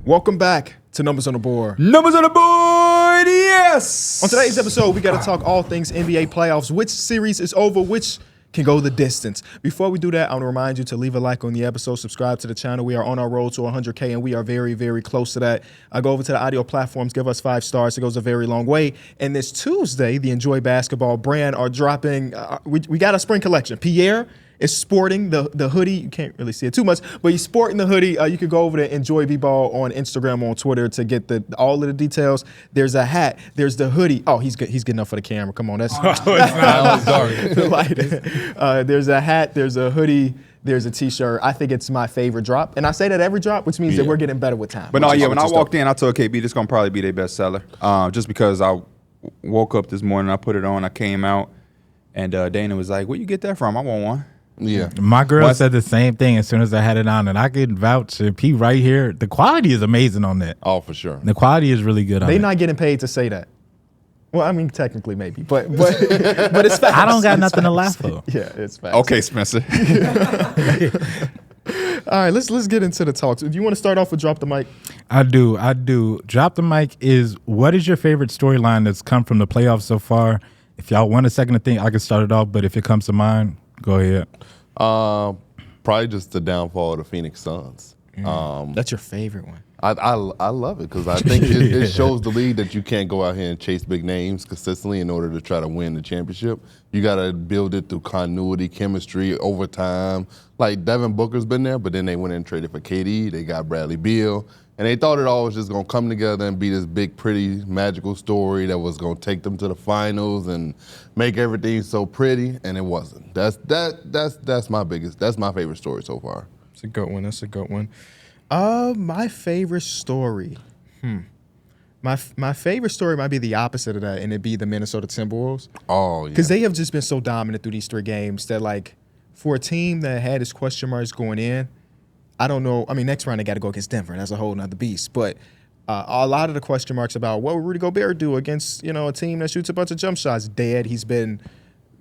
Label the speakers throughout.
Speaker 1: Welcome back to Numbers on the Board.
Speaker 2: Numbers on the board, yes!
Speaker 1: On today's episode, we got to talk all things NBA playoffs. Which series is over? Which can go the distance? Before we do that, I want to remind you to leave a like on the episode, subscribe to the channel. We are on our road to 100K, and we are very, very close to that. Go over to the audio platforms, give us 5 stars. It goes a very long way. And this Tuesday, the Enjoy Basketball brand are dropping, we got a spring collection. Pierre is sporting the hoodie. You can't really see it too much, but he's sporting the hoodie. You could go over to Enjoy B-Ball on Instagram, on Twitter to get all of the details. There's a hat. There's the hoodie. Oh, he's good enough for the camera. Come on, that's there's a hat. There's a hoodie. There's a T-shirt. I think it's my favorite drop, and I say that every drop, which means that we're getting better with time.
Speaker 2: But when I walked in, I told KB this gonna probably be their best seller, just because I woke up this morning, I put it on, I came out, and Dana was like, "Where you get that from? I want one."
Speaker 3: Yeah, my girl said the same thing as soon as I had it on, and I could vouch. P right here, the quality is amazing on that.
Speaker 4: Oh, for sure.
Speaker 3: The quality is really good on it.
Speaker 1: They're not getting paid to say that. Well, I mean, technically maybe, but it's facts.
Speaker 3: I don't got nothing to laugh for.
Speaker 1: Yeah, it's facts.
Speaker 2: Okay, Spencer.
Speaker 1: All right, let's get into the talks. Do you want to start off with Drop the Mic?
Speaker 3: I do. Drop the Mic is, what is your favorite storyline that's come from the playoffs so far? If y'all want a second to think, I can start it off, but if it comes to mind, go ahead.
Speaker 4: Probably just the downfall of the Phoenix Suns.
Speaker 1: That's your favorite one.
Speaker 4: I love it because I think it shows the league that you can't go out here and chase big names consistently in order to try to win the championship. You got to build it through continuity, chemistry, over time. Like Devin Booker's been there, but then they went and traded for KD. They got Bradley Beal. And they thought it all was just going to come together and be this big, pretty, magical story that was going to take them to the finals and make everything so pretty, and it wasn't. That's my favorite story so far.
Speaker 1: It's a good one. That's a good one. My favorite story. My favorite story might be the opposite of that, and it'd be the Minnesota Timberwolves.
Speaker 4: Oh, yeah.
Speaker 1: Because they have just been so dominant through these 3 games that, like, for a team that had its question marks going in, I don't know. I mean, next round they got to go against Denver. That's a whole nother beast. But a lot of the question marks about what would Rudy Gobert do against, a team that shoots a bunch of jump shots. Dead. He's been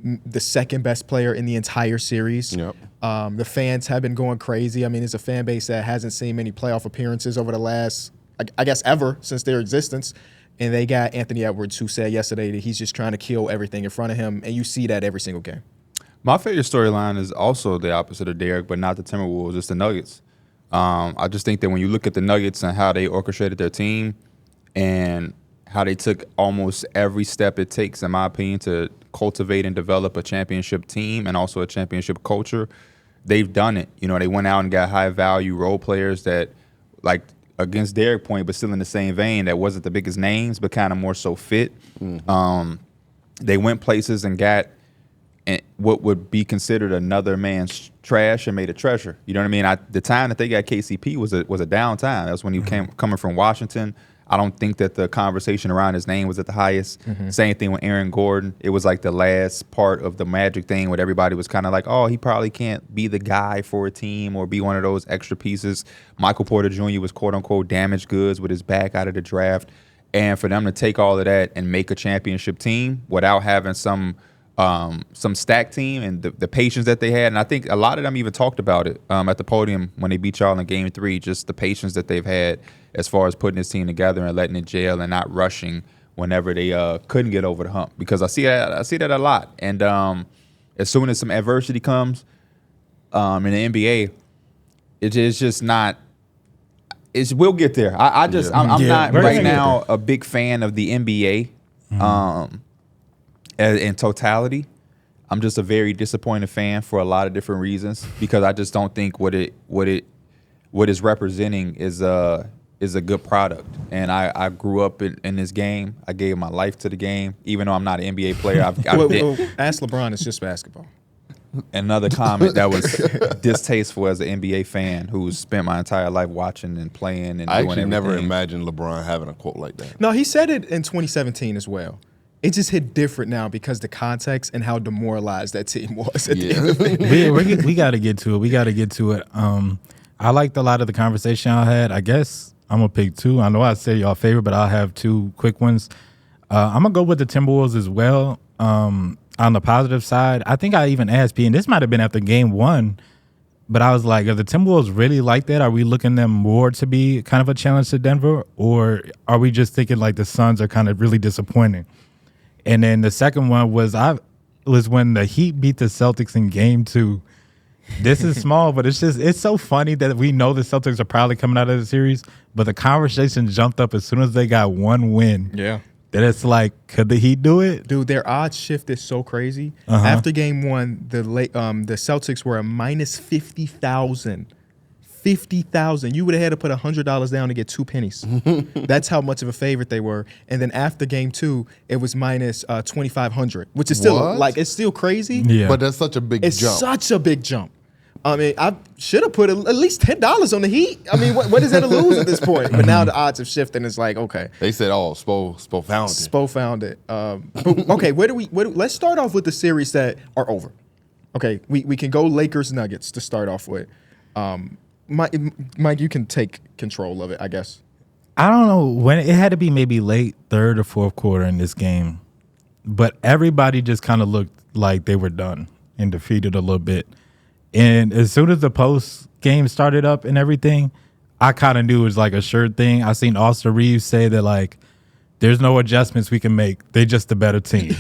Speaker 1: the second best player in the entire series.
Speaker 4: Yep.
Speaker 1: The fans have been going crazy. I mean, it's a fan base that hasn't seen many playoff appearances over the last, I guess, ever since their existence. And they got Anthony Edwards, who said yesterday that he's just trying to kill everything in front of him. And you see that every single game.
Speaker 2: My favorite storyline is also the opposite of Darrick, but not the Timberwolves. It's the Nuggets. I just think that when you look at the Nuggets and how they orchestrated their team and how they took almost every step it takes, in my opinion, to cultivate and develop a championship team and also a championship culture, they've done it. They went out and got high-value role players that, like against Darrick point, but still in the same vein, that wasn't the biggest names, but kind of more so fit. They went places and got what would be considered another man's trash and made a treasure. You know what I mean? The time that they got KCP was a down time. That was when he came coming from Washington. I don't think that the conversation around his name was at the highest. Same thing with Aaron Gordon. It was like the last part of the Magic thing where everybody was kind of like, oh, he probably can't be the guy for a team or be one of those extra pieces. Michael Porter Jr. was quote-unquote damaged goods with his back out of the draft. And for them to take all of that and make a championship team without having some stacked team and the patience that they had. And I think a lot of them even talked about it at the podium when they beat y'all in Game 3, just the patience that they've had as far as putting this team together and letting it gel and not rushing whenever they couldn't get over the hump. Because I see that a lot. And as soon as some adversity comes in the NBA, it's just not. We'll get there. I'm not right now a big fan of the NBA. In totality, I'm just a very disappointed fan for a lot of different reasons because I just don't think what is representing is a good product. And I grew up in this game. I gave my life to the game, even though I'm not an NBA player.
Speaker 1: Ask LeBron. It's just basketball.
Speaker 2: Another comment that was distasteful as an NBA fan who's spent my entire life watching and playing and
Speaker 4: I
Speaker 2: doing
Speaker 4: actually
Speaker 2: everything.
Speaker 4: never imagined LeBron having a quote like that.
Speaker 1: No, he said it in 2017 as well. It just hit different now because the context and how demoralized that team was at the end of it.
Speaker 3: We got to get to it. I liked a lot of the conversation I had. I guess I'm going to pick 2. I know I said y'all favorite, but I'll have 2 quick ones. I'm going to go with the Timberwolves as well. On the positive side, I think I even asked P, and this might have been after Game 1, But I was like, are the Timberwolves really like that? Are we looking them more to be kind of a challenge to Denver? Or are we just thinking like the Suns are kind of really disappointing? And then the second one was when the Heat beat the Celtics in game 2. This is small, but it's so funny that we know the Celtics are probably coming out of the series, but the conversation jumped up as soon as they got one win.
Speaker 1: Yeah.
Speaker 3: That it's like, could the Heat do it?
Speaker 1: Dude, their odds shifted so crazy. After game 1, the Celtics were a minus 50,000. 50,000. You would have had to put $100 down to get 2 pennies. That's how much of a favorite they were. And then after game 2, it was minus 2,500, which is still it's still crazy.
Speaker 3: Yeah.
Speaker 4: But that's such a big
Speaker 1: It's
Speaker 4: jump.
Speaker 1: such a big jump. I mean, I should have put at least $10 on the Heat. I mean, what is there to lose at this point? But now the odds have shifted, and it's like, okay.
Speaker 4: They said, Spo found it.
Speaker 1: Spo found it. But, okay, let's start off with the series that are over. Okay, we can go Lakers Nuggets to start off with. Mike, you can take control of it, I guess.
Speaker 3: I don't know when it had to be maybe late third or fourth quarter in this game, but everybody just kind of looked like they were done and defeated a little bit. And as soon as the post game started up and everything, I kind of knew it was like a sure thing. I seen Austin Reeves say that like, there's no adjustments we can make. They just a better team.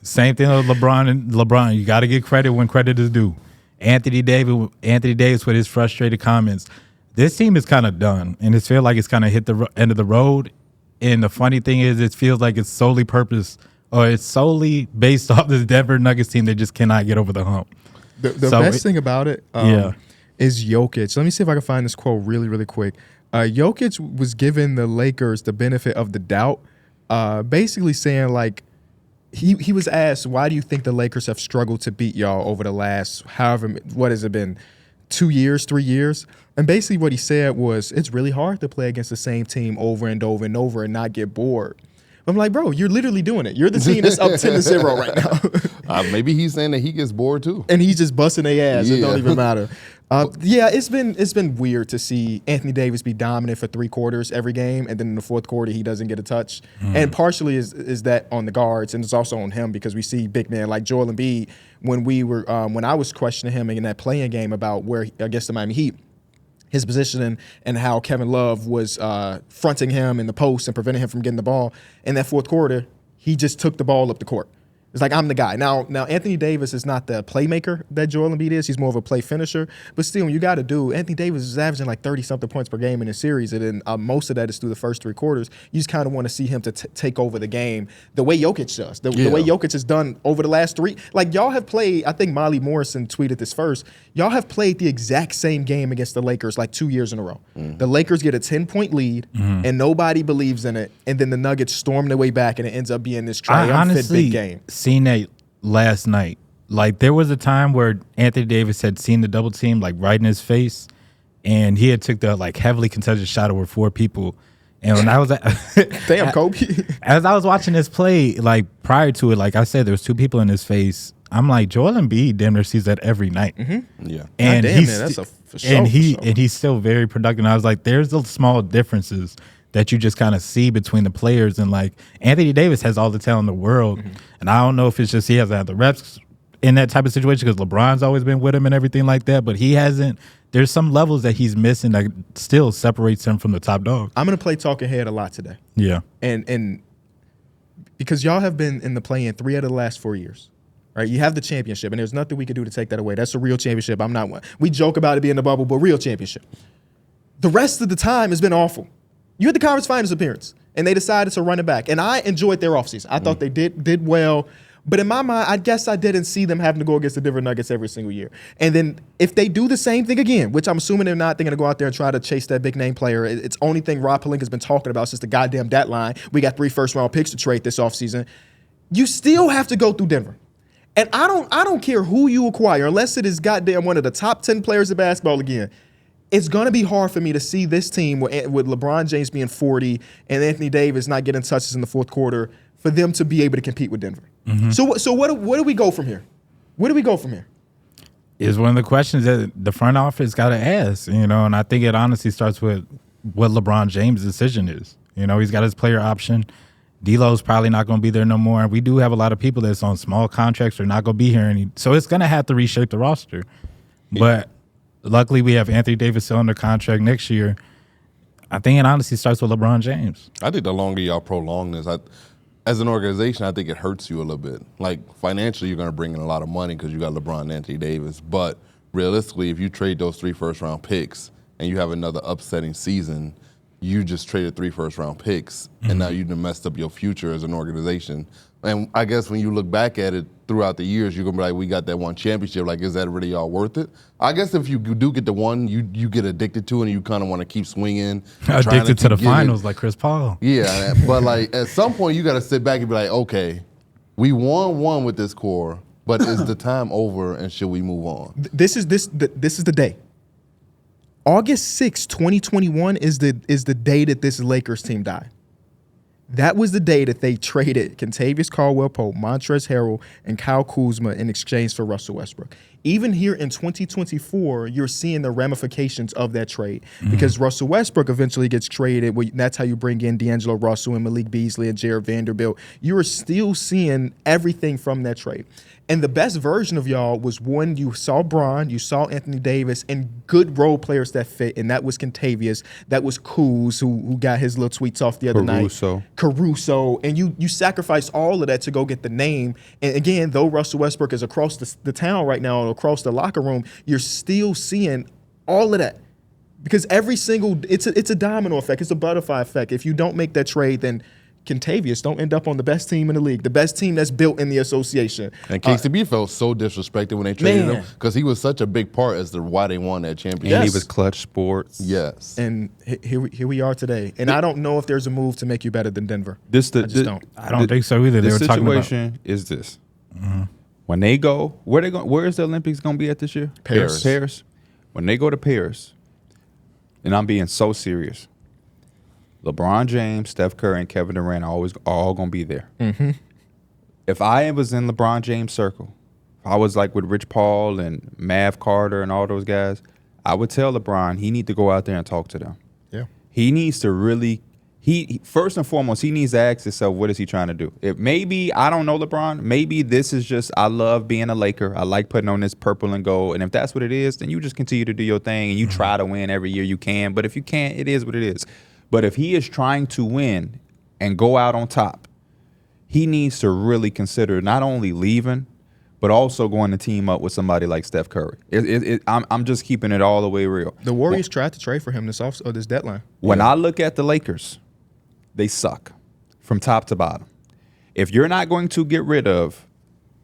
Speaker 3: Same thing with LeBron. You got to get credit when credit is due. Anthony Davis with his frustrated comments. This team is kind of done, and it feels like it's kind of hit the end of the road. And the funny thing is, it feels like it's solely based off this Denver Nuggets team that just cannot get over the hump.
Speaker 1: The best thing about it is Jokic. Let me see if I can find this quote really, really quick. Jokic was giving the Lakers the benefit of the doubt, basically saying like, he was asked, why do you think the Lakers have struggled to beat y'all over the last what has it been, 2 years, 3 years? And basically what he said was, it's really hard to play against the same team over and over and over and not get bored. I'm like, bro, you're literally doing it. You're the team that's up 10-0 right now.
Speaker 4: Maybe he's saying that he gets bored too.
Speaker 1: And he's just busting their ass. Yeah. It don't even matter. It's been weird to see Anthony Davis be dominant for 3 quarters every game, and then in the fourth quarter he doesn't get a touch. And partially is that on the guards, and it's also on him because we see big men like Joel Embiid when I was questioning him in that playing game about where against the Miami Heat, his position and how Kevin Love was fronting him in the post and preventing him from getting the ball. In that fourth quarter, he just took the ball up the court. It's like, I'm the guy. Now Anthony Davis is not the playmaker that Joel Embiid is. He's more of a play finisher. But still, when you got to do, Anthony Davis is averaging like 30-something points per game in a series, and then most of that is through the first 3 quarters. You just kind of want to see him to take over the game the way Jokic does, the way Jokic has done over the last 3. Like, y'all have played, I think Molly Morrison tweeted this first, y'all have played the exact same game against the Lakers like 2 years in a row. The Lakers get a 10-point lead, and nobody believes in it, and then the Nuggets storm their way back, and it ends up being this triumphant big game.
Speaker 3: Seen that last night. Like, there was a time where Anthony Davis had seen the double team like right in his face, and he had took the like heavily contested shot over 4 people. And when I was
Speaker 1: damn, Kobe.
Speaker 3: As I was watching this play, like prior to it, like I said, there was 2 people in his face. I'm like, Joel Embiid damn near sees that every night.
Speaker 4: Yeah,
Speaker 3: and
Speaker 1: he's
Speaker 3: still very productive. And I was like, there's the small differences that you just kind of see between the players. And like, Anthony Davis has all the talent in the world. And I don't know if it's just he hasn't had the reps in that type of situation because LeBron's always been with him and everything like that, but he hasn't. There's some levels that he's missing that still separates him from the top dog.
Speaker 1: I'm going to play talking head a lot today.
Speaker 3: Yeah.
Speaker 1: And because y'all have been in the play-in 3 out of the last 4 years. Right, you have the championship, and there's nothing we can do to take that away. That's a real championship. I'm not one. We joke about it being the bubble, but real championship. The rest of the time has been awful. You had the conference finals appearance, and they decided to run it back. And I enjoyed their offseason. I thought they did well. But in my mind, I guess I didn't see them having to go against the Denver Nuggets every single year. And then if they do the same thing again, which I'm assuming they're not, they're going to go out there and try to chase that big-name player. It's only thing Rob Pelinka's been talking about since the goddamn deadline. We got 3 first-round picks to trade this offseason. You still have to go through Denver. And I don't care who you acquire, unless it is goddamn one of the top 10 players of basketball again. It's going to be hard for me to see this team with LeBron James being 40 and Anthony Davis not getting touches in the fourth quarter for them to be able to compete with Denver. So where do we go from here? Where do we go from here?
Speaker 3: Is one of the questions that the front office got to ask, and I think it honestly starts with what LeBron James' decision is. He's got his player option. D'Lo's probably not going to be there no more. We do have a lot of people that's on small contracts or not going to be here. So it's going to have to reshape the roster. But luckily we have Anthony Davis still under contract next year. I think it honestly starts with LeBron James.
Speaker 4: I think the longer y'all prolong this, as an organization, I think it hurts you a little bit. Like, financially, you're going to bring in a lot of money because you got LeBron and Anthony Davis. But realistically, if you trade those 3 first-round picks and you have another upsetting season, you just traded 3 first-round picks, and now you've messed up your future as an organization. And I guess when you look back at it throughout the years, you're going to be like, we got that one championship. Like, is that really all worth it? I guess if you do get the one, you get addicted to it, and you kind of want to keep swinging.
Speaker 3: Addicted to the finals like Chris Paul.
Speaker 4: Yeah, but like at some point, you got to sit back and be like, okay, we won one with this core, but is the time over, and should we move on?
Speaker 1: This is the day. August 6, 2021 is the day that this Lakers team died. That was the day that they traded Kentavious Caldwell-Pope, Montrezl Harrell, and Kyle Kuzma in exchange for Russell Westbrook. Even here in 2024, you're seeing the ramifications of that trade because Russell Westbrook eventually gets traded. That's how you bring in D'Angelo Russell and Malik Beasley and Jared Vanderbilt. You are still seeing everything from that trade. And the best version of y'all was when you saw Bron, you saw Anthony Davis, and good role players that fit, and that was Kentavious, that was Kuz, who got his little tweets off the other night. Caruso. And you sacrificed all of that to go get the name. And again, though Russell Westbrook is across the town right now, across the locker room, you're still seeing all of that. Because every single, it's a domino effect, it's a butterfly effect. If you don't make that trade, then Kentavious don't end up on the best team in the league, the best team that's built in the association.
Speaker 4: And KCB felt so disrespected when they traded him because he was such a big part as to why they won that championship.
Speaker 2: And he was clutch sports.
Speaker 4: Yes.
Speaker 1: And here we are today. And I don't know if there's a move to make you better than Denver. I just don't.
Speaker 3: I don't think so either.
Speaker 2: The
Speaker 3: They were talking about
Speaker 2: situation is this. When they go, where is the Olympics going to be at this year?
Speaker 4: Paris.
Speaker 2: When they go to Paris, and I'm being so serious, LeBron James, Steph Curry, and Kevin Durant are all going to be there. If I was in LeBron James' circle, if I was like with Rich Paul and Mav Carter and all those guys, I would tell LeBron he need to go out there and talk to them.
Speaker 1: Yeah.
Speaker 2: He needs to really he first and foremost, he needs to ask himself, what is he trying to do? If maybe, I don't know, LeBron, maybe this is just, I love being a Laker. I like putting on this purple and gold. And if that's what it is, then you just continue to do your thing and you try to win every year you can. But if you can't, it is what it is. But if he is trying to win and go out on top, he needs to really consider not only leaving, but also going to team up with somebody like Steph Curry. I'm just keeping it all the way real.
Speaker 1: The Warriors tried to trade for him this deadline.
Speaker 2: When I look at the Lakers, they suck from top to bottom. If you're not going to get rid of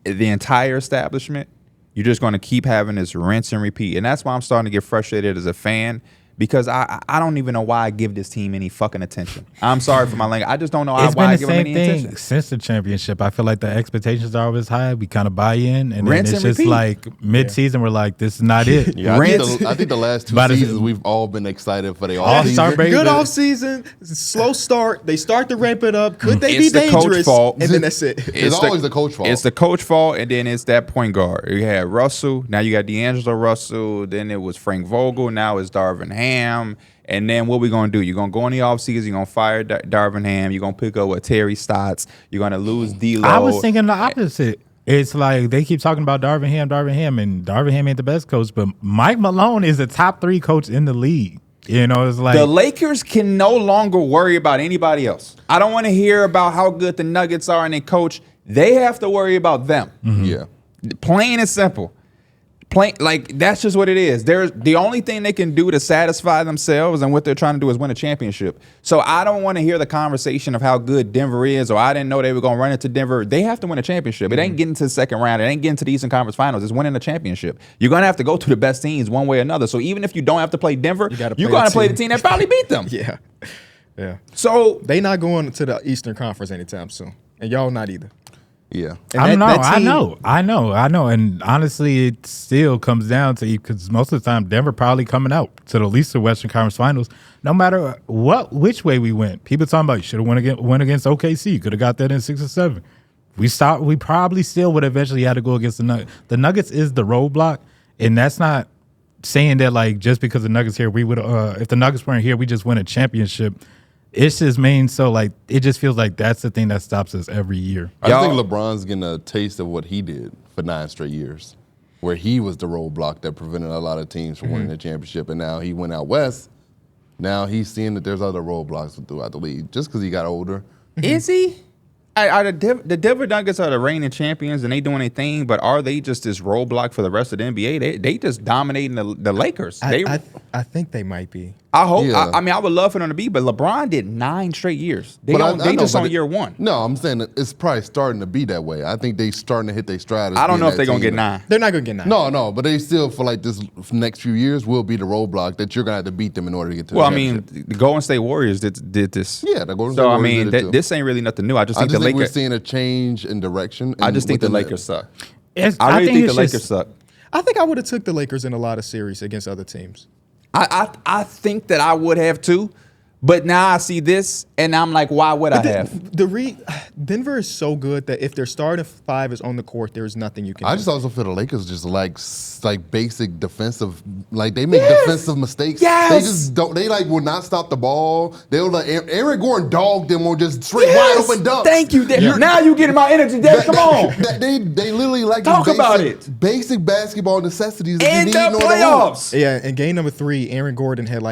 Speaker 2: the entire establishment, you're just going to keep having this rinse and repeat. And that's why I'm starting to get frustrated as a fan, because I don't even know why I give this team any fucking attention. I'm sorry for my language. I just don't know why I give them any attention.
Speaker 3: Since the championship. I feel like the expectations are always high. We kind of buy in, and then it's just
Speaker 2: repeat.
Speaker 3: Like mid-season, we're like, this is not it.
Speaker 4: Yeah, I think the last two seasons we've all been excited for the
Speaker 3: All-Star break.
Speaker 1: Good off-season, slow start. They start to ramp it up. Could they be
Speaker 2: the
Speaker 1: dangerous?
Speaker 2: coach fault.
Speaker 1: And then that's it.
Speaker 4: It's always the coach fault.
Speaker 2: It's the coach fault, and then it's that point guard. You had Russell. Now you got D'Angelo Russell. Then it was Frank Vogel. Now it's Darvin Ham. And then what we going to do? You're going to go in the offseason. You're going to fire Darvin Ham. You're going to pick up with Terry Stotts. You're going to lose D'Lo.
Speaker 3: I was thinking the opposite. It's like they keep talking about Darvin Ham, and Darvin Ham ain't the best coach, but Mike Malone is a top 3 coach in the league. You know, it's like
Speaker 2: the Lakers can no longer worry about anybody else. I don't want to hear about how good the Nuggets are and they coach. They have to worry about them.
Speaker 4: Yeah.
Speaker 2: Plain and simple. Like, that's just what it is. The only thing they can do to satisfy themselves and what they're trying to do is win a championship. So I don't want to hear the conversation of how good Denver is, or I didn't know they were going to run into Denver. They have to win a championship. It ain't getting to the second round. It ain't getting to the Eastern Conference Finals. It's winning a championship. You're going to have to go to the best teams one way or another. So even if you don't have to play Denver, you're going to play the team that probably beat them.
Speaker 1: Yeah.
Speaker 2: So
Speaker 1: they not going to the Eastern Conference anytime soon. And y'all not either.
Speaker 4: Yeah.
Speaker 3: I know. And honestly, it still comes down to, because most of the time Denver probably coming out to the least of Western Conference Finals, no matter which way we went. People talking about you should have went against OKC. Could have got that in 6 or 7. We probably still would eventually had to go against the Nuggets. The Nuggets is the roadblock, and that's not saying that like just because the Nuggets here, we would if the Nuggets weren't here, we just win a championship. It's just so like it just feels like that's the thing that stops us every year.
Speaker 4: I think LeBron's getting a taste of what he did for 9 straight years. where he was the roadblock that prevented a lot of teams from winning the championship. And now he went out west. Now he's seeing that there's other roadblocks throughout the league just because he got older.
Speaker 2: Is he? The Denver Nuggets are the reigning champions and they doing their thing, but are they just this roadblock for the rest of the NBA? They just dominating the Lakers.
Speaker 1: I think they might be.
Speaker 2: I hope.
Speaker 4: Yeah.
Speaker 2: I mean, I would love for them to be, but LeBron did 9 straight years. They
Speaker 4: But I know,
Speaker 2: just
Speaker 4: but
Speaker 2: on year 1.
Speaker 4: No, I'm saying that it's probably starting to be that way. I think they starting to hit their stride.
Speaker 2: I don't know if they're going to get 9.
Speaker 1: They're not going to get 9.
Speaker 4: No, but they still, for like this next few years, will be the roadblock that you're going to have to beat them in order to get to
Speaker 2: Well,
Speaker 4: the
Speaker 2: I mean,
Speaker 4: championship.
Speaker 2: the Golden State Warriors did this.
Speaker 4: Yeah, the Golden State
Speaker 2: So, I
Speaker 4: Warriors
Speaker 2: mean,
Speaker 4: did it too.
Speaker 2: this ain't really nothing new. I just think the
Speaker 4: we're
Speaker 2: Lakers.
Speaker 4: seeing a change in direction.
Speaker 2: I just think the
Speaker 4: within
Speaker 2: Lakers suck.
Speaker 3: It's-
Speaker 2: I really think the
Speaker 3: it's
Speaker 2: Lakers
Speaker 3: just-
Speaker 2: suck.
Speaker 1: I think I would have took the Lakers in a lot of series against other teams.
Speaker 2: I think that I would have too, but now I see this and I'm like, why would I have?
Speaker 1: Denver is so good that if their starting 5 is on the court, there's nothing you can
Speaker 4: I
Speaker 1: do.
Speaker 4: just also feel the Lakers just like basic defensive, like they make defensive mistakes.
Speaker 2: Yes.
Speaker 4: They just don't. They like will not stop the ball. They'll like Aaron Gordon dogged them on just straight wide open dunks.
Speaker 2: Thank you. Now you getting my energy, Dad. Come on.
Speaker 4: They literally like
Speaker 2: Talk
Speaker 4: basic,
Speaker 2: about it.
Speaker 4: Basic basketball necessities that you
Speaker 2: In
Speaker 4: need
Speaker 2: the
Speaker 4: in order to win.
Speaker 2: playoffs.
Speaker 1: Yeah, in game number 3, Aaron Gordon had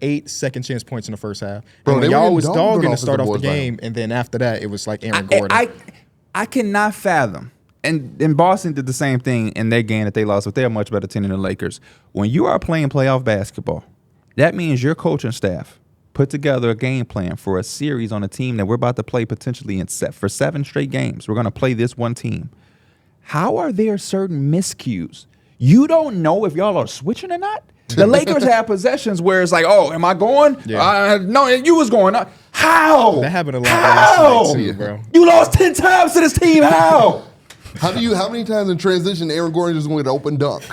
Speaker 1: 8 second chance points in the first half.
Speaker 4: Bro,
Speaker 1: And
Speaker 4: they
Speaker 1: when
Speaker 4: were
Speaker 1: y'all
Speaker 4: getting
Speaker 1: was
Speaker 4: dogged
Speaker 1: dogging
Speaker 4: on
Speaker 1: to start off the
Speaker 4: offensive boards by
Speaker 1: game, and then after that, it was like Aaron Gordon.
Speaker 2: I cannot fathom. And Boston did the same thing in their game that they lost, but they're a much better team than the Lakers. When you are playing playoff basketball, that means your coaching staff put together a game plan for a series on a team that we're about to play potentially for 7 straight games. We're going to play this one team. How are there certain miscues? You don't know if y'all are switching or not? The Lakers have possessions where it's like, oh, am I going?
Speaker 1: Yeah.
Speaker 2: No, you was going. How?
Speaker 1: That happened a lot
Speaker 2: How?
Speaker 1: last night too, bro.
Speaker 2: You lost 10 times to this team. How?
Speaker 4: How many times in transition Aaron Gordon just went open dunk?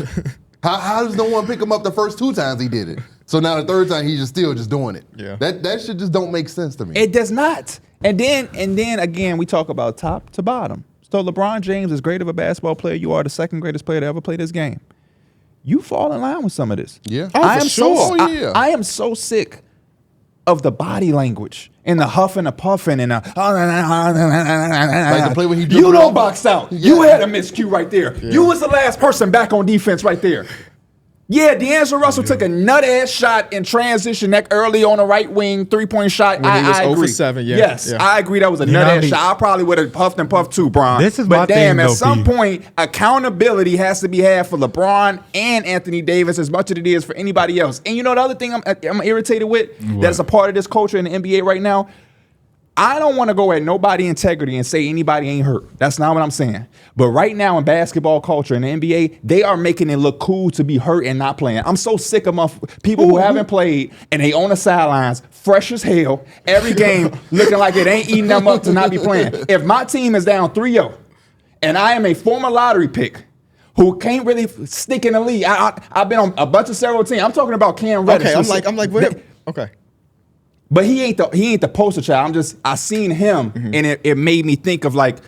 Speaker 4: How does no one pick him up the first 2 times he did it? So now the third time he's still doing it.
Speaker 1: Yeah.
Speaker 4: That shit just don't make sense to me.
Speaker 2: It does not. And then again, we talk about top to bottom. So LeBron James, as great of a basketball player you are, the second greatest player to ever play this game. You fall in line with some of this.
Speaker 4: Yeah.
Speaker 1: Oh,
Speaker 2: I
Speaker 1: for
Speaker 2: am
Speaker 1: sure.
Speaker 2: I am so sick of the body language and the huffing, the puffing, and the
Speaker 4: Like the play when he
Speaker 2: you
Speaker 4: dribbled
Speaker 2: don't
Speaker 4: off-
Speaker 2: box out.
Speaker 4: Yeah.
Speaker 2: You had a miscue right there. You was the last person back on defense right there. Yeah, D'Angelo Russell took a nut-ass shot in transition that early on the right wing, 3-point shot.
Speaker 1: When he was
Speaker 2: I
Speaker 1: 0 for
Speaker 2: agree.
Speaker 1: 7, yeah.
Speaker 2: Yes,
Speaker 1: Yeah.
Speaker 2: I agree that was a
Speaker 3: You know,
Speaker 2: nut-ass
Speaker 3: I mean-
Speaker 2: shot. I probably would have puffed and puffed too, Bron.
Speaker 3: This is
Speaker 2: but
Speaker 3: my
Speaker 2: damn,
Speaker 3: thing,
Speaker 2: at
Speaker 3: though,
Speaker 2: some
Speaker 3: P.
Speaker 2: point, accountability has to be had for LeBron and Anthony Davis as much as it is for anybody else. And you know the other thing I'm irritated with that's a part of this culture in the NBA right now? I don't want to go at nobody integrity and say anybody ain't hurt. That's not what I'm saying. But right now in basketball culture in the NBA, they are making it look cool to be hurt and not playing. I'm so sick of people who haven't played and they on the sidelines, fresh as hell, every game looking like it ain't eating them up to not be playing. If my team is down 3-0 and I am a former lottery pick who can't really stick in the league, I've been on a bunch of several teams. I'm talking about Cam Reddish.
Speaker 1: Okay, I'm like, wait. Okay.
Speaker 2: But he ain't the poster child. I seen him and it made me think of like,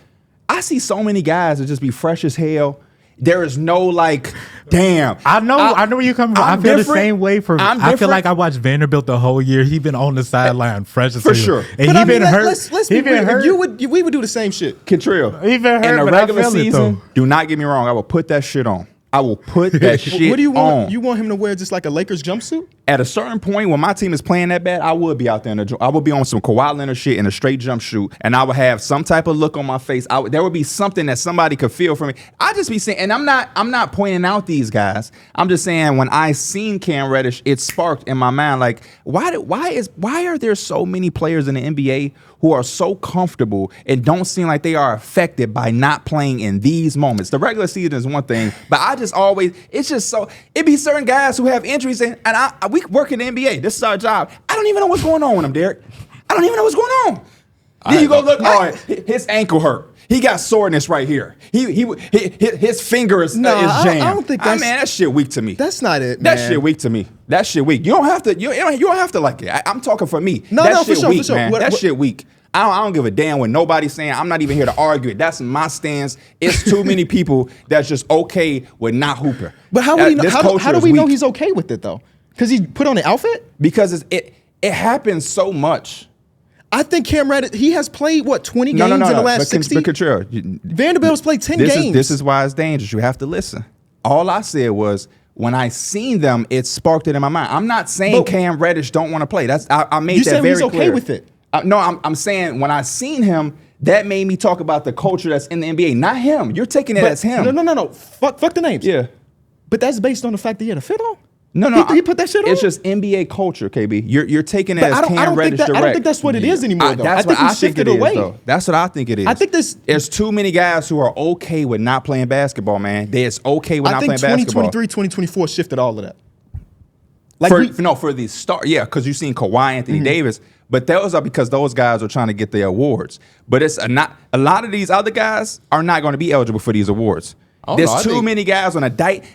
Speaker 2: I see so many guys that just be fresh as hell. There is no like, damn.
Speaker 3: I know where you're coming from. I
Speaker 2: I'm
Speaker 3: feel the
Speaker 2: different.
Speaker 3: same way for.
Speaker 2: I'm
Speaker 3: I feel
Speaker 2: different.
Speaker 3: like I watched Vanderbilt the whole year. He been on the sideline, fresh as
Speaker 2: For
Speaker 3: hell.
Speaker 2: sure.
Speaker 3: And
Speaker 1: But
Speaker 3: he
Speaker 1: I
Speaker 3: been
Speaker 1: mean,
Speaker 3: hurt.
Speaker 1: let's
Speaker 3: He
Speaker 1: be
Speaker 3: been
Speaker 1: real.
Speaker 3: hurt.
Speaker 1: We would do the same shit.
Speaker 2: Kentrell.
Speaker 3: He been hurt,
Speaker 2: In the
Speaker 3: but I
Speaker 2: regular
Speaker 3: feel it,
Speaker 2: season,
Speaker 3: though.
Speaker 2: do not get me wrong. I will put that shit on. I will put that shit
Speaker 1: What do you want?
Speaker 2: on.
Speaker 1: You want him to wear just like a Lakers jumpsuit?
Speaker 2: At a certain point, when my team is playing that bad, I would be out there. I would be on some Kawhi Leonard shit in a straight jump shoot, and I would have some type of look on my face. There would be something that somebody could feel from me. I just be saying, and I'm not pointing out these guys. I'm just saying when I seen Cam Reddish, it sparked in my mind like, why are there so many players in the NBA who are so comfortable and don't seem like they are affected by not playing in these moments? The regular season is one thing, but it be certain guys who have injuries and we work in the NBA. This is our job. I don't even know what's going on with him, Darrick. I don't even know what's going on. Then you go look, all right, his ankle hurt. He got soreness right here. His finger is jammed.
Speaker 1: I don't think that's...
Speaker 2: man, that shit weak to me.
Speaker 1: That's not it, man.
Speaker 2: That shit weak to me. That shit weak. You don't have to. You don't have to like it. I'm talking for me.
Speaker 1: No,
Speaker 2: that
Speaker 1: no,
Speaker 2: shit
Speaker 1: for sure,
Speaker 2: weak,
Speaker 1: for sure.
Speaker 2: man. That shit weak. I don't give a damn what nobody's saying. I'm not even here to argue it. That's my stance. It's too many people that's just okay with not hooping.
Speaker 1: But how would he know?
Speaker 2: This
Speaker 1: How
Speaker 2: culture
Speaker 1: do
Speaker 2: is
Speaker 1: we know
Speaker 2: weak.
Speaker 1: he's okay with it though? Because he put on the outfit.
Speaker 2: Because it happens so much.
Speaker 1: I think Cam Reddish, he has played, 20 games in the last 60?
Speaker 2: But Contrell,
Speaker 1: Vanderbilt's played 10 games.
Speaker 2: This is why it's dangerous. You have to listen. All I said was when I seen them, it sparked it in my mind. I'm not saying Cam Reddish don't want to play. I made that very clear. You said he's okay
Speaker 1: with it.
Speaker 2: No, I'm saying when I seen him, that made me talk about the culture that's in the NBA, not him. You're taking it as him.
Speaker 1: No. Fuck the names.
Speaker 2: Yeah.
Speaker 1: But that's based on the fact that he had a fit on?
Speaker 2: No.
Speaker 1: He put that shit on?
Speaker 2: It's just NBA culture, KB. You're taking it as Cam Reddish direct.
Speaker 1: I don't think that's what it is anymore, though.
Speaker 2: That's
Speaker 1: I think
Speaker 2: what
Speaker 1: he shifted away.
Speaker 2: Though. That's what I think it is.
Speaker 1: I think
Speaker 2: there's too many guys who are okay with not playing basketball, man. It's okay with not playing basketball.
Speaker 1: I think 2023, 2024 shifted all of that.
Speaker 2: For the start, yeah, because you've seen Kawhi, Anthony Davis, but those are because those guys are trying to get their awards. But it's not a lot of these other guys are not going to be eligible for these awards. There's too many guys on a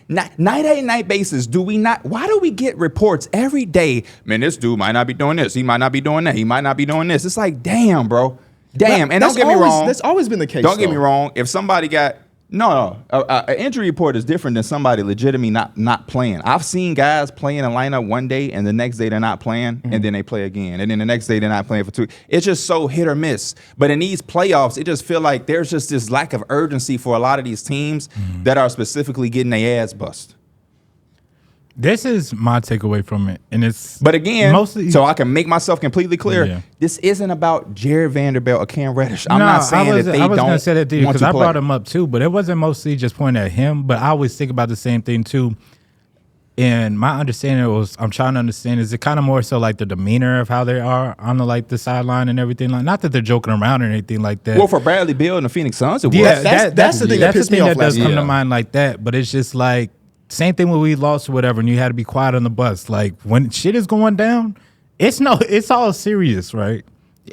Speaker 2: night basis. Why do we get reports every day? Man, this dude might not be doing this. He might not be doing that. He might not be doing this. It's like, damn, bro. Damn. And don't get me wrong.
Speaker 1: That's always been the case.
Speaker 2: Don't get me wrong. If somebody got an injury report is different than somebody legitimately not playing. I've seen guys play in a lineup one day and the next day they're not playing, and then they play again, and then the next day they're not playing for 2. It's just so hit or miss. But in these playoffs, it just feel like there's just this lack of urgency for a lot of these teams that are specifically getting their ass bust.
Speaker 3: This is my takeaway from it, and it's
Speaker 2: but again,
Speaker 3: mostly
Speaker 2: so I can make myself completely clear.
Speaker 3: Yeah.
Speaker 2: This isn't about Jared Vanderbilt or Cam Reddish. I'm not saying that they don't.
Speaker 3: I was going to say that to you because I
Speaker 2: play.
Speaker 3: brought him up too, but it wasn't mostly just pointing at him. But I always think about the same thing too. And my understanding was, I'm trying to understand, is it kind of more so like the demeanor of how they are on the sideline and everything, like not that they're joking around or anything like that.
Speaker 2: Well, for Bradley Beal and the Phoenix Suns, it was.
Speaker 3: Yeah,
Speaker 1: that's the thing that pissed me off.
Speaker 3: That does come to mind like that, but it's just like. Same thing when we lost or whatever, and you had to be quiet on the bus. Like when shit is going down, it's all serious, right?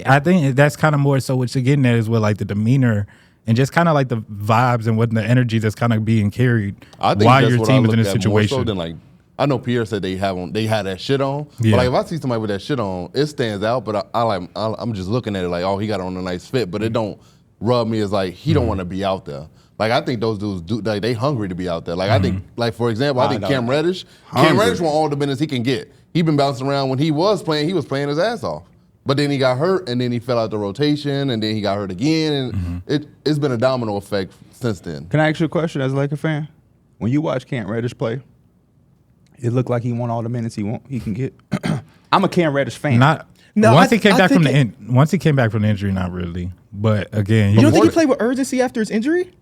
Speaker 3: I think that's kind of more so what you're getting at is with like the demeanor and just kind of like the vibes and what the energy that's kind of being carried while your team is in a situation.
Speaker 4: More so than like, I know Pierre said they had that shit on,
Speaker 3: yeah.
Speaker 4: But like if I see somebody with that shit on, it stands out. But I'm just looking at it like, oh, he got on a nice fit, but it don't rub me as like he don't want to be out there. Like I think those dudes they hungry to be out there. Like I think, like for example, I think Cam Reddish want all the minutes he can get. He been bouncing around. When he was playing his ass off. But then he got hurt, and then he fell out the rotation, and then he got hurt again, and it's been a domino effect since then.
Speaker 2: Can I ask you a question as a Laker fan? When you watch Cam Reddish play, it looked like he won all the minutes he can get. I'm a Cam Reddish fan.
Speaker 3: Once he came back from the injury, not really. But again,
Speaker 1: you don't think he played with urgency after his injury?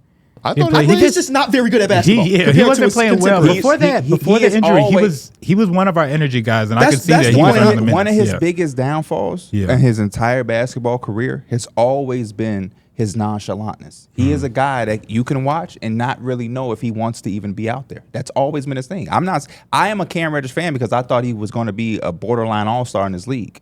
Speaker 4: I
Speaker 1: think he's just not very good at basketball.
Speaker 3: He wasn't playing well. Before the injury, he was one of our energy guys, and I could see that he was on the minutes.
Speaker 2: One of his biggest downfalls in his entire basketball career has always been his nonchalantness. He is a guy that you can watch and not really know if he wants to even be out there. That's always been his thing. I am a Cam Reddish fan because I thought he was going to be a borderline all-star in this league.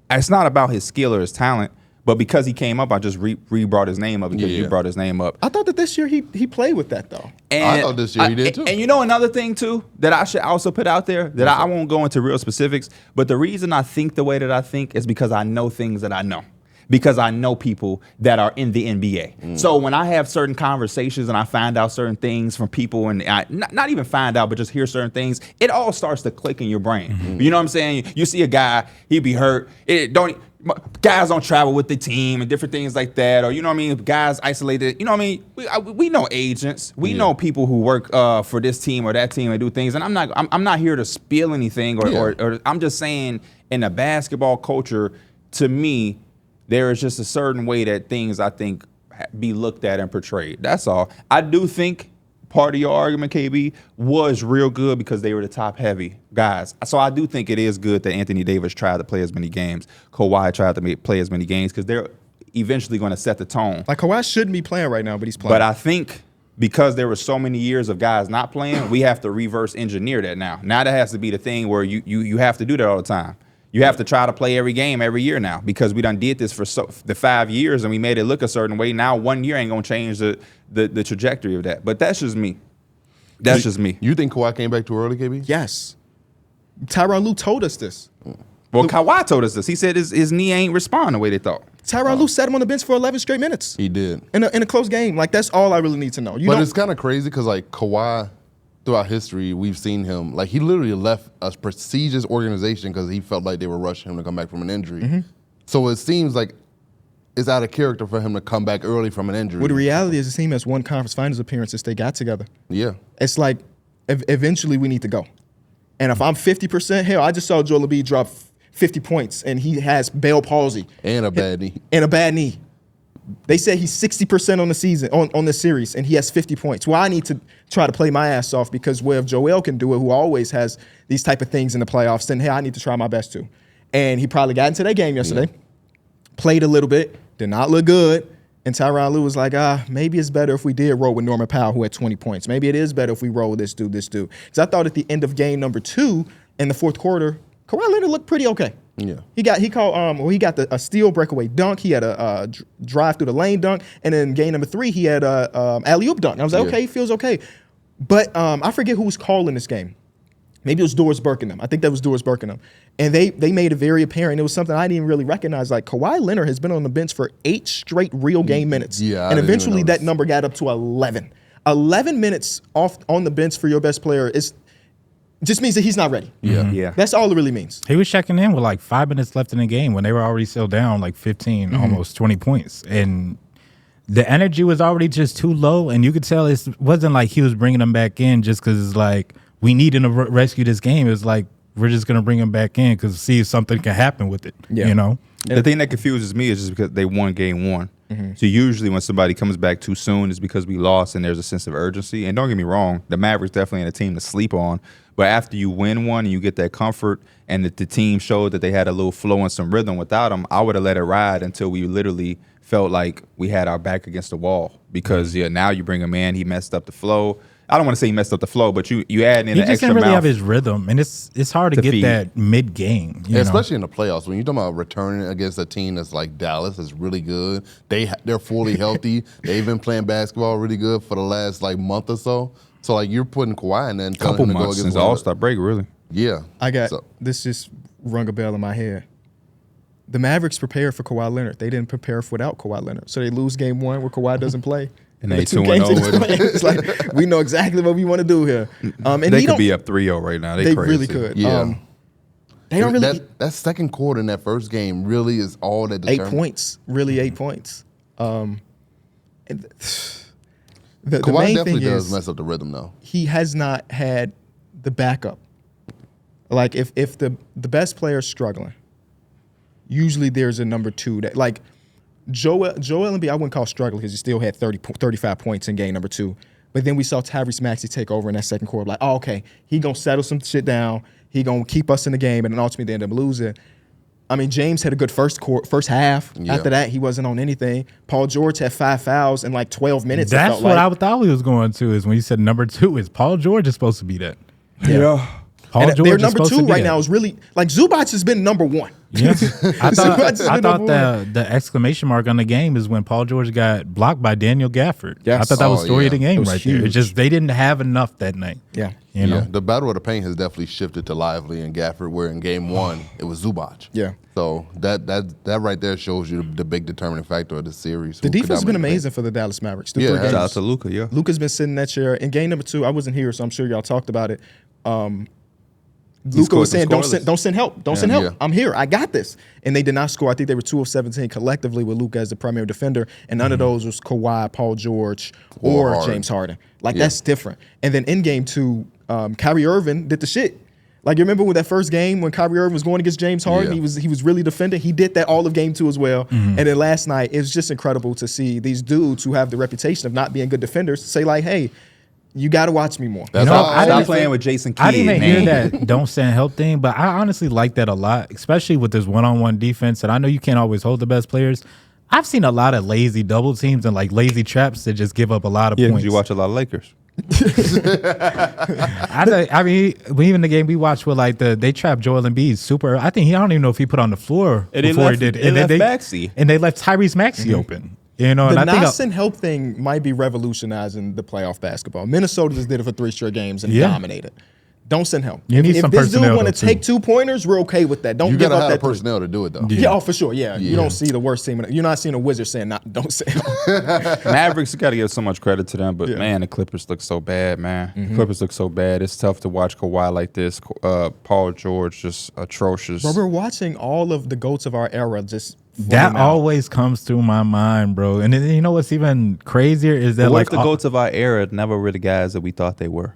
Speaker 2: It's not about his skill or his talent. But because he came up, I just re-brought his name up because you brought his name up.
Speaker 1: I thought that this year he played with that, though.
Speaker 2: And
Speaker 4: I thought this year he did, too.
Speaker 2: And you know another thing, too, that I should also put out there, that I won't go into real specifics, but the reason I think the way that I think is because I know things that I know. Because I know people that are in the NBA. So when I have certain conversations and I find out certain things from people, and I not even find out, but just hear certain things, it all starts to click in your brain. You know what I'm saying? You see a guy, he be hurt. Guys don't travel with the team and different things like that, or you know what I mean. Guys isolated. You know what I mean. We know agents. We know people who work for this team or that team and do things. And I'm not here to spill anything, or I'm just saying in the basketball culture, to me, there is just a certain way that things I think be looked at and portrayed. That's all. I do think part of your argument, KB, was real good because they were the top-heavy guys. So I do think it is good that Anthony Davis tried to play as many games. Kawhi tried to play as many games because they're eventually going to set the tone.
Speaker 1: Like Kawhi shouldn't be playing right now, but he's playing.
Speaker 2: But I think because there were so many years of guys not playing, we have to reverse engineer that now. Now that has to be the thing where you have to do that all the time. You have to try to play every game every year now because we done did this for the 5 years and we made it look a certain way. Now 1 year ain't gonna change the trajectory of that. But that's just me. That's just me.
Speaker 4: You think Kawhi came back too early, KB?
Speaker 1: Yes. Tyronn Lue told us this.
Speaker 2: Well, Kawhi told us this. He said his knee ain't responding the way they thought.
Speaker 1: Tyronn Lue sat him on the bench for 11 straight minutes.
Speaker 4: He did.
Speaker 1: In a close game. Like, that's all I really need to know.
Speaker 4: But it's kind of crazy because, like, Kawhi, throughout history, we've seen him, like, he literally left a prestigious organization because he felt like they were rushing him to come back from an injury. So it seems like it's out of character for him to come back early from an injury.
Speaker 1: Well, the reality is the team has one conference finals appearance since they got together.
Speaker 4: Yeah.
Speaker 1: It's like eventually we need to go. And if I'm 50%, hell, I just saw Joel Embiid drop 50 points, and he has Bell palsy.
Speaker 4: And a bad knee.
Speaker 1: And a bad knee. They said he's 60% on the season, on the series, and he has 50 points. Well, I need to try to play my ass off because if Joel can do it, who always has these type of things in the playoffs, then, hey, I need to try my best too. And he probably got into that game yesterday, played a little bit, did not look good, and Tyronn Lue was like, maybe it's better if we did roll with Norman Powell, who had 20 points. Maybe it is better if we roll with this dude. Because I thought at the end of game number 2 in the fourth quarter, Kawhi Leonard looked pretty okay.
Speaker 4: Yeah,
Speaker 1: he got a steal breakaway dunk. He had a drive through the lane dunk, and then game number 3 he had a alley-oop dunk. And I was like, okay, he feels okay. But I forget who was calling this game. Maybe it was Doris Birkenham. I think that was Doris Birkenham. And they made it very apparent. It was something I didn't even really recognize. Like, Kawhi Leonard has been on the bench for 8 straight real game minutes.
Speaker 4: Yeah,
Speaker 1: and eventually that number got up to 11. 11 minutes off on the bench for your best player just means that he's not ready.
Speaker 2: Yeah.
Speaker 1: That's all it really means.
Speaker 3: He was checking in with like 5 minutes left in the game when they were already still down like 15, almost 20 points. And the energy was already just too low. And you could tell it wasn't like he was bringing them back in just because it's like, we need him to rescue this game. It's like, we're just going to bring him back in because see if something can happen with it, you know?
Speaker 2: The thing that confuses me is just because they won game 1. So usually when somebody comes back too soon, it's because we lost and there's a sense of urgency. And don't get me wrong, the Mavericks definitely ain't a team to sleep on. But after you win one and you get that comfort and that the team showed that they had a little flow and some rhythm without them, I would have let it ride until we literally felt like we had our back against the wall. Because, now you bring him in, he messed up the flow. I don't want to say he messed up the flow, but you add in
Speaker 3: he
Speaker 2: an
Speaker 3: just
Speaker 2: extra
Speaker 3: didn't really
Speaker 2: mouth.
Speaker 3: have his rhythm, and it's hard to get
Speaker 2: feed.
Speaker 3: that mid game,
Speaker 4: especially in the playoffs. When you're talking about returning against a team that's like Dallas, is really good. They're fully healthy. They've been playing basketball really good for the last like month or so. So like you're putting Kawhi in there and telling
Speaker 2: Couple
Speaker 4: him to go
Speaker 2: months
Speaker 4: against
Speaker 2: since All-Star break, really.
Speaker 4: Yeah,
Speaker 1: This just rung a bell in my head. The Mavericks prepared for Kawhi Leonard. They didn't prepare for without Kawhi Leonard. So they lose game 1 where Kawhi doesn't play.
Speaker 2: And they 2-0 with him.
Speaker 1: It's like, we know exactly what we want to do here. And
Speaker 2: they could be up 3-0 right now.
Speaker 1: They
Speaker 2: crazy.
Speaker 1: really could.
Speaker 4: Yeah.
Speaker 1: They don't really.
Speaker 4: That second quarter in that first game really is all that determines.
Speaker 1: 8 points. Really 8 points. And the
Speaker 4: Kawhi
Speaker 1: main
Speaker 4: definitely
Speaker 1: thing
Speaker 4: does
Speaker 1: is
Speaker 4: mess up the rhythm though.
Speaker 1: he has not had the backup. Like if the best player is struggling, usually there's a number 2 that like Joel Embiid, I wouldn't call struggling because he still had 35 points in game number 2. But then we saw Tyrese Maxey take over in that second quarter. Like, oh, okay, he gonna settle some shit down. He gonna keep us in the game, and then ultimately they end up losing. I mean, James had a good first half.
Speaker 4: Yeah.
Speaker 1: After that, he wasn't on anything. Paul George had 5 fouls in like 12 minutes.
Speaker 3: That's what I thought we was going to is when you said number 2 is Paul George is supposed to be that.
Speaker 1: Yeah.
Speaker 3: Paul
Speaker 1: And
Speaker 3: George
Speaker 1: their
Speaker 3: is
Speaker 1: number
Speaker 3: supposed
Speaker 1: 2
Speaker 3: to be
Speaker 1: right
Speaker 3: that.
Speaker 1: now is really like Zubac has been number 1.
Speaker 3: Yeah. I thought
Speaker 1: number
Speaker 3: the exclamation mark on the game is when Paul George got blocked by Daniel Gafford.
Speaker 1: Yes.
Speaker 3: I thought that was
Speaker 4: Oh,
Speaker 3: story of the
Speaker 4: yeah.
Speaker 3: game
Speaker 1: was
Speaker 3: right there.
Speaker 1: huge.
Speaker 3: It's just they didn't have enough that night.
Speaker 1: Yeah.
Speaker 3: You know?
Speaker 4: The battle of the paint has definitely shifted to Lively and Gafford, where in game 1 it was Zubac.
Speaker 1: Yeah.
Speaker 4: So that right there shows you the big determining factor of the series.
Speaker 1: The
Speaker 4: Who could
Speaker 1: defense has been
Speaker 4: dominate the
Speaker 1: amazing for the Dallas Mavericks.
Speaker 4: Yeah.
Speaker 1: Through 3
Speaker 2: Shout out
Speaker 1: games.
Speaker 2: to Luka, yeah.
Speaker 1: Luka's been sitting in that chair. In game number 2, I wasn't here, so I'm sure y'all talked about it. Luka was saying, don't send help. Don't send help.
Speaker 4: Yeah.
Speaker 1: I'm here. I got this. And they did not score. I think they were 2 of 17 collectively with Luka as the primary defender. And none of those was Kawhi, Paul George, or
Speaker 4: Harden.
Speaker 1: James Harden. Like, that's different. And then in game 2, Kyrie Irving did the shit. Like, you remember with that first game when Kyrie Irving was going against James Harden?
Speaker 4: Yeah.
Speaker 1: He was really defending. He did that all of game 2 as well. And then last night, it was just incredible to see these dudes who have the reputation of not being good defenders say, like, hey, you got to watch me more.
Speaker 4: That's
Speaker 2: Stop playing with Jason Kidd,
Speaker 3: I didn't even
Speaker 2: man.
Speaker 3: hear that don't send help thing, but I honestly like that a lot, especially with this one-on-one defense. And I know you can't always hold the best players. I've seen a lot of lazy double teams and like lazy traps that just give up a lot of
Speaker 2: Yeah,
Speaker 3: points.
Speaker 2: because you watch a lot of Lakers.
Speaker 3: I mean, even the game we watched with like they trapped Joel Embiid super. I don't even know if he put on the floor
Speaker 2: And they
Speaker 3: before
Speaker 2: left-
Speaker 3: he did.
Speaker 2: they
Speaker 3: And then
Speaker 2: left Maxey.
Speaker 3: and they left Tyrese Maxey open. You know,
Speaker 1: The
Speaker 3: and I think
Speaker 1: not send help thing might be revolutionizing the playoff basketball. Minnesota just did it for 3 straight games and dominated. Don't send help.
Speaker 3: You need
Speaker 1: if
Speaker 3: some
Speaker 1: this dude
Speaker 3: personnel,
Speaker 1: want to
Speaker 3: though, too.
Speaker 1: take 2 pointers, we're okay with that. Don't
Speaker 4: You
Speaker 1: give
Speaker 4: gotta
Speaker 1: up
Speaker 4: have
Speaker 1: that
Speaker 4: the
Speaker 1: 3.
Speaker 4: personnel to do it though.
Speaker 1: Yeah, oh, for sure. Yeah. You don't see the worst team. You're not seeing a Wizard saying, don't send help.
Speaker 2: Mavericks got to give so much credit to them, but
Speaker 1: Yeah.
Speaker 2: man, the Clippers look so bad, man. The Clippers look so bad. It's tough to watch Kawhi like this. Paul George just atrocious.
Speaker 1: Bro, we're watching all of the GOATs of our era just
Speaker 3: that
Speaker 1: flame out.
Speaker 3: always comes through my mind, bro. And then, you know what's even crazier is that
Speaker 2: But what
Speaker 3: like
Speaker 2: if the GOATs of our era never were the guys that we thought they were?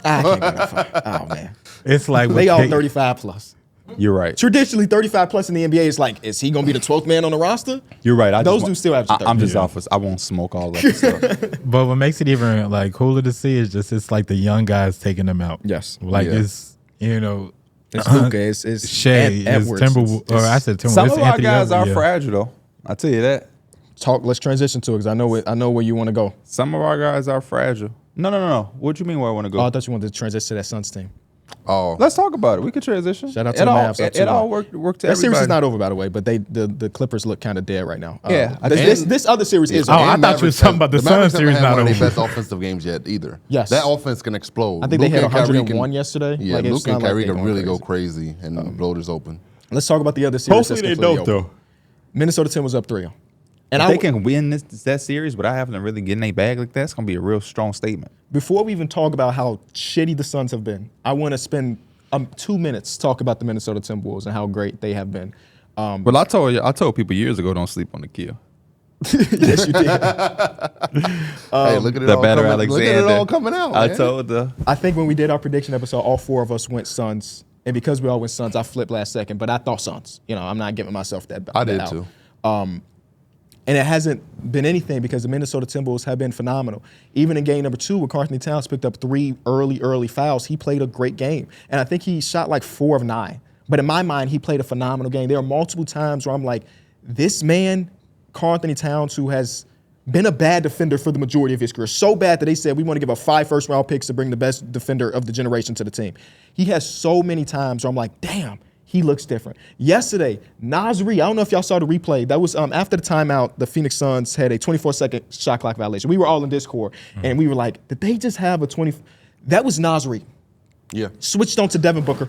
Speaker 1: I can't go that far. Oh man,
Speaker 3: It's like
Speaker 1: they
Speaker 3: with
Speaker 1: all
Speaker 3: K-
Speaker 1: 35 plus.
Speaker 2: You're right.
Speaker 1: Traditionally, 35 plus in the NBA is like, is he gonna be the 12th man on the roster?
Speaker 2: You're right.
Speaker 1: Those dudes still average 30.
Speaker 2: I'm just off. I won't smoke all that stuff.
Speaker 3: But what makes it even like cooler to see is just it's like the young guys taking them out.
Speaker 1: Yes.
Speaker 3: Like
Speaker 4: Yeah.
Speaker 3: it's
Speaker 1: It's Luka, it's
Speaker 3: Shea, it's
Speaker 1: Edwards.
Speaker 3: Timberwolves. Or I said Timberwolves.
Speaker 2: Some
Speaker 3: It's
Speaker 2: of our
Speaker 3: Anthony
Speaker 2: guys are
Speaker 3: Edwards, yeah.
Speaker 2: fragile, though. I tell you that.
Speaker 1: Talk. Let's transition to it because I know where you want to go.
Speaker 2: Some of our guys are fragile. No. What you mean where I want to go?
Speaker 1: Oh, I thought you wanted to transition to that Suns team.
Speaker 4: Oh,
Speaker 2: Let's talk about it. We could transition.
Speaker 1: Shout out to
Speaker 2: it
Speaker 1: the
Speaker 2: all,
Speaker 1: Mavs.
Speaker 2: It all worked to
Speaker 1: That
Speaker 2: everybody.
Speaker 1: series is not over, by the way, but the Clippers look kind of dead right now.
Speaker 2: Yeah, I
Speaker 1: this other series is
Speaker 3: Oh,
Speaker 1: over.
Speaker 3: I thought you were talking about the Suns
Speaker 4: Mavericks
Speaker 3: series
Speaker 4: haven't had
Speaker 3: not
Speaker 4: one of
Speaker 3: over.
Speaker 4: their best offensive games yet either.
Speaker 1: Yes.
Speaker 4: That offense can explode.
Speaker 1: I think they
Speaker 4: Luka
Speaker 1: hit
Speaker 4: and Kyrie
Speaker 1: 101 yesterday.
Speaker 4: Yeah,
Speaker 1: Like, it's
Speaker 4: Luka and
Speaker 1: not like
Speaker 4: Kyrie
Speaker 1: they're
Speaker 4: can
Speaker 1: going
Speaker 4: really go
Speaker 1: crazy.
Speaker 4: crazy and blow this open.
Speaker 1: Let's talk about the other series.
Speaker 2: Hopefully
Speaker 1: that's
Speaker 2: they
Speaker 1: completely
Speaker 2: don't,
Speaker 1: over.
Speaker 2: though.
Speaker 1: Minnesota Tim was up 3-0. And
Speaker 2: If they can win that series without having to really get in a bag like that, it's going to be a real strong statement.
Speaker 1: Before we even talk about how shitty the Suns have been, I want to spend 2 minutes talk about the Minnesota Timberwolves and how great they have been.
Speaker 2: Well, I told people years ago, don't sleep on the kill.
Speaker 1: Yes, you did.
Speaker 4: Hey, look at it
Speaker 2: The
Speaker 4: all
Speaker 2: better
Speaker 4: coming.
Speaker 2: Alexander.
Speaker 4: Look at it all coming out.
Speaker 2: I
Speaker 4: man.
Speaker 2: told the.
Speaker 1: I think when we did our prediction episode, all 4 of us went Suns. And because we all went Suns, I flipped last second. But I thought Suns. I'm not giving myself that.
Speaker 4: I did
Speaker 1: out.
Speaker 4: too.
Speaker 1: And it hasn't been anything because the Minnesota Timberwolves have been phenomenal. Even in game number 2, where Karl-Anthony Towns picked up 3 early fouls, he played a great game. And I think he shot like 4 of 9. But in my mind, he played a phenomenal game. There are multiple times where I'm like, this man, Karl-Anthony Towns, who has been a bad defender for the majority of his career, so bad that they said we want to give up 5 first-round picks to bring the best defender of the generation to the team. He has so many times where I'm like, damn, he looks different. Yesterday, Nasri, I don't know if y'all saw the replay. That was after the timeout, the Phoenix Suns had a 24-second shot clock violation. We were all in Discord, and we were like, did they just have a 20? That was Nasri.
Speaker 4: Yeah.
Speaker 1: Switched on to Devin Booker.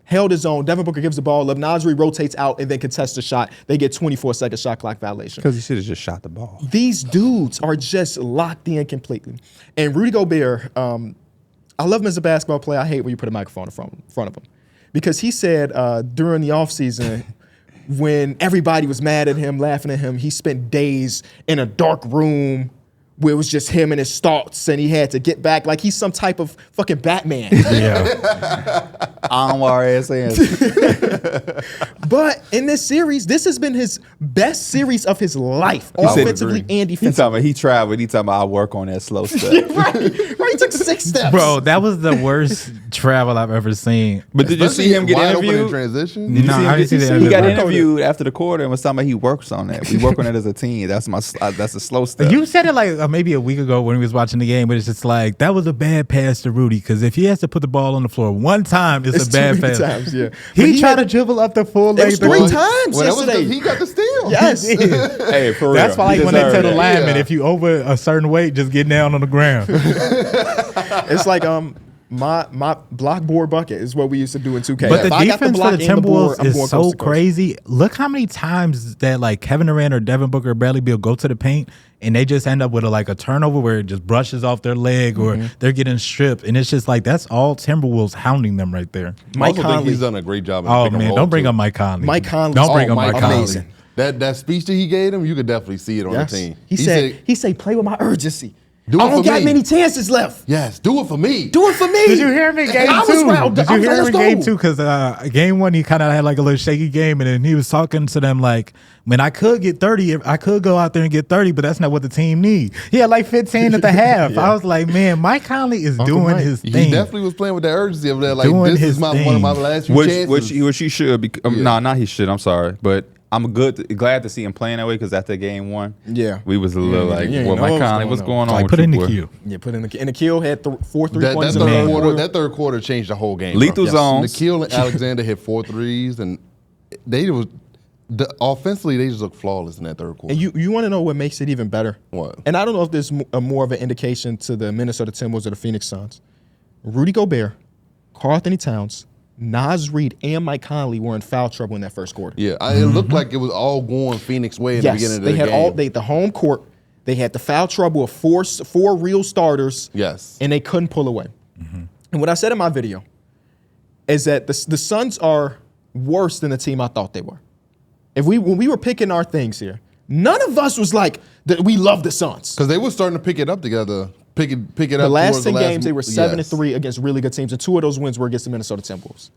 Speaker 1: Held his own. Devin Booker gives the ball up. Nasri rotates out and then contests the shot. They get 24-second shot clock violation.
Speaker 2: Because he should have just shot the ball.
Speaker 1: These dudes are just locked in completely. And Rudy Gobert, I love him as a basketball player. I hate when you put a microphone in front of him. Because he said during the offseason, when everybody was mad at him, laughing at him, he spent days in a dark room where it was just him and his thoughts, and he had to get back like he's some type of fucking Batman.
Speaker 3: Yeah.
Speaker 2: Anwar ass hands.
Speaker 1: But in this series, this has been his best series of his life,
Speaker 2: said
Speaker 1: offensively and
Speaker 2: He
Speaker 1: defensively.
Speaker 2: talking about he traveled. He talking about I work on that slow step.
Speaker 1: right, he took 6 steps.
Speaker 3: Bro, that was the worst travel I've ever seen.
Speaker 2: But did you see him get
Speaker 4: wide open in
Speaker 2: interviewed?
Speaker 4: transition?
Speaker 2: Did you
Speaker 3: No,
Speaker 2: see him
Speaker 3: I didn't see the
Speaker 2: he
Speaker 3: end of
Speaker 2: got
Speaker 3: that.
Speaker 2: interviewed after the quarter and was talking about he works on that. We work on it as a team. That's a slow step.
Speaker 3: You said it like maybe a week ago when we was watching the game, but it's just like that was a bad pass to Rudy because if he has to put the ball on the floor one time, it's a bad
Speaker 1: too many
Speaker 3: pass.
Speaker 1: times, yeah.
Speaker 3: He
Speaker 1: But
Speaker 3: tried
Speaker 1: had-
Speaker 3: to dribble up the full
Speaker 1: It was
Speaker 3: length.
Speaker 1: 3 times
Speaker 4: Well, that was
Speaker 1: yesterday.
Speaker 4: he got the steal.
Speaker 1: Yes.
Speaker 2: Hey, for real.
Speaker 3: That's why
Speaker 2: He
Speaker 3: like when they tell
Speaker 2: deserved
Speaker 3: the
Speaker 2: that.
Speaker 3: lineman,
Speaker 4: Yeah.
Speaker 3: if you over a certain weight, just get down on the ground.
Speaker 1: It's like my block board bucket is what we used to do in 2K.
Speaker 3: But
Speaker 1: If
Speaker 3: the
Speaker 1: I got
Speaker 3: defense
Speaker 1: block
Speaker 3: for the
Speaker 1: and board,
Speaker 3: Timberwolves
Speaker 1: I'm
Speaker 3: is
Speaker 1: going
Speaker 3: so
Speaker 1: coast to coast.
Speaker 3: crazy. Look how many times that like Kevin Durant or Devin Booker or Bradley Beal go to the paint and they just end up with a turnover where it just brushes off their leg or they're getting stripped. And it's just like that's all Timberwolves hounding them right there.
Speaker 4: I
Speaker 1: Mike
Speaker 4: also think
Speaker 1: Conley.
Speaker 4: he's done a great job. In
Speaker 3: Oh
Speaker 4: pick and
Speaker 3: man,
Speaker 4: roll,
Speaker 3: don't bring
Speaker 4: too.
Speaker 3: up Mike Conley.
Speaker 1: Mike Conley.
Speaker 3: Don't bring
Speaker 1: Oh,
Speaker 3: up
Speaker 1: Mike
Speaker 3: Mike
Speaker 1: Conley.
Speaker 3: Conley.
Speaker 1: Amazing.
Speaker 4: That speech that he gave him, you could definitely see it on
Speaker 1: Yes.
Speaker 4: the team.
Speaker 1: He said, play with my urgency.
Speaker 4: Do it
Speaker 1: I don't
Speaker 4: for
Speaker 1: got
Speaker 4: me.
Speaker 1: many chances left.
Speaker 4: yes, do it for me.
Speaker 1: Do it for me.
Speaker 3: Did you hear him in game
Speaker 1: I was
Speaker 3: two?
Speaker 1: round-
Speaker 3: Did you
Speaker 1: I'm
Speaker 3: hear
Speaker 1: like,
Speaker 3: him in
Speaker 1: let's
Speaker 3: game
Speaker 1: go.
Speaker 3: two? Because game one, he kind of had like a little shaky game, and then he was talking to them like, "Man, I could get 30. I could go out there and get 30, but that's not what the team need." He had like 15 at the half.
Speaker 1: Yeah.
Speaker 3: I was like, "Man, Mike Conley is
Speaker 1: Uncle
Speaker 3: doing
Speaker 1: Mike.
Speaker 3: his
Speaker 4: He
Speaker 3: thing."
Speaker 4: definitely was playing with that urgency of that. Like
Speaker 3: Doing
Speaker 4: this
Speaker 3: his
Speaker 4: is one of
Speaker 3: thing.
Speaker 4: my last few chances.
Speaker 2: Which he should. No, not he should. I'm sorry, but I'm glad to see him playing that way because after game 1,
Speaker 1: Yeah.
Speaker 2: we was a little like,
Speaker 1: you ain't
Speaker 2: well,
Speaker 1: know
Speaker 2: Mike
Speaker 1: what's
Speaker 2: Conley,
Speaker 1: going
Speaker 2: what's
Speaker 1: on.
Speaker 2: going on?
Speaker 3: Like
Speaker 2: with
Speaker 3: put
Speaker 2: you,
Speaker 3: in the
Speaker 2: boy?
Speaker 3: queue.
Speaker 1: Yeah, put in the and Nikhil had 4 3
Speaker 4: that
Speaker 1: points in
Speaker 4: third
Speaker 1: the
Speaker 3: man.
Speaker 4: quarter,
Speaker 1: quarter.
Speaker 4: that third quarter changed the whole game.
Speaker 2: Lethal
Speaker 4: bro.
Speaker 2: zones.
Speaker 4: Nikhil and Alexander hit 4 threes, and offensively they just looked flawless in that third quarter.
Speaker 1: And you want to know what makes it even better?
Speaker 4: What?
Speaker 1: And I don't know if there's more of an indication to the Minnesota Timberwolves or the Phoenix Suns. Rudy Gobert, Karl-Anthony Towns, Naz Reid, and Mike Conley were in foul trouble in that first quarter.
Speaker 4: Yeah, it looked like it was all going Phoenix way in the beginning of the
Speaker 1: they had
Speaker 4: game.
Speaker 1: the home court. They had the foul trouble of four real starters.
Speaker 4: Yes.
Speaker 1: And they couldn't pull away. And what I said in my video is that the Suns are worse than the team I thought they were. When we were picking our things here, none of us was like that we love the Suns.
Speaker 4: Because they were starting to pick it up together pick it
Speaker 1: The
Speaker 4: up.
Speaker 1: last
Speaker 4: towards
Speaker 1: 10
Speaker 4: the
Speaker 1: games, they were 7-3
Speaker 4: yes.
Speaker 1: against really good teams, and 2 of those wins were against the Minnesota Timberwolves.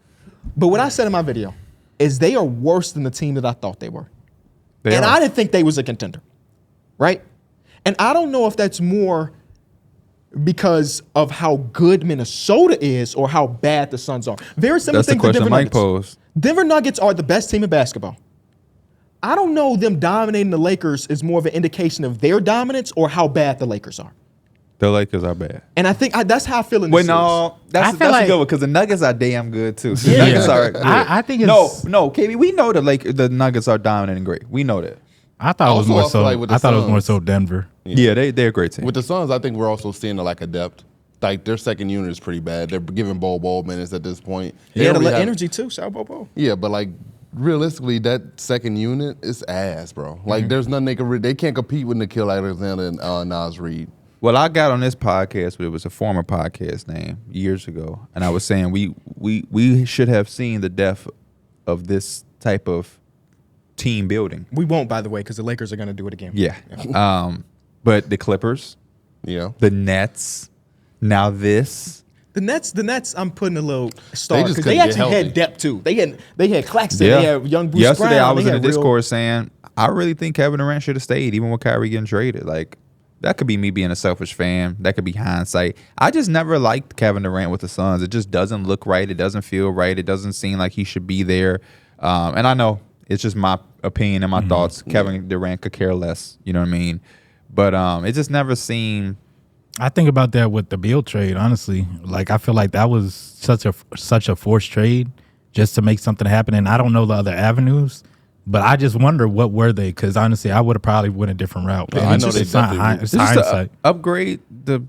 Speaker 1: But what I said in my video is they are worse than the team that I thought they were. I didn't think they was a contender, right? And I don't know if that's more because of how good Minnesota is or how bad the Suns are. Very similar
Speaker 2: That's the
Speaker 1: thing to
Speaker 2: question
Speaker 1: Denver
Speaker 2: Mike
Speaker 1: Nuggets.
Speaker 2: posed.
Speaker 1: Denver Nuggets are the best team in basketball. I don't know them dominating the Lakers is more of an indication of their dominance or how bad the Lakers are.
Speaker 2: The Lakers are bad.
Speaker 1: And I think that's how I feel in this
Speaker 2: Wait, no, that's
Speaker 3: feel
Speaker 2: a
Speaker 3: like-
Speaker 2: good one because the Nuggets are damn good too. The
Speaker 3: Yeah.
Speaker 2: Nuggets are good.
Speaker 3: I think it's
Speaker 2: no, KB. We know the Nuggets are dominant and great. We know that.
Speaker 3: I thought it was
Speaker 4: Also,
Speaker 3: more
Speaker 4: I feel
Speaker 3: so.
Speaker 4: like with the
Speaker 3: I thought it was more
Speaker 4: Suns-
Speaker 3: so Denver.
Speaker 2: Yeah, they're a great team.
Speaker 4: With the Suns, I think we're also seeing a lack of depth. Like their second unit is pretty bad. They're giving ball minutes at this point.
Speaker 1: They had a
Speaker 4: don't
Speaker 1: little
Speaker 4: really have-
Speaker 1: energy too. Shout out Bobo.
Speaker 4: Yeah, but like realistically, that second unit is ass, bro. Like there's nothing they can't compete with Nikhil Alexander and Nas Reed.
Speaker 2: Well, I got on this podcast, but it was a former podcast name years ago, and I was saying we should have seen the depth of this type of team building.
Speaker 1: We won't, by the way, because the Lakers are going to do it again.
Speaker 2: Yeah. But the Clippers,
Speaker 4: Yeah.
Speaker 2: the Nets, now this.
Speaker 1: The Nets, I'm putting a little star
Speaker 4: They just
Speaker 1: because they
Speaker 4: couldn't get
Speaker 1: actually had
Speaker 4: healthy.
Speaker 1: depth too. They had Claxton, they had young Bruce
Speaker 2: Yesterday,
Speaker 1: Brown.
Speaker 2: I was
Speaker 1: they
Speaker 2: in
Speaker 1: had
Speaker 2: the
Speaker 1: real-
Speaker 2: Discord saying I really think Kevin Durant should have stayed, even with Kyrie getting traded. Like that could be me being a selfish fan. That could be hindsight. I just never liked Kevin Durant with the Suns. It just doesn't look right. It doesn't feel right. It doesn't seem like he should be there. And I know it's just my opinion and my thoughts. Kevin Durant could care less. You know what I mean? But it just never seemed.
Speaker 3: I think about that with the Beal trade, honestly. Like I feel like that was such a forced trade just to make something happen. And I don't know the other avenues, but I just wonder what were they? Because honestly, I would have probably went a different route.
Speaker 4: Yeah,
Speaker 3: And
Speaker 4: I
Speaker 3: it's
Speaker 4: know
Speaker 3: just-
Speaker 4: they
Speaker 3: it's not
Speaker 4: definitely-
Speaker 3: it's
Speaker 2: Just to
Speaker 3: hindsight.
Speaker 2: upgrade the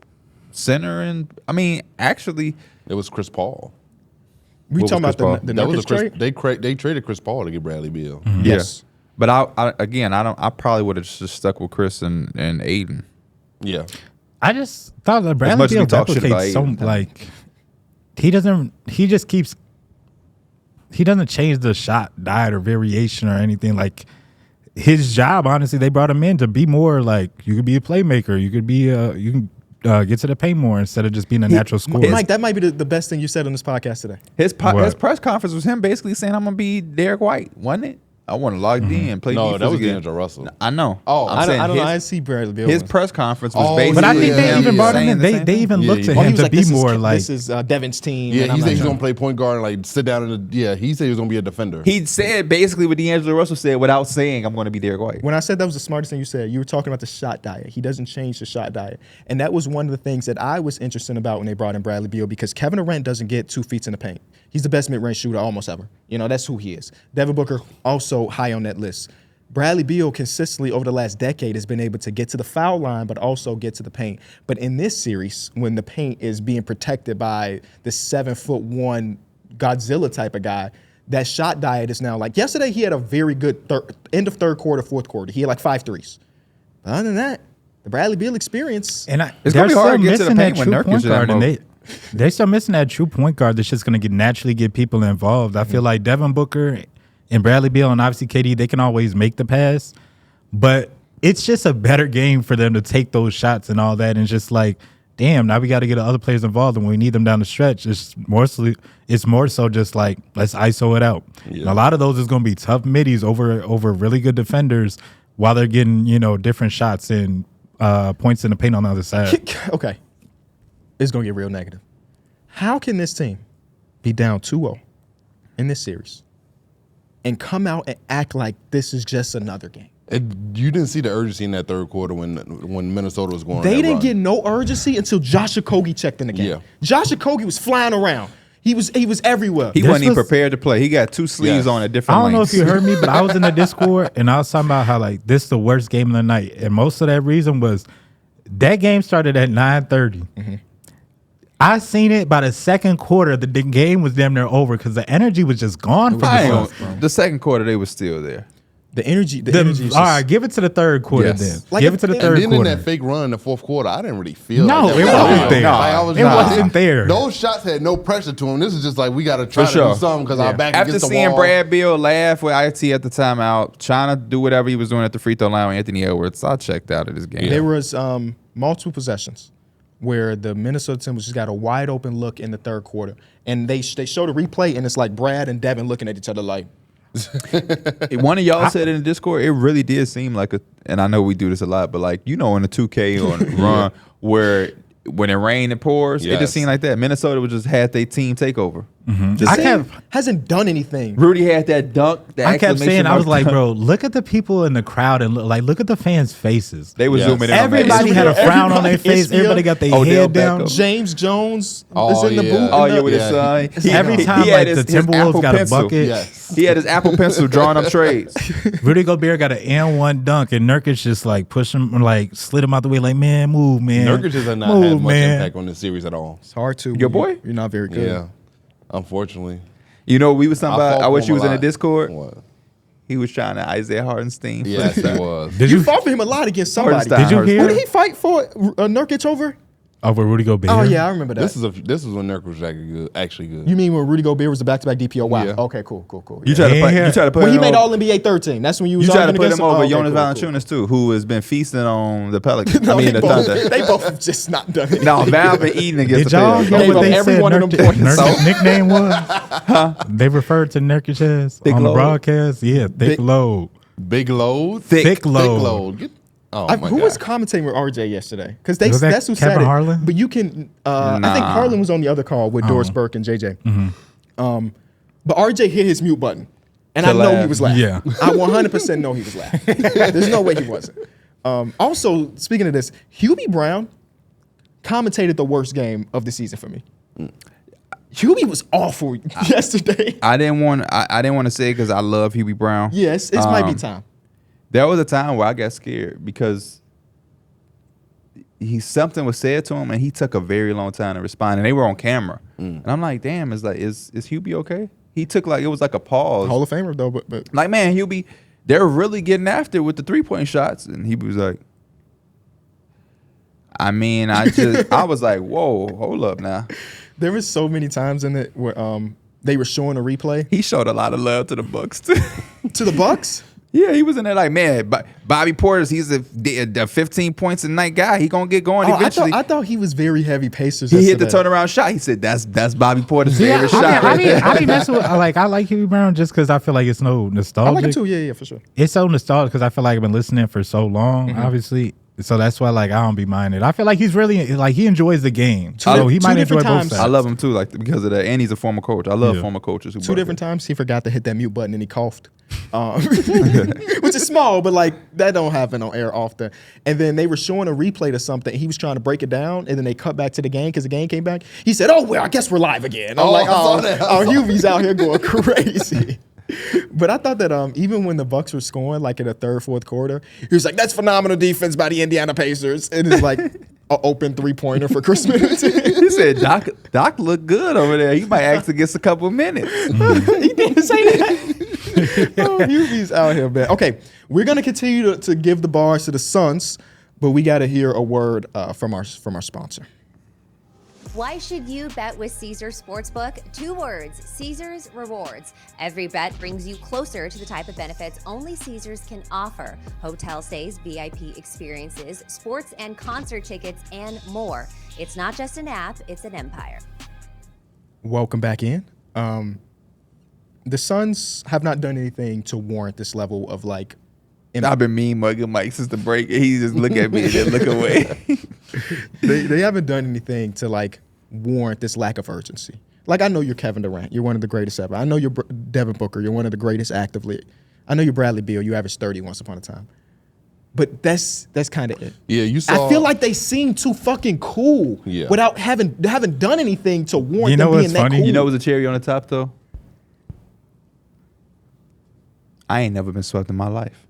Speaker 2: center, and I mean, actually,
Speaker 4: It was Chris Paul.
Speaker 1: We
Speaker 2: What
Speaker 1: talking
Speaker 2: was
Speaker 1: about
Speaker 2: Chris Paul?
Speaker 1: the
Speaker 4: That was
Speaker 1: Nuggets
Speaker 4: a
Speaker 1: trade?
Speaker 4: they traded Chris Paul to get Bradley Beal.
Speaker 1: Yes.
Speaker 2: But I probably would have just stuck with Chris and Aiden.
Speaker 4: Yeah.
Speaker 3: I just thought that Bradley
Speaker 2: much as we
Speaker 3: Beal
Speaker 2: talk shit about
Speaker 3: replicates so
Speaker 2: Aiden.
Speaker 3: like he doesn't change the shot diet or variation or anything. Like his job, honestly, they brought him in to be more like you could be a playmaker, you could be you can get to the paint more instead of just being a natural scorer.
Speaker 1: Mike, that might be the best thing you said on this podcast today.
Speaker 2: His
Speaker 3: What?
Speaker 2: press conference was him basically saying, "I'm gonna be Darrick White," wasn't it? I want to log in, play
Speaker 4: No,
Speaker 2: defense
Speaker 4: that was
Speaker 2: again.
Speaker 4: D'Angelo Russell.
Speaker 2: I know.
Speaker 4: Oh,
Speaker 2: I'm
Speaker 1: I
Speaker 2: saying
Speaker 1: don't know. I
Speaker 2: his,
Speaker 1: didn't see Bradley Beal.
Speaker 2: his press conference was
Speaker 4: Oh,
Speaker 2: basically.
Speaker 3: But I think they
Speaker 4: Yeah,
Speaker 3: even brought him
Speaker 2: saying
Speaker 3: in.
Speaker 2: the
Speaker 3: They
Speaker 2: same
Speaker 3: they
Speaker 2: thing.
Speaker 3: even
Speaker 4: Yeah,
Speaker 3: looked
Speaker 4: he
Speaker 3: to
Speaker 4: did.
Speaker 1: Oh, he
Speaker 3: him
Speaker 1: was
Speaker 3: to
Speaker 1: like,
Speaker 3: be
Speaker 1: this
Speaker 3: more
Speaker 1: is,
Speaker 3: like
Speaker 1: this is Devin's team.
Speaker 4: Yeah,
Speaker 1: and
Speaker 4: he
Speaker 1: I'm
Speaker 4: said
Speaker 1: not
Speaker 4: he's
Speaker 1: trying-
Speaker 4: gonna play point guard and like sit down in the. Yeah, he said he was gonna be a defender.
Speaker 2: He said basically what D'Angelo Russell said without saying, "I'm going to be Darrick White."
Speaker 1: When I said that was the smartest thing you said, you were talking about the shot diet. He doesn't change the shot diet. And that was one of the things that I was interested about when they brought in Bradley Beal because Kevin Durant doesn't get 2 feet in the paint. He's the best mid-range shooter almost ever. You know, that's who he is. Devin Booker also high on that list. Bradley Beal consistently over the last decade has been able to get to the foul line, but also get to the paint. But in this series, when the paint is being protected by the 7'1" Godzilla type of guy, that shot diet is now like yesterday. He had a very good end of third quarter, fourth quarter. He had like 5 threes. But other than that, the Bradley Beal experience.
Speaker 3: And
Speaker 2: It's
Speaker 3: they're
Speaker 2: gonna be hard
Speaker 3: still
Speaker 2: to get to the
Speaker 3: missing
Speaker 2: paint
Speaker 3: that
Speaker 2: when
Speaker 3: true
Speaker 2: Nurkic
Speaker 3: point
Speaker 2: is in
Speaker 3: guard,
Speaker 2: that
Speaker 3: and
Speaker 2: mode.
Speaker 3: they're still missing that true point guard that's just going to naturally get people involved. I feel like Devin Booker and Bradley Beal and obviously KD, they can always make the pass, but it's just a better game for them to take those shots and all that. And just like, damn, now we got to get other players involved, and when we need them down the stretch, it's more so just like let's ISO it out.
Speaker 4: Yeah.
Speaker 3: And a lot of those is going to be tough middies over really good defenders while they're getting different shots and points in the paint on the other side.
Speaker 1: Okay. It's going to get real negative. How can this team be down 2-0 in this series and come out and act like this is just another game?
Speaker 4: You didn't see the urgency in that third quarter when Minnesota was going. on
Speaker 1: They
Speaker 4: that
Speaker 1: didn't
Speaker 4: run.
Speaker 1: get no urgency until Josh Okogie checked in the game.
Speaker 4: Yeah.
Speaker 1: Josh Okogie was flying around. He was everywhere.
Speaker 2: He
Speaker 3: This
Speaker 2: wasn't even
Speaker 3: was-
Speaker 2: prepared to play. He got 2 sleeves
Speaker 4: Yes.
Speaker 2: on at different
Speaker 3: I don't know if
Speaker 2: lengths.
Speaker 3: you heard me, but I was in the Discord and I was talking about how like this is the worst game of the night, and most of that reason was that game started at 9:30. I seen it by the second quarter. The game was damn near over because the energy was just gone from
Speaker 2: I
Speaker 3: the
Speaker 2: ain't
Speaker 3: Suns.
Speaker 2: gonna- the second quarter, they was still there.
Speaker 1: The energy is
Speaker 3: All
Speaker 1: just,
Speaker 3: right, give it to the third quarter
Speaker 2: Yes.
Speaker 3: then.
Speaker 1: Like
Speaker 3: give
Speaker 1: if-
Speaker 3: it to the
Speaker 1: and
Speaker 3: third
Speaker 4: And then in
Speaker 3: quarter.
Speaker 4: that fake run in the fourth quarter, I didn't really feel
Speaker 3: No,
Speaker 4: like that.
Speaker 3: it wasn't there.
Speaker 4: I was
Speaker 3: It
Speaker 4: not-
Speaker 3: wasn't there.
Speaker 4: Those shots had no pressure to them. This is just like we got to try
Speaker 2: For
Speaker 4: to
Speaker 2: sure.
Speaker 4: do something because our back
Speaker 2: After
Speaker 4: against the
Speaker 2: seeing
Speaker 4: wall.
Speaker 2: Brad Beal laugh with IT at the timeout, trying to do whatever he was doing at the free throw line with Anthony Edwards, I checked out of this game.
Speaker 1: There was multiple possessions where the Minnesota Timberwolves just got a wide open look in the third quarter, and they showed a replay, and it's like Brad and Devin looking at each other like.
Speaker 2: One of y'all said in the Discord, it really did seem like and I know we do this a lot, but like in the 2K on run where when it rains and pours, it just seemed like that. Minnesota just had their team take over.
Speaker 1: Hasn't done anything.
Speaker 2: Rudy had that dunk.
Speaker 3: I kept saying, I was like, bro, look at the people in the crowd and look at the fans' faces.
Speaker 2: They were zooming in.
Speaker 3: Everybody had a frown on their face. Everybody got their head down.
Speaker 1: James Jones is in the booth.
Speaker 2: Oh yeah, with his son.
Speaker 3: Every time the Timberwolves got a bucket.
Speaker 4: Yes.
Speaker 2: He had his Apple Pencil drawing up trades.
Speaker 3: Rudy Gobert got an N1 dunk, and Nurkic just like pushed him, like slid him out the way, like, man, move, man.
Speaker 4: Nurkic has not had much impact on this series at all.
Speaker 1: It's hard to.
Speaker 2: Your boy?
Speaker 1: You're not very good.
Speaker 4: Yeah, unfortunately.
Speaker 2: We was talking about. I wish he was in the Discord.
Speaker 4: What?
Speaker 2: He was trying to Isaiah Hartenstein.
Speaker 4: Yes, he was.
Speaker 1: You fought for him a lot against somebody.
Speaker 3: Did you hear?
Speaker 1: Who did he fight for? Nurkic over?
Speaker 3: Over Rudy Gobert.
Speaker 1: Oh yeah, I remember that.
Speaker 4: This is when Nurkic was actually good.
Speaker 1: You mean when Rudy Gobert was the back-to-back DPO? Wow.
Speaker 4: Yeah.
Speaker 1: Okay, cool.
Speaker 2: You try to put
Speaker 1: When he
Speaker 2: him
Speaker 1: made
Speaker 2: over-
Speaker 1: All-NBA 13. That's when you was
Speaker 2: You try to
Speaker 1: arguing
Speaker 2: put
Speaker 1: against
Speaker 2: him over Jonas
Speaker 1: Cool.
Speaker 2: Valanciunas too, who has been feasting on the Pelicans.
Speaker 1: No,
Speaker 2: the Thunder.
Speaker 1: they both have just not done it.
Speaker 2: No, Val been eating against
Speaker 3: Did y'all
Speaker 2: the
Speaker 3: hear
Speaker 1: Gave
Speaker 3: what
Speaker 1: up
Speaker 3: they
Speaker 1: every
Speaker 3: said
Speaker 1: one of them points.
Speaker 3: Nurkic's nickname was? They referred to Nurkic as
Speaker 2: Thick
Speaker 3: on
Speaker 2: load.
Speaker 3: the broadcast. Yeah, thick load.
Speaker 4: Big load.
Speaker 3: Thick load.
Speaker 1: Who was commentating with RJ yesterday? Because
Speaker 3: Was that
Speaker 1: that's who
Speaker 3: Kevin
Speaker 1: said it.
Speaker 3: Harlan?
Speaker 1: But you can. I think Harlan was on the other call with Doris Burke and JJ. But RJ hit his mute button, and I know he was laughing.
Speaker 3: Yeah.
Speaker 1: I 100% know he was laughing. There's no way he wasn't. Also, speaking of this, Hubie Brown commentated the worst game of the season for me. Hubie was awful yesterday.
Speaker 2: I didn't want to say it because I love Hubie Brown.
Speaker 1: Yes, it might be time.
Speaker 2: There was a time where I got scared because something was said to him and he took a very long time to respond, and they were on camera. And I'm like, damn, is Hubie okay? He took it was like a pause.
Speaker 1: Hall of Famer though, but
Speaker 2: Like, man, Hubie, they're really getting after it with the 3-point shots, and he was like, I was like, whoa, hold up now.
Speaker 1: there was so many times in it where they were showing a replay
Speaker 2: He showed a lot of love to the Bucks too.
Speaker 1: to the Bucks.
Speaker 2: Yeah, he was in there like, man, Bobby Portis, he's a 15 points a night guy. He gonna get going eventually.
Speaker 1: I thought he was very heavy Pacers.
Speaker 2: He hit the
Speaker 1: yesterday.
Speaker 2: turnaround shot. He said, "That's Bobby Portis'
Speaker 3: Yeah,
Speaker 2: favorite shot."
Speaker 3: I mean, messing with, I like Hubie Brown just because I feel like it's no nostalgic.
Speaker 1: I like it too. Yeah, for sure.
Speaker 3: It's so nostalgic because I feel like I've been listening for so long, obviously. So that's why, I don't be minded. I feel like he's really he enjoys the game, so he
Speaker 1: two
Speaker 3: might enjoy
Speaker 1: different
Speaker 3: both
Speaker 1: times.
Speaker 3: sides.
Speaker 2: I love him too, because of that, and he's a former coach. I love
Speaker 3: Yeah.
Speaker 2: former coaches who
Speaker 1: Two different times he forgot to hit that mute button and he coughed, which is small, but that don't happen on air often. And then they were showing a replay to something. He was trying to break it down, and then they cut back to the game because the game came back. He said, "Oh well, I guess we're live again." I'm like, Hubie's out here going crazy." But I thought that even when the Bucks were scoring, in the third, fourth quarter, he was like, "That's phenomenal defense by the Indiana Pacers." And it's like an open 3-pointer for Chris Middleton.
Speaker 2: He said, "Doc looked good over there. He might ask to get a couple minutes."
Speaker 1: He didn't say that. Hubie's out here, man. Okay, we're gonna continue to give the bars to the Suns, but we got to hear a word from our sponsor.
Speaker 5: Why should you bet with Caesars Sportsbook? 2 words, Caesars Rewards. Every bet brings you closer to the type of benefits only Caesars can offer. Hotel stays, VIP experiences, sports and concert tickets, and more. It's not just an app, it's an empire.
Speaker 1: Welcome back in. The Suns have not done anything to warrant this level of
Speaker 2: I've been mean mugging Mike since the break. He just look at me and then look away.
Speaker 1: They haven't done anything to warrant this lack of urgency. I know you're Kevin Durant. You're one of the greatest ever. I know you're Devin Booker. You're one of the greatest actively. I know you're Bradley Beal. You averaged 30 once upon a time. But that's kind of it.
Speaker 4: Yeah, you saw.
Speaker 1: I feel like they seem too fucking cool without having done anything to warrant them being that cool.
Speaker 2: You know what's a cherry on the top though? I ain't never been swept in my life.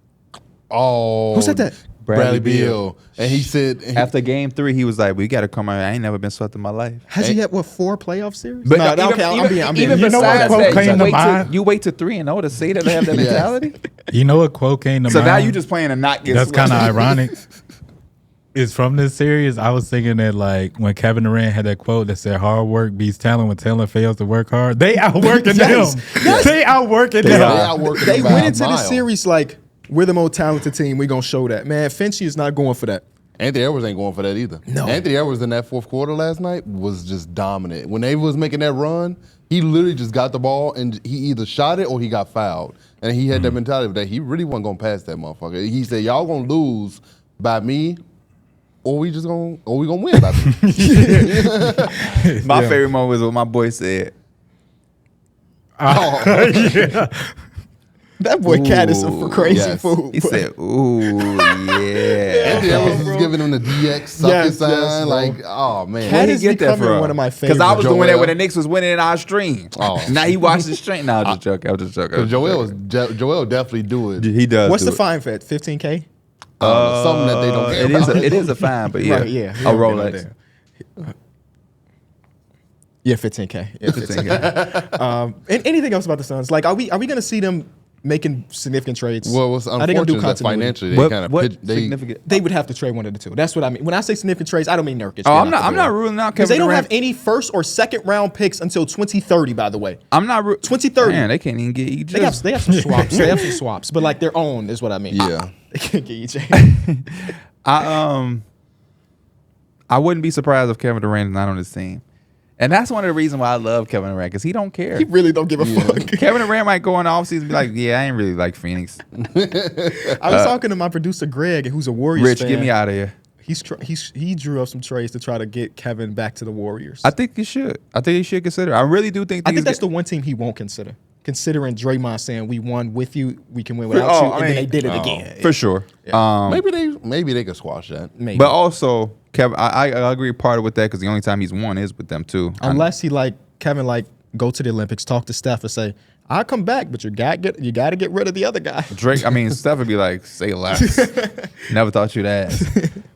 Speaker 4: Oh,
Speaker 1: Who said that?
Speaker 4: Bradley Beal. And he said
Speaker 2: After game 3, he was like, "We got to come out. I ain't never been swept in my life."
Speaker 1: Has he had 4 playoff series?
Speaker 2: But
Speaker 1: No,
Speaker 2: no,
Speaker 1: okay, I'm being.
Speaker 2: even
Speaker 3: You know what
Speaker 2: besides
Speaker 3: quote came to
Speaker 2: that,
Speaker 3: mind?
Speaker 2: you wait to 3-0 to say that they have that
Speaker 4: Yes.
Speaker 2: mentality.
Speaker 3: You know what quote came to
Speaker 2: So
Speaker 3: mind?
Speaker 2: now you just playing to not get
Speaker 3: That's
Speaker 2: swept.
Speaker 3: kind of ironic. It's from this series. I was thinking that when Kevin Durant had that quote that said hard work beats talent when talent fails to work hard, they outworking
Speaker 1: Yes.
Speaker 3: them.
Speaker 1: Yes.
Speaker 3: They outworking
Speaker 4: they
Speaker 3: them.
Speaker 4: outworking
Speaker 1: They
Speaker 4: them by
Speaker 1: went
Speaker 4: a
Speaker 1: into the
Speaker 4: mile.
Speaker 1: series we're the most talented team. We're gonna show that. Man, Finchie is not going for that.
Speaker 4: Anthony Edwards ain't going for that either.
Speaker 1: No.
Speaker 4: Anthony Edwards in that fourth quarter last night was just dominant. When they was making that run, he literally just got the ball and he either shot it or he got fouled. And he had that mentality that he really wasn't going to pass that motherfucker. He said, y'all going to lose by me or we going to win by me.
Speaker 2: My favorite moment was what my boy said.
Speaker 1: That boy Cat is some crazy food.
Speaker 2: He said, "Ooh, yeah."
Speaker 4: Anthony Edwards was giving him the DX sucker sign. Like, oh man,
Speaker 1: Cat
Speaker 2: Where he
Speaker 1: is
Speaker 2: get that
Speaker 1: becoming
Speaker 2: from?
Speaker 1: one of my favorites.
Speaker 2: Because I was doing that
Speaker 4: Joel.
Speaker 2: when the Knicks was winning in our stream.
Speaker 4: Oh.
Speaker 2: Now he watched the stream. No, I was just joking.
Speaker 4: Joel definitely do it.
Speaker 2: He does.
Speaker 1: What's
Speaker 2: do
Speaker 1: the
Speaker 2: it.
Speaker 1: fine for it? 15K?
Speaker 4: Something that they don't care about.
Speaker 2: It is a fine, but yeah,
Speaker 1: Right, yeah.
Speaker 2: a Rolex.
Speaker 1: Yeah, 15K. Yeah, 15K. And anything else about the Suns? Like, are we going to see them making significant trades?
Speaker 4: Well, what's
Speaker 1: Are they gonna
Speaker 4: unfortunate is that
Speaker 1: continuity?
Speaker 4: financially they kind of
Speaker 2: significant?
Speaker 1: They would have to trade one of the two. That's what I mean. When I say significant trades, I don't mean Nurkic.
Speaker 2: Oh, I'm not ruling out
Speaker 1: Because
Speaker 2: Kevin
Speaker 1: they don't
Speaker 2: Durant.
Speaker 1: have any first or second round picks until 2030, by the way.
Speaker 2: I'm not
Speaker 1: 2030.
Speaker 2: Man, they can't even get each.
Speaker 1: They have some swaps. They have some swaps, but like their own is what I mean.
Speaker 4: Yeah.
Speaker 1: They can't get EJ.
Speaker 2: I wouldn't be surprised if Kevin Durant is not on this team. And that's one of the reasons why I love Kevin Durant, because he don't care.
Speaker 1: He really don't give a fuck.
Speaker 2: Kevin Durant might go in the offseason and be like, yeah, I ain't really like Phoenix.
Speaker 1: I was talking to my producer Greg, who's a Warriors
Speaker 2: Rich,
Speaker 1: fan.
Speaker 2: get me out of here.
Speaker 1: He drew up some trades to try to get Kevin back to the Warriors.
Speaker 2: I think he should. I think he should consider. I really do think.
Speaker 1: I think that's the one team he won't consider. Considering Draymond saying we won with you, we can win without you, and then they did it again.
Speaker 2: for sure.
Speaker 4: Maybe they could squash that.
Speaker 1: Maybe.
Speaker 2: But also, Kevin, I agree part of with that because the only time he's won is with them too.
Speaker 1: Unless he Kevin go to the Olympics, talk to Steph and say, I'll come back, but you got to get rid of the other guy.
Speaker 2: Drake, Steph would be like, say less. Never thought you'd ask.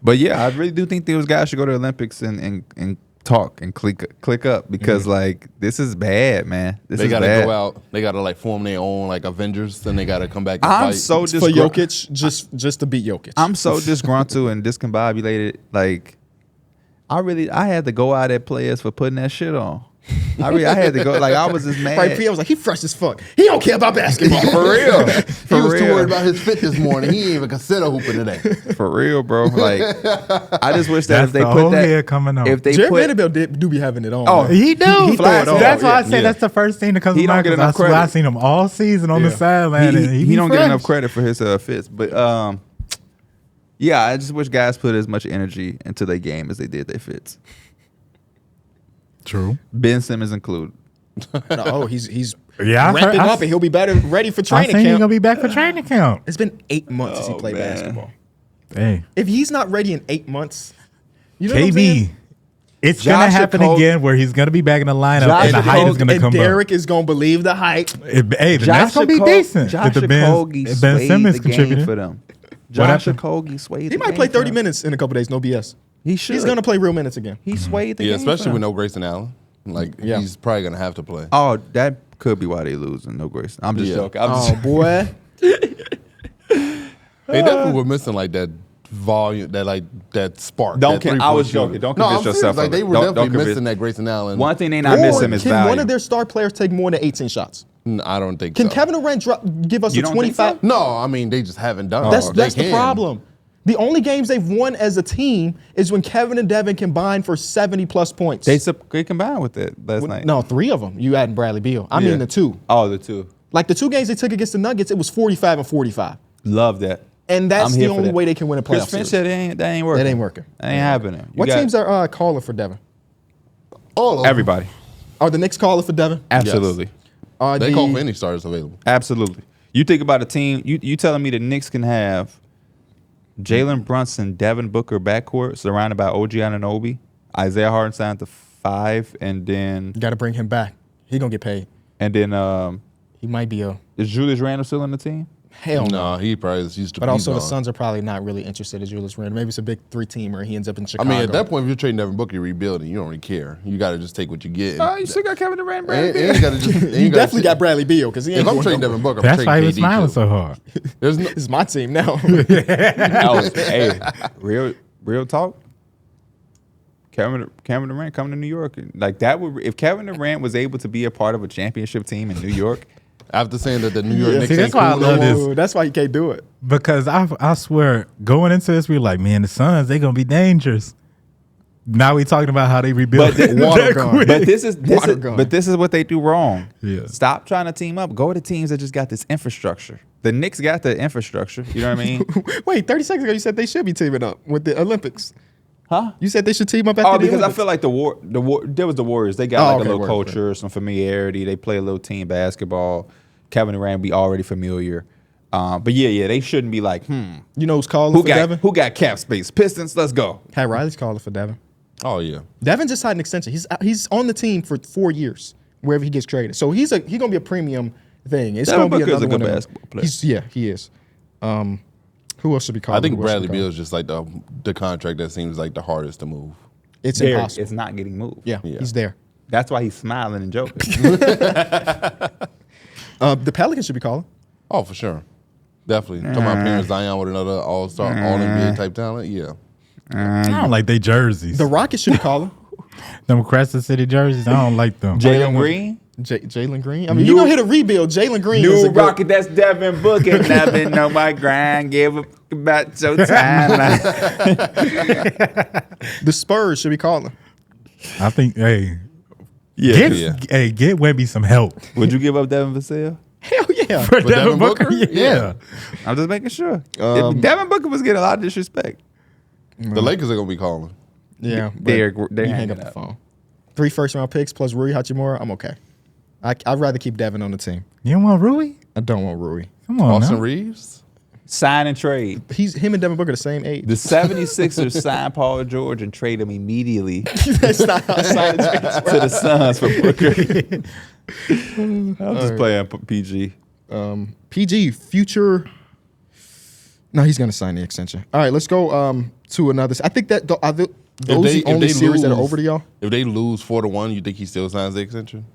Speaker 2: But yeah, I really do think those guys should go to the Olympics and talk and click up because like this is bad, man.
Speaker 4: They got to go out. They got to form their own Avengers. Then they got to come back and
Speaker 2: I'm
Speaker 4: fight.
Speaker 2: so
Speaker 1: For Jokic, just to beat Jokic.
Speaker 2: I'm so disgruntled and discombobulated. Like, I had to go out at players for putting that shit on. I had to go. Like, I was just mad.
Speaker 1: Right, Pierre was like, he fresh as fuck. He don't care about basketball.
Speaker 2: For real.
Speaker 4: He was too worried about his fit this morning. He didn't even consider hooping today.
Speaker 2: For real, bro. Like, I just wish that
Speaker 3: That's
Speaker 2: if they
Speaker 3: the
Speaker 2: put
Speaker 3: whole
Speaker 2: that,
Speaker 3: head coming on.
Speaker 2: if they
Speaker 1: Jared
Speaker 2: put,
Speaker 1: Vanderbilt do be having it on.
Speaker 2: Oh,
Speaker 1: man.
Speaker 3: He do.
Speaker 2: He flies all.
Speaker 3: That's why I say
Speaker 2: Yeah.
Speaker 3: that's the first thing that comes
Speaker 2: He
Speaker 3: to
Speaker 2: don't
Speaker 3: mind.
Speaker 2: get
Speaker 3: 'Cause
Speaker 2: enough
Speaker 3: I swear
Speaker 2: credit.
Speaker 3: I seen him all season on the sideline. and
Speaker 2: he
Speaker 3: be
Speaker 2: don't get
Speaker 3: fresh.
Speaker 2: enough credit for his fits. But yeah, I just wish guys put as much energy into their game as they did their fits.
Speaker 3: True.
Speaker 2: Ben Simmons included.
Speaker 1: No, he's
Speaker 3: Yeah,
Speaker 1: ramping up and he'll be ready for
Speaker 3: I
Speaker 1: training
Speaker 3: think he's
Speaker 1: camp.
Speaker 3: gonna be back for training camp.
Speaker 1: It's been 8 months since he played
Speaker 2: man.
Speaker 1: basketball.
Speaker 3: Hey,
Speaker 1: If he's not ready in 8 months, you know what I'm saying?
Speaker 3: KB, it's gonna
Speaker 2: Josh
Speaker 3: happen
Speaker 2: Okogie-
Speaker 3: again where he's gonna be back in the lineup
Speaker 2: Josh
Speaker 3: and the height is
Speaker 2: Okogie-
Speaker 3: gonna
Speaker 1: And
Speaker 3: come
Speaker 1: Darrick is gonna believe the hype.
Speaker 3: up. Hey, the Nets gonna be decent.
Speaker 2: Josh
Speaker 3: With the
Speaker 2: Okogie
Speaker 3: Ben
Speaker 2: swayed
Speaker 3: Simmons
Speaker 2: the game
Speaker 3: contributing
Speaker 2: for them.
Speaker 3: What
Speaker 2: Josh
Speaker 3: happened?
Speaker 2: Okogie swayed
Speaker 1: He
Speaker 2: the
Speaker 1: might
Speaker 2: game
Speaker 1: play
Speaker 2: for
Speaker 1: 30
Speaker 2: them.
Speaker 1: minutes in a couple days, no BS.
Speaker 2: He should.
Speaker 1: He's gonna play real minutes again.
Speaker 2: He swayed the
Speaker 4: Yeah,
Speaker 2: game for
Speaker 4: especially
Speaker 2: them.
Speaker 4: with no Grayson Allen.
Speaker 1: Yeah.
Speaker 4: He's probably gonna have to play.
Speaker 2: Oh, that could be why they lose and no grace. I'm just
Speaker 4: Yeah.
Speaker 2: joking. I'm
Speaker 1: Oh
Speaker 2: just
Speaker 1: boy.
Speaker 4: They definitely were missing that volume, that spark.
Speaker 2: Don't
Speaker 4: that
Speaker 2: con- I was
Speaker 4: three-point
Speaker 2: joking.
Speaker 4: shooter.
Speaker 2: Don't
Speaker 4: No,
Speaker 2: convince
Speaker 4: I'm serious.
Speaker 2: yourself of
Speaker 4: They
Speaker 2: it.
Speaker 4: were
Speaker 2: Don't
Speaker 4: definitely
Speaker 2: convince-
Speaker 4: missing that Grayson Allen.
Speaker 2: one thing they not missing is
Speaker 1: Can
Speaker 2: value.
Speaker 1: one of their star players take more than 18 shots?
Speaker 4: I don't think
Speaker 1: Can
Speaker 4: so.
Speaker 1: Kevin Durant give us
Speaker 2: You
Speaker 1: a
Speaker 2: don't think
Speaker 1: 25?
Speaker 2: so?
Speaker 4: No, they just haven't done
Speaker 1: That's
Speaker 4: it.
Speaker 1: that's
Speaker 4: They
Speaker 1: the
Speaker 4: can.
Speaker 1: problem. The only games they've won as a team is when Kevin and Devin combined for 70 plus points.
Speaker 2: They combined with it last night.
Speaker 1: No, 3 of them. You adding Bradley Beal. I
Speaker 2: Yeah.
Speaker 1: mean the 2.
Speaker 2: Oh, the two.
Speaker 1: Like the 2 games they took against the Nuggets, it was 45 and 45.
Speaker 2: Love that.
Speaker 1: And that's
Speaker 2: I'm
Speaker 1: the
Speaker 2: here for
Speaker 1: only
Speaker 2: that.
Speaker 1: way they can win a
Speaker 2: Chris
Speaker 1: playoff
Speaker 2: Finch
Speaker 1: series.
Speaker 2: said that ain't working.
Speaker 1: That ain't working.
Speaker 2: That ain't happening. You
Speaker 1: What
Speaker 2: got
Speaker 1: teams are calling for Devin?
Speaker 4: All of them.
Speaker 2: everybody?
Speaker 1: Are the Knicks calling for Devin?
Speaker 2: Absolutely.
Speaker 1: Are
Speaker 4: They
Speaker 1: the,
Speaker 4: call for any starters available.
Speaker 2: Absolutely. You think about a team, you telling me the Knicks can have Jalen Brunson, Devin Booker backcourt surrounded by OG Anunoby, Isaiah Hartenstein to 5, and then
Speaker 1: You got to bring him back. He gonna get paid. He might be a
Speaker 2: is Julius Randle still on the team?
Speaker 1: hell no.
Speaker 4: No, he probably is used to.
Speaker 1: But also the
Speaker 4: gone.
Speaker 1: Suns are probably not really interested in Julius Randle. Maybe it's a big 3-teamer. He ends up in Chicago.
Speaker 4: at that point, if you're trading Devin Booker, you're rebuilding. You don't really care. You got to just take what you get.
Speaker 2: You still got Kevin Durant,
Speaker 4: And-
Speaker 2: Brad.
Speaker 4: and you gotta just. and
Speaker 1: you
Speaker 4: gotta
Speaker 1: definitely got Bradley Beal because he ain't
Speaker 4: If I'm
Speaker 1: going
Speaker 4: trading
Speaker 1: nowhere.
Speaker 4: Devin Booker, I'm
Speaker 3: That's why he
Speaker 4: trading
Speaker 3: was
Speaker 4: KD
Speaker 3: smiling
Speaker 4: too.
Speaker 3: so hard.
Speaker 4: There's no.
Speaker 1: This is my team now.
Speaker 2: Hey, real talk. Kevin Durant coming to New York, like that would if Kevin Durant was able to be a part of a championship team in New York,
Speaker 4: After saying that the New York Knicks
Speaker 3: See, that's
Speaker 4: ain't
Speaker 3: why I
Speaker 4: cool no
Speaker 3: love
Speaker 4: more.
Speaker 3: this.
Speaker 1: Ooh, that's why you can't do it.
Speaker 3: Because I swear, going into this, we were like, man, the Suns, they gonna be dangerous. Now we talking about how they rebuild.
Speaker 2: But
Speaker 1: Water gun.
Speaker 2: But this is
Speaker 1: Water gun.
Speaker 2: but this is what they do wrong.
Speaker 3: Yeah.
Speaker 2: Stop trying to team up. Go to teams that just got this infrastructure. The Knicks got the infrastructure. You know what I mean?
Speaker 1: Wait, 30 seconds ago you said they should be teaming up with the Olympics.
Speaker 2: Huh?
Speaker 1: You said they should team up after
Speaker 2: Oh,
Speaker 1: the
Speaker 2: because I
Speaker 1: Olympics.
Speaker 2: feel like there was the Warriors. They got
Speaker 1: Oh,
Speaker 2: like
Speaker 1: okay,
Speaker 2: a little
Speaker 1: word,
Speaker 2: culture, some familiarity. They play a little team basketball. Kevin Durant be already familiar. But yeah, they shouldn't be like,
Speaker 1: You know who's calling for Devin?
Speaker 2: who got cap space? Pistons, let's go.
Speaker 1: Pat Riley's calling for Devin.
Speaker 4: Oh yeah.
Speaker 1: Devin just signed an extension. He's on the team for 4 years wherever he gets traded. So he's gonna be a premium thing. It's
Speaker 2: Devin
Speaker 1: gonna be
Speaker 2: Booker's
Speaker 1: another
Speaker 2: a good
Speaker 1: one of-
Speaker 2: basketball player.
Speaker 1: Yeah, he is. Who else should be calling?
Speaker 4: I think
Speaker 1: Who else should
Speaker 4: Bradley
Speaker 1: be calling?
Speaker 4: Beal is just like the contract that seems like the hardest to move.
Speaker 1: It's
Speaker 2: Darrick
Speaker 1: impossible.
Speaker 2: is not getting moved.
Speaker 1: Yeah,
Speaker 4: Yeah.
Speaker 1: he's there.
Speaker 2: That's why he's smiling and joking.
Speaker 1: The Pelicans should be calling.
Speaker 4: Oh, for sure. Definitely. Talking about pairing Zion with another all-star, all-NBA type talent. Yeah.
Speaker 3: I don't like they jerseys.
Speaker 1: The Rockets should be calling.
Speaker 3: Them Crescent City jerseys, I don't like them.
Speaker 2: Jalen Green.
Speaker 1: Jalen Green. I mean, you gonna hit a rebuild. Jalen Green is
Speaker 2: New
Speaker 1: a good.
Speaker 2: Rocket, that's Devin Booker. Never know my grind. Give up about your time.
Speaker 1: The Spurs should be calling.
Speaker 3: I think, hey,
Speaker 2: Yeah.
Speaker 3: get Wemby some help.
Speaker 2: Would you give up Devin Vassell?
Speaker 1: Hell yeah.
Speaker 3: For
Speaker 4: Devin Booker?
Speaker 3: Yeah.
Speaker 4: Yeah.
Speaker 2: I'm just making sure. Devin Booker was getting a lot of disrespect.
Speaker 4: The Lakers are going to be calling.
Speaker 1: Yeah. but
Speaker 2: They're
Speaker 1: you hang
Speaker 2: hanging
Speaker 1: up the
Speaker 2: up.
Speaker 1: phone. 3 first-round picks plus Rui Hachimura. I'm okay. I'd rather keep Devin on the team.
Speaker 3: You don't want Rui?
Speaker 1: I don't want Rui.
Speaker 3: Come on
Speaker 4: Austin
Speaker 3: now.
Speaker 4: Reeves?
Speaker 2: Sign and trade.
Speaker 1: Him and Devin Booker the same age.
Speaker 2: The 76ers signed Paul George and trade him immediately
Speaker 1: That's not how signing trades
Speaker 2: to the Suns for Booker. I'm just playing PG.
Speaker 1: PG future. No, he's gonna sign the extension. All right, let's go to another. I think that those are the only series that are over to y'all.
Speaker 4: If they lose 4-1, you think he still signs the extension?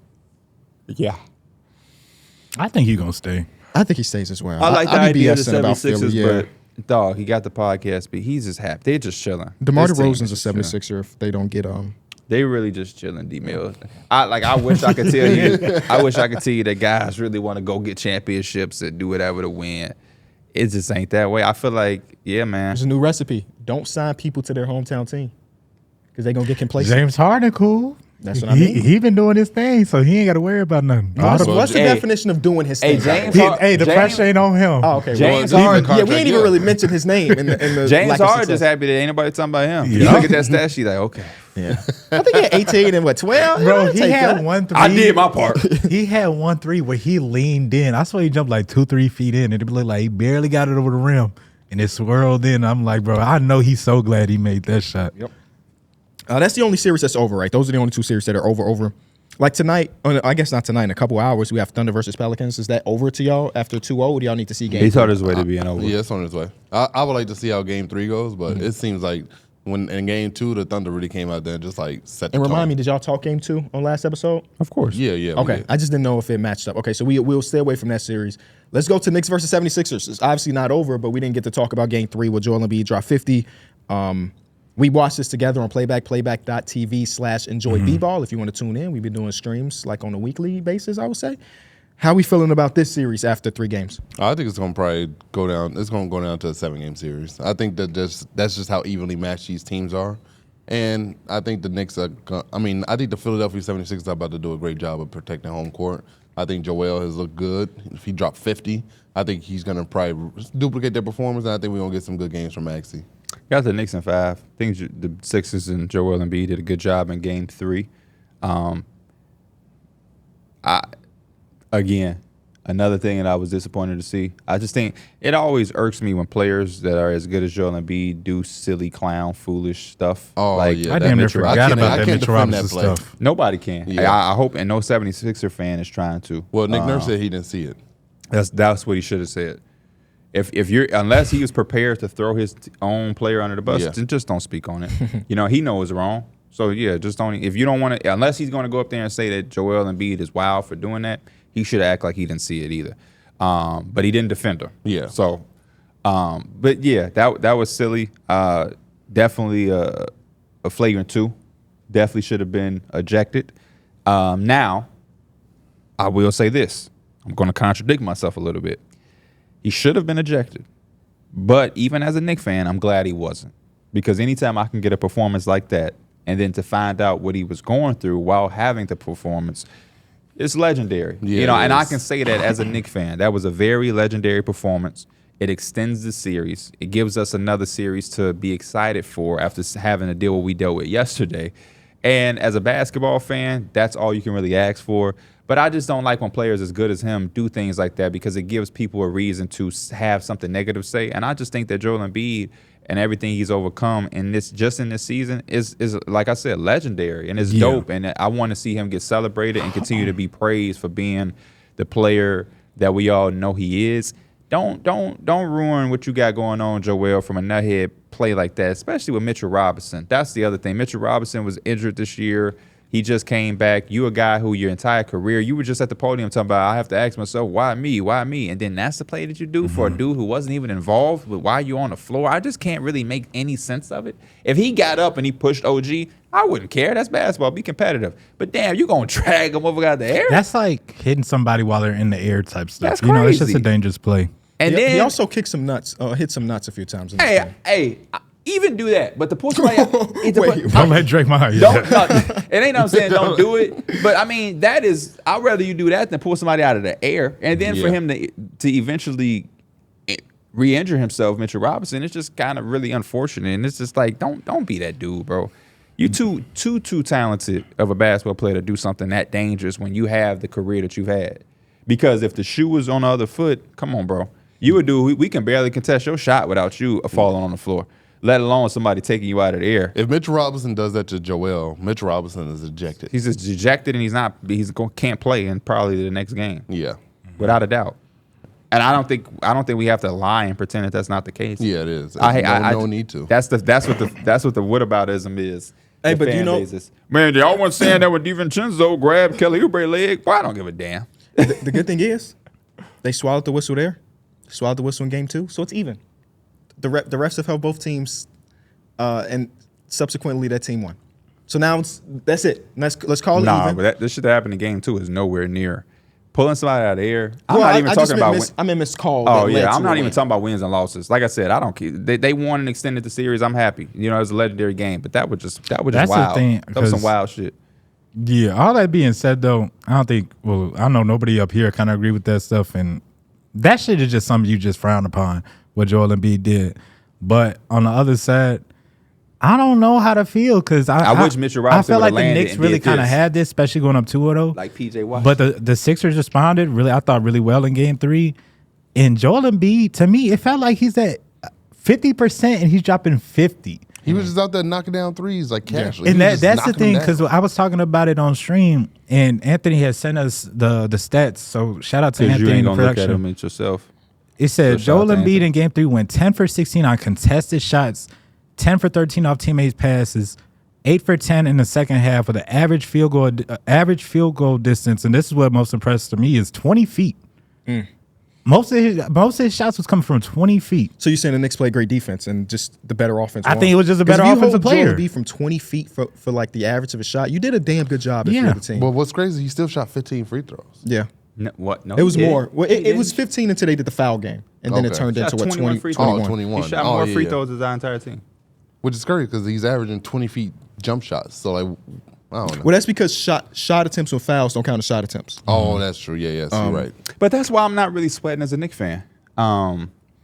Speaker 2: Yeah.
Speaker 3: I think he's going to stay.
Speaker 1: I think he stays as well.
Speaker 2: I like the
Speaker 1: I'd be
Speaker 2: idea of the
Speaker 1: BSing about Philly,
Speaker 2: 76ers,
Speaker 1: yeah.
Speaker 2: but dog, he got the podcast, but he's just happy. They're just chilling.
Speaker 1: DeMar
Speaker 2: This team
Speaker 1: DeRozan's
Speaker 2: is
Speaker 1: a
Speaker 2: just chilling.
Speaker 1: 76er if they don't get
Speaker 2: They really just chilling, D-Mills. I wish I could tell you. I wish I could tell you that guys really want to go get championships and do whatever to win. It just ain't that way. I feel like, yeah, man.
Speaker 1: There's a new recipe. Don't sign people to their hometown team because they're gonna get complacent.
Speaker 3: James Harden, cool.
Speaker 1: That's what I mean.
Speaker 3: He been doing his thing, so he ain't got to worry about nothing.
Speaker 1: What's the
Speaker 2: Hey.
Speaker 1: definition of doing his
Speaker 2: Hey,
Speaker 1: thing?
Speaker 2: James Harden.
Speaker 3: The pressure ain't on him.
Speaker 1: Oh, okay.
Speaker 2: James
Speaker 1: well,
Speaker 2: Harden-
Speaker 1: yeah, we
Speaker 4: contract,
Speaker 1: ain't even
Speaker 4: yeah.
Speaker 1: really mentioned his name in the
Speaker 2: James
Speaker 1: lack of
Speaker 2: Harden just
Speaker 1: success.
Speaker 2: happy that ain't nobody talking about him. You
Speaker 3: Yeah.
Speaker 2: look at that stat sheet like, okay.
Speaker 1: Yeah, I think he had 18 and 12.
Speaker 3: Bro,
Speaker 1: Yeah,
Speaker 3: he
Speaker 1: take
Speaker 3: had
Speaker 1: that.
Speaker 3: 1 3.
Speaker 2: I did my part.
Speaker 3: He had 1 3 where he leaned in. I saw he jumped like 2-3 feet in, and it looked like he barely got it over the rim, and it swirled in. I'm like, bro, I know he's so glad he made that shot.
Speaker 1: Yep. That's the only series that's over, right? Those are the only 2 series that are over. Like tonight, I guess not tonight, in a couple hours, we have Thunder versus Pelicans. Is that over to y'all after 2-0? Or do y'all need to see game?
Speaker 2: He's on his way to being over.
Speaker 4: Yeah, it's on its way. I would like to see how Game 3 goes, but it seems like when in Game 2, the Thunder really came out there and just like set the
Speaker 1: And remind
Speaker 4: tone.
Speaker 1: me, did y'all talk game 2 on last episode?
Speaker 2: Of course.
Speaker 4: Yeah, we
Speaker 1: Okay,
Speaker 4: did.
Speaker 1: I just didn't know if it matched up. Okay, so we'll stay away from that series. Let's go to Knicks versus 76ers. It's obviously not over, but we didn't get to talk about game 3 where Joel Embiid dropped 50. We watched this together on playback.tv/enjoy b-ball. If you want to tune in, we've been doing streams like on a weekly basis, I would say. How we feeling about this series after 3 games?
Speaker 4: I think it's going to probably go down. It's going to go down to a 7-game series. I think that that's just how evenly matched these teams are. And I think the Knicks are I think the Philadelphia 76ers are about to do a great job of protecting home court. I think Joel has looked good. If he dropped 50, I think he's going to probably duplicate their performance, and I think we're going to get some good games from Maxey.
Speaker 2: Got the Knicks in 5. I think the Sixers and Joel Embiid did a good job in game 3. Again, another thing that I was disappointed to see. I just think it always irks me when players that are as good as Joel Embiid do silly, clown, foolish stuff.
Speaker 4: Oh, yeah.
Speaker 3: I
Speaker 4: that
Speaker 3: damn near
Speaker 4: Mitchell-
Speaker 3: forgot
Speaker 4: I
Speaker 3: about that
Speaker 4: can't
Speaker 3: Mitchell
Speaker 4: defend
Speaker 3: Robinson
Speaker 4: that play.
Speaker 3: stuff.
Speaker 2: Nobody can.
Speaker 4: Yeah.
Speaker 2: I hope, and no 76er fan is trying to.
Speaker 4: Well, Nick Nurse said he didn't see it.
Speaker 2: That's what he should have said. If you're unless he was prepared to throw his own player under the bus,
Speaker 4: Yeah.
Speaker 2: then just don't speak on it. He knows wrong. So yeah, just don't. If you don't want to, unless he's going to go up there and say that Joel Embiid is wild for doing that, he should act like he didn't see it either. But he didn't defend her.
Speaker 4: Yeah.
Speaker 2: So, but yeah, that was silly. Definitely a flagrant 2. Definitely should have been ejected. Now, I will say this. I'm I'm going to contradict myself a little bit. He should have been ejected. But even as a Knicks fan, I'm glad he wasn't. Because anytime I can get a performance like that, and then to find out what he was going through while having the performance, it's legendary.
Speaker 4: Yeah,
Speaker 2: and I can say that as a Knicks fan. That was a very legendary performance. It extends the series. It gives us another series to be excited for after having to deal with what we dealt with yesterday. And as a basketball fan, that's all you can really ask for. But I just don't like when players as good as him do things like that because it gives people a reason to have something negative to say. And I just think that Joel Embiid and everything he's overcome in this season is like I said, legendary and it's dope. And I want to see him get celebrated and continue to be praised for being the player that we all know he is. Don't ruin what you got going on, Joel, from a nuthead play like that, especially with Mitchell Robinson. That's the other thing. Mitchell Robinson was injured this year. He just came back. You a guy who your entire career, you were just at the podium talking about, I have to ask myself, why me? Why me? And then that's the play that you do for a dude who wasn't even involved with why you on the floor. I just can't really make any sense of it. If he got up and he pushed OG, I wouldn't care. That's basketball. Be competitive. But damn, you going to drag him over out the air?
Speaker 3: That's like hitting somebody while they're in the air type stuff.
Speaker 2: That's
Speaker 3: You know, it's just
Speaker 2: crazy.
Speaker 3: a dangerous play.
Speaker 2: And
Speaker 1: He
Speaker 2: then,
Speaker 1: also kicked some nuts, hit some nuts a few times. In this game.
Speaker 2: hey, even do that. But to pull somebody out,
Speaker 3: Don't let Drake Meyer.
Speaker 2: it ain't no I'm saying don't do it. But I mean, I'd rather you do that than pull somebody out of the air. And then for him to eventually re-injure himself, Mitchell Robinson, it's just kind of really unfortunate. And it's just like, don't be that dude, bro. You too talented of a basketball player to do something that dangerous when you have the career that you've had. Because if the shoe was on the other foot, come on, bro. You would do. We can barely contest your shot without you falling on the floor, let alone somebody taking you out of the air.
Speaker 4: If Mitchell Robinson does that to Joel, Mitchell Robinson is ejected.
Speaker 2: He's just dejected and can't play in probably the next game.
Speaker 4: Yeah.
Speaker 2: Without a doubt. And I don't think we have to lie and pretend that that's not the case.
Speaker 4: Yeah, it is. No need to.
Speaker 2: That's what the whataboutism is.
Speaker 1: Hey,
Speaker 2: The
Speaker 1: but
Speaker 2: fan
Speaker 1: you know-
Speaker 2: bases. Man, y'all weren't saying that when DiVincenzo grabbed Kelly Oubre leg. Boy, I don't give a damn.
Speaker 1: The good thing is, they swallowed the whistle there, swallowed the whistle in game 2, so it's even. The refs have held both teams, and subsequently that team won. So now that's it. Let's call it
Speaker 2: Nah,
Speaker 1: even.
Speaker 2: but this shit that happened in game 2 is nowhere near. Pulling somebody out of the air. I'm
Speaker 1: Well,
Speaker 2: not even
Speaker 1: I
Speaker 2: talking
Speaker 1: just
Speaker 2: about.
Speaker 1: missed call.
Speaker 2: Oh
Speaker 1: that led
Speaker 2: yeah,
Speaker 1: to
Speaker 2: I'm
Speaker 1: a
Speaker 2: not even
Speaker 1: win.
Speaker 2: talking about wins and losses. Like I said, I don't care. They won and extended the series. I'm happy. You know, it was a legendary game, but that was just
Speaker 3: That's
Speaker 2: wild.
Speaker 3: the thing,
Speaker 2: That was some
Speaker 3: 'cause-
Speaker 2: wild shit.
Speaker 3: Yeah, all that being said, though, I know nobody up here kind of agree with that stuff, and that shit is just something you just frown upon, what Joel Embiid did. But on the other side, I don't know how to feel, because
Speaker 2: I wish Mitchell Robinson
Speaker 3: I feel like
Speaker 2: would've
Speaker 3: the
Speaker 2: landed
Speaker 3: Knicks
Speaker 2: and
Speaker 3: really
Speaker 2: did
Speaker 3: kind of
Speaker 2: this.
Speaker 3: had this, especially going up 2-0.
Speaker 2: Like PJ Watt.
Speaker 3: But the Sixers responded really, I thought, really well in game 3. And Joel Embiid, to me, it felt like he's at 50% and he's dropping 50.
Speaker 4: He was just out there knocking down threes like casually.
Speaker 3: And
Speaker 4: He was just
Speaker 3: that's the
Speaker 4: knocking
Speaker 3: thing,
Speaker 4: them
Speaker 3: because
Speaker 4: down.
Speaker 3: I was talking about it on stream, and Anthony had sent us the stats. So shout out to
Speaker 2: Because you
Speaker 3: Anthony
Speaker 2: ain't
Speaker 3: in the
Speaker 2: gonna look at
Speaker 3: production.
Speaker 2: him at yourself.
Speaker 3: It said
Speaker 2: So shout
Speaker 3: Joel
Speaker 2: out to
Speaker 3: Embiid
Speaker 2: Anthony.
Speaker 3: in game 3 went 10 for 16 on contested shots, 10 for 13 off teammates' passes, 8 for 10 in the second half with an average field goal distance. And this is what most impressed to me is 20 feet. Most of his shots was coming from 20 feet.
Speaker 1: So you're saying the Knicks play great defense and just the better offense?
Speaker 3: I
Speaker 1: won?
Speaker 3: think it was just a
Speaker 1: 'Cause
Speaker 3: better
Speaker 1: if you
Speaker 3: offensive
Speaker 1: hold Joel
Speaker 3: player.
Speaker 1: Embiid from 20 feet for like the average of a shot, you did a damn good job if
Speaker 3: Yeah.
Speaker 1: you're the team.
Speaker 4: But what's crazy, he still shot 15 free throws.
Speaker 1: Yeah.
Speaker 2: No, what? No,
Speaker 1: It was
Speaker 2: he didn't.
Speaker 1: more. Well, it was 15 until they did the foul game, and then it
Speaker 4: Okay.
Speaker 1: turned
Speaker 2: Shot
Speaker 1: into what
Speaker 2: 21
Speaker 1: 20,
Speaker 2: free throws.
Speaker 1: 21.
Speaker 4: 21.
Speaker 2: He shot
Speaker 4: Oh,
Speaker 2: more
Speaker 4: yeah,
Speaker 2: free
Speaker 4: yeah.
Speaker 2: throws than our entire team.
Speaker 4: Which is crazy because he's averaging 20 feet jump shots. So, like, I don't know.
Speaker 1: Well, that's because shot attempts with fouls don't count as shot attempts.
Speaker 4: Oh, that's true. Yeah, you're right.
Speaker 2: But that's why I'm not really sweating as a Knicks fan.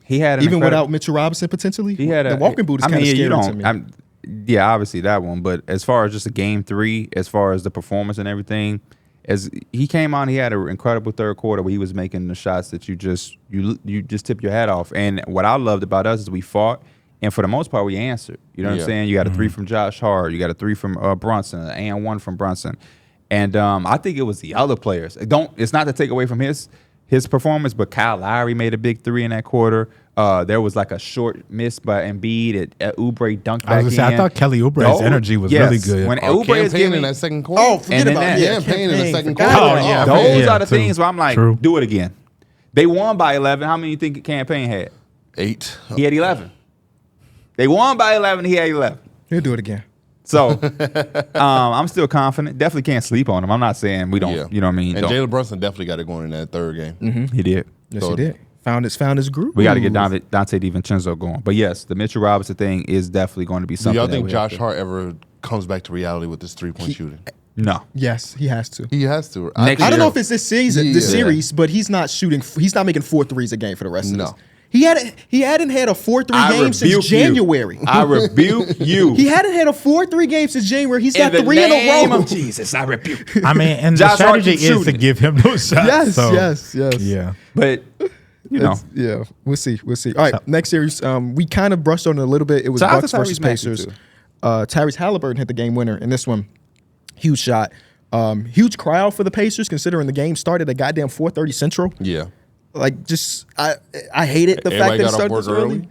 Speaker 2: He had an
Speaker 1: Even
Speaker 2: incredible-
Speaker 1: without Mitchell Robinson potentially,
Speaker 2: He had
Speaker 1: the walking boot is
Speaker 2: I
Speaker 1: kind of
Speaker 2: mean,
Speaker 1: scary
Speaker 2: you
Speaker 1: to
Speaker 2: don't.
Speaker 1: me.
Speaker 2: Yeah, obviously that one. But as far as just a game 3, as far as the performance and everything, as he came on, he had an incredible third quarter where he was making the shots that you just tip your hat off. And what I loved about us is we fought, and for the most part, we answered. You know what
Speaker 4: Yeah.
Speaker 2: I'm saying? You got a 3 from Josh Hart, you got a 3 from Brunson, and 1 from Brunson. And I think it was the other players. It's not to take away from his performance, but Kyle Lowry made a big 3 in that quarter. There was like a short miss by Embiid. Oubre dunked back
Speaker 3: I was gonna say, I
Speaker 2: in.
Speaker 3: thought Kelly Oubre's energy was really good.
Speaker 2: When
Speaker 4: Oh,
Speaker 2: Oubre is
Speaker 4: campaign in
Speaker 2: giving,
Speaker 4: that second quarter.
Speaker 1: Oh, forget
Speaker 2: And then
Speaker 1: about
Speaker 2: that-
Speaker 1: it.
Speaker 4: Yeah, Payne in the second
Speaker 1: forgot
Speaker 4: quarter.
Speaker 1: about it.
Speaker 3: yeah.
Speaker 2: those
Speaker 3: Yeah,
Speaker 2: are the
Speaker 3: too.
Speaker 2: things where I'm like,
Speaker 3: True.
Speaker 2: do it again. They won by 11. How many you think Campaign had?
Speaker 4: 8.
Speaker 2: He had 11. They won by 11. He had 11.
Speaker 1: He'll do it again.
Speaker 2: So I'm still confident. Definitely can't sleep on him. I'm not saying we don't.
Speaker 4: Yeah.
Speaker 2: You know what I mean?
Speaker 4: And
Speaker 2: Don't.
Speaker 4: Jalen Brunson definitely got it going in that third game.
Speaker 2: He did.
Speaker 1: Yes,
Speaker 4: So-
Speaker 1: he did. Found his groove.
Speaker 2: We got to get Dante DiVincenzo going. But yes, the Mitchell Robinson thing is definitely going to be
Speaker 4: Do
Speaker 2: something.
Speaker 4: y'all
Speaker 2: that
Speaker 4: think
Speaker 2: we have
Speaker 4: Josh
Speaker 2: to-
Speaker 4: Hart ever comes back to reality with this 3-point shooting?
Speaker 2: No.
Speaker 1: Yes, he has to.
Speaker 4: He has to.
Speaker 2: Next
Speaker 1: I don't
Speaker 2: year.
Speaker 1: know if it's this season,
Speaker 4: Yeah.
Speaker 1: this series, but he's not shooting. He's not making 4 threes a game for the rest of
Speaker 4: No.
Speaker 1: this. He hadn't had a 4-3 game
Speaker 2: rebuke
Speaker 1: since
Speaker 2: you.
Speaker 1: January.
Speaker 2: I rebuke you.
Speaker 1: He hadn't had a 4-3 game since January. He's got
Speaker 2: in the
Speaker 1: 3 in a
Speaker 2: name
Speaker 1: row.
Speaker 2: of Jesus, I rebuke.
Speaker 3: I mean, and the
Speaker 2: Josh Hart
Speaker 3: strategy
Speaker 2: keeps
Speaker 3: is to
Speaker 2: shooting.
Speaker 3: give him those shots.
Speaker 1: Yes,
Speaker 3: so,
Speaker 1: yes.
Speaker 3: Yeah.
Speaker 2: But you know,
Speaker 1: Yeah, we'll see. All right, next series. We kind of brushed on it a little bit. It was
Speaker 2: Shout out
Speaker 1: Bucks
Speaker 2: to
Speaker 1: versus
Speaker 2: Tyrese Maxey,
Speaker 1: Pacers.
Speaker 2: too.
Speaker 1: Tyrese Halliburton hit the game winner in this one. Huge shot. Huge crowd for the Pacers, considering the game started at goddamn 4:30 Central.
Speaker 4: Yeah.
Speaker 1: Like, just I hated the fact
Speaker 4: Everybody
Speaker 1: that it
Speaker 4: got off
Speaker 1: started
Speaker 4: work
Speaker 1: this early.
Speaker 4: early.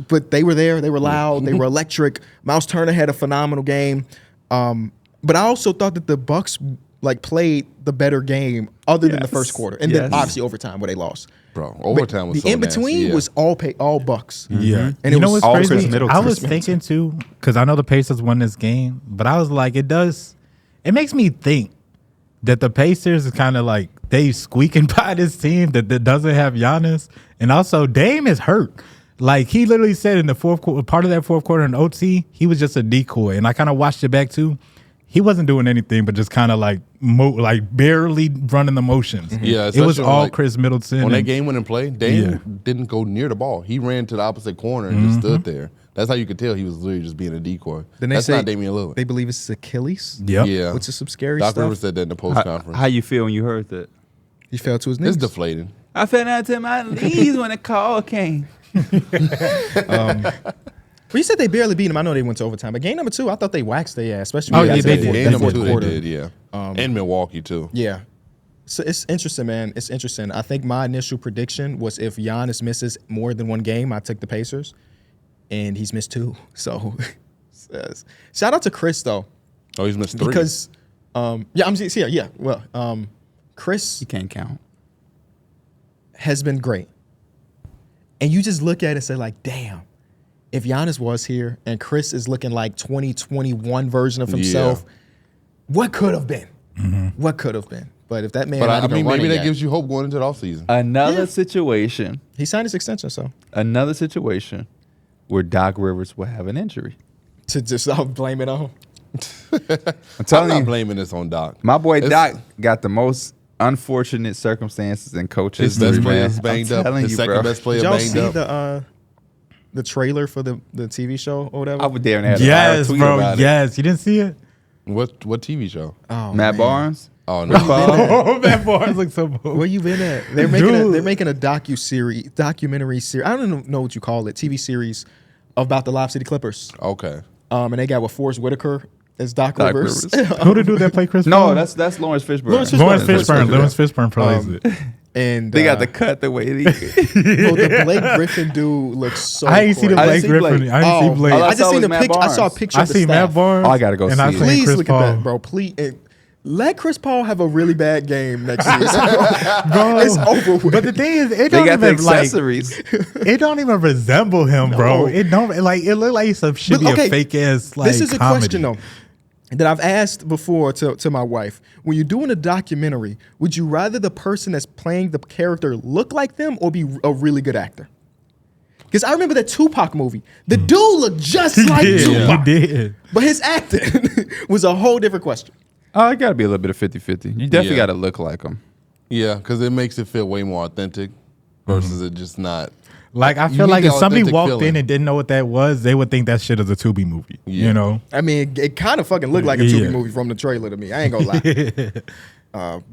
Speaker 1: But they were there. They were loud. They were electric. Miles Turner had a phenomenal game. But I also thought that the Bucks played the better game, other than the
Speaker 2: Yes.
Speaker 1: first quarter, and then
Speaker 2: Yes.
Speaker 1: obviously overtime where they lost.
Speaker 4: Bro, overtime was
Speaker 1: the
Speaker 4: so
Speaker 1: in between
Speaker 4: nasty, yeah.
Speaker 1: was all Bucks.
Speaker 3: Yeah.
Speaker 1: And
Speaker 3: you
Speaker 1: it
Speaker 3: know
Speaker 1: was
Speaker 3: what's
Speaker 2: all
Speaker 3: crazy?
Speaker 2: Chris Middleton.
Speaker 3: I was
Speaker 1: Chris
Speaker 3: thinking too, because I know the Pacers won this game, but I was like, it makes me think that the Pacers is kind of like they squeaking by this team that doesn't have Giannis. And also Dame is hurt. Like he literally said in the fourth quarter, part of that fourth quarter in OT, he was just a decoy. And I kind of watched it back too. He wasn't doing anything but just kind of like barely running the motions.
Speaker 4: Yeah,
Speaker 3: it was
Speaker 4: especially
Speaker 3: all
Speaker 4: like,
Speaker 3: Chris Middleton.
Speaker 4: When that
Speaker 3: and-
Speaker 4: game went in play, Dame
Speaker 3: Yeah.
Speaker 4: didn't go near the ball. He ran to the opposite corner and just stood there. That's how you could tell he was literally just being a decoy.
Speaker 1: Then they
Speaker 4: That's
Speaker 1: say
Speaker 4: not Damian Lillard.
Speaker 1: They believe it's Achilles,
Speaker 3: Yep.
Speaker 4: Yeah.
Speaker 1: which is some scary
Speaker 4: Doc
Speaker 1: stuff.
Speaker 4: Rivers said that in the post conference.
Speaker 2: how you feel when you heard that?
Speaker 1: He fell to his knees.
Speaker 4: It's deflating.
Speaker 2: I fell down to my knees when the call came.
Speaker 1: Well, you said they barely beat him. I know they went to overtime. But game number 2, I thought they waxed their ass, especially
Speaker 3: Oh,
Speaker 1: when
Speaker 3: yeah,
Speaker 1: got to
Speaker 3: they
Speaker 1: that
Speaker 3: did.
Speaker 1: fourth-
Speaker 4: Game
Speaker 1: that
Speaker 4: number
Speaker 1: fourth
Speaker 4: 2 they
Speaker 1: quarter.
Speaker 4: did, yeah. In Milwaukee, too.
Speaker 1: Yeah. So it's interesting, man. It's interesting. I think my initial prediction was if Giannis misses more than one game, I took the Pacers, and he's missed 2. So shout out to Chris though,
Speaker 4: Oh, he's missed 3.
Speaker 1: because Chris
Speaker 2: You can't count.
Speaker 1: has been great, and you just look at it and say like, damn, if Giannis was here and Chris is looking like 2021 version of himself, what could have been? What could have been? But if that man,
Speaker 4: But
Speaker 1: not
Speaker 4: I
Speaker 1: even
Speaker 4: mean,
Speaker 1: running
Speaker 4: maybe that
Speaker 1: yet,
Speaker 4: gives you hope going into the offseason.
Speaker 2: Another situation.
Speaker 1: he signed his extension, so
Speaker 2: Another situation where Doc Rivers will have an injury.
Speaker 1: to just blame it on.
Speaker 2: I'm
Speaker 4: I'm
Speaker 2: telling
Speaker 4: not
Speaker 2: you,
Speaker 4: blaming this on Doc.
Speaker 2: my boy
Speaker 4: It's-
Speaker 2: Doc got the most unfortunate circumstances in coach
Speaker 4: His
Speaker 2: history,
Speaker 4: best player
Speaker 2: man.
Speaker 4: is banged
Speaker 2: I'm
Speaker 4: up.
Speaker 2: telling
Speaker 4: His
Speaker 2: you,
Speaker 4: second
Speaker 2: bro.
Speaker 4: best player
Speaker 1: Did y'all
Speaker 4: banged
Speaker 1: see
Speaker 4: up.
Speaker 1: the trailer for the TV show or whatever?
Speaker 2: I would damn near have a
Speaker 3: Yes,
Speaker 2: tweet
Speaker 3: bro.
Speaker 2: about it.
Speaker 3: Yes. You didn't see it?
Speaker 4: What TV show?
Speaker 1: Oh,
Speaker 2: Matt
Speaker 1: man.
Speaker 2: Barnes.
Speaker 4: Oh, no.
Speaker 3: Oh, that Barnes looks so bold.
Speaker 1: Where you been at? They're making a documentary series. I don't know what you call it. TV series about the Lob City Clippers.
Speaker 4: Okay.
Speaker 1: And they got Forrest Whitaker as Doc
Speaker 2: Doc
Speaker 1: Rivers.
Speaker 3: Who the dude that played Chris
Speaker 2: No,
Speaker 3: Paul?
Speaker 2: that's Lawrence Fishburne.
Speaker 1: Lawrence
Speaker 3: Lawrence
Speaker 1: Fishburne.
Speaker 3: Fishburne. Lawrence Fishburne plays it.
Speaker 1: And
Speaker 2: They got the cut the way they.
Speaker 1: the Blake Griffin dude looks so.
Speaker 3: I ain't see the
Speaker 1: crazy.
Speaker 2: I
Speaker 3: Blake
Speaker 2: didn't see
Speaker 3: Griffin.
Speaker 2: Blake.
Speaker 3: I didn't see Blake.
Speaker 2: all
Speaker 1: I just
Speaker 2: saw
Speaker 1: seen
Speaker 2: was
Speaker 1: the
Speaker 2: Matt
Speaker 1: picture. I saw a
Speaker 2: Barnes.
Speaker 1: picture.
Speaker 3: I
Speaker 1: of the
Speaker 3: see
Speaker 1: staff.
Speaker 3: Matt Barnes.
Speaker 2: Oh, I gotta go
Speaker 3: and
Speaker 2: see
Speaker 3: I
Speaker 2: it.
Speaker 3: seen
Speaker 1: Please
Speaker 3: Chris
Speaker 1: look
Speaker 3: Paul.
Speaker 1: at that, bro. Please. Let Chris Paul have a really bad game next season.
Speaker 3: Bro,
Speaker 1: It's over with.
Speaker 3: But the thing is, it
Speaker 2: They
Speaker 3: don't
Speaker 2: got the
Speaker 3: even like
Speaker 2: accessories.
Speaker 3: it don't even resemble him, bro.
Speaker 1: No.
Speaker 3: It don't like it look like some should be
Speaker 1: okay,
Speaker 3: a fake ass like
Speaker 1: this is a
Speaker 3: comedy.
Speaker 1: question though that I've asked before to my wife. When you're doing a documentary, would you rather the person that's playing the character look like them or be a really good actor? Because I remember that Tupac movie. The dude looked just like
Speaker 3: He
Speaker 1: Tupac,
Speaker 3: did.
Speaker 1: but his acting was a whole different question.
Speaker 2: Oh, it got to be a little bit of 50-50. You definitely
Speaker 4: Yeah.
Speaker 2: got to look like them.
Speaker 4: Yeah, because it makes it feel way more authentic versus it just not.
Speaker 3: Like I
Speaker 4: You
Speaker 3: feel
Speaker 4: need
Speaker 3: like
Speaker 4: the
Speaker 3: if somebody
Speaker 4: authentic
Speaker 3: walked
Speaker 4: feeling.
Speaker 3: in and didn't know what that was, they would think that shit is a Tubi movie.
Speaker 4: Yeah.
Speaker 3: You know?
Speaker 1: I mean, it kind of fucking looked like a Tubi
Speaker 3: Yeah.
Speaker 1: movie from the trailer to me. I ain't gonna lie.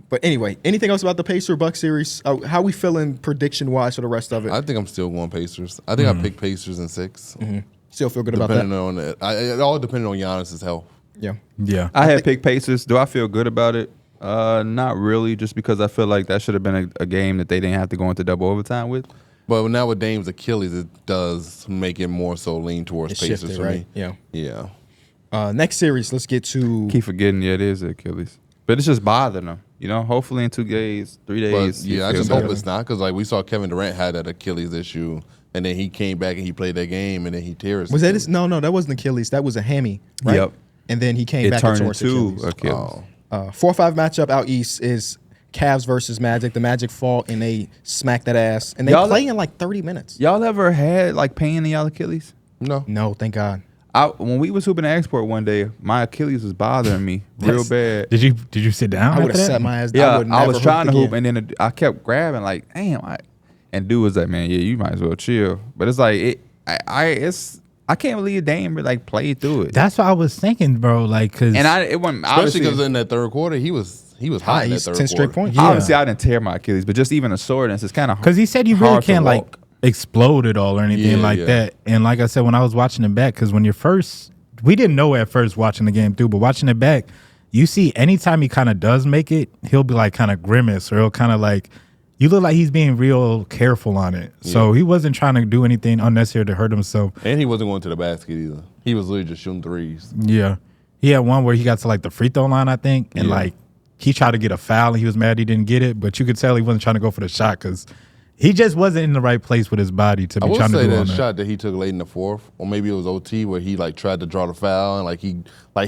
Speaker 1: But anyway, anything else about the Pacer Buck series? How we feeling prediction wise for the rest of it?
Speaker 4: I think I'm still going Pacers. I think I picked Pacers in 6.
Speaker 1: Still feel good about
Speaker 4: Depending
Speaker 1: that.
Speaker 4: on it. It all depending on Giannis' health.
Speaker 1: Yeah.
Speaker 3: Yeah.
Speaker 2: I had picked Pacers. Do I feel good about it? Not really, just because I feel like that should have been a game that they didn't have to go into double overtime with.
Speaker 4: But now with Dame's Achilles, it does make it more so lean towards
Speaker 1: It
Speaker 4: Pacers
Speaker 1: shifted,
Speaker 4: for
Speaker 1: right?
Speaker 4: me.
Speaker 1: Yeah.
Speaker 4: Yeah.
Speaker 1: Next series, let's get to.
Speaker 2: Keep forgetting, yeah, it is Achilles. But it's just bothering them. You know, hopefully in 2 days, 3
Speaker 4: But
Speaker 2: days. you
Speaker 4: yeah, I
Speaker 2: feel
Speaker 4: just
Speaker 2: better.
Speaker 4: hope it's not because like we saw Kevin Durant had that Achilles issue, and then he came back and he played that game, and then he tears.
Speaker 1: Was that his? No, that wasn't Achilles. That was a hammy. Right?
Speaker 2: Yep.
Speaker 1: and then he came
Speaker 2: It
Speaker 1: back
Speaker 2: turned
Speaker 1: and tore his
Speaker 2: into
Speaker 1: Achilles.
Speaker 2: Achilles.
Speaker 1: 4-5 matchup out east is Cavs versus Magic. The Magic fought and they smacked that ass, and they play in like 30 minutes.
Speaker 2: Y'all ever had like pain in y'all Achilles?
Speaker 1: No, thank God.
Speaker 2: When we was hooping the export one day, my Achilles was bothering me real bad.
Speaker 3: Did you sit down?
Speaker 1: I would
Speaker 3: after
Speaker 1: have
Speaker 3: that?
Speaker 1: set my ass.
Speaker 2: Yeah, I was
Speaker 1: hoop
Speaker 2: trying to hoop,
Speaker 1: again.
Speaker 2: and then I kept grabbing like, damn. And dude was like, man, yeah, you might as well chill. But it's like I can't believe Dame like played through it.
Speaker 3: That's what I was thinking, bro. Like, cause
Speaker 2: And it wasn't
Speaker 4: Especially
Speaker 2: obviously
Speaker 4: because in that third quarter, he was hot in that
Speaker 1: He's
Speaker 4: third
Speaker 1: 10 straight
Speaker 4: quarter.
Speaker 1: points.
Speaker 3: Yeah.
Speaker 2: obviously I didn't tear my Achilles, but just even a soreness is kind of
Speaker 3: because he said you really
Speaker 2: hard to
Speaker 3: can't like
Speaker 2: walk.
Speaker 3: explode it all or anything
Speaker 4: Yeah,
Speaker 3: like
Speaker 4: yeah.
Speaker 3: that. And like I said, when I was watching it back, because when you're first, we didn't know at first watching the game through, but watching it back, you see anytime he kind of does make it, he'll be like kind of grimace, or he'll kind of like, you look like he's being real careful on it. So he wasn't trying to do anything unnecessary to hurt himself.
Speaker 4: And he wasn't going to the basket either. He was literally just shooting threes.
Speaker 3: Yeah. He had one where he got to like the free throw line, I think, and like he tried to get a foul and he was mad he didn't get it, but you could tell he wasn't trying to go for the shot because he just wasn't in the right place with his body to
Speaker 4: I
Speaker 3: be
Speaker 4: will
Speaker 3: trying to
Speaker 4: say
Speaker 3: do all
Speaker 4: that
Speaker 3: that.
Speaker 4: shot that he took late in the fourth, or maybe it was OT, where he like tried to draw the foul and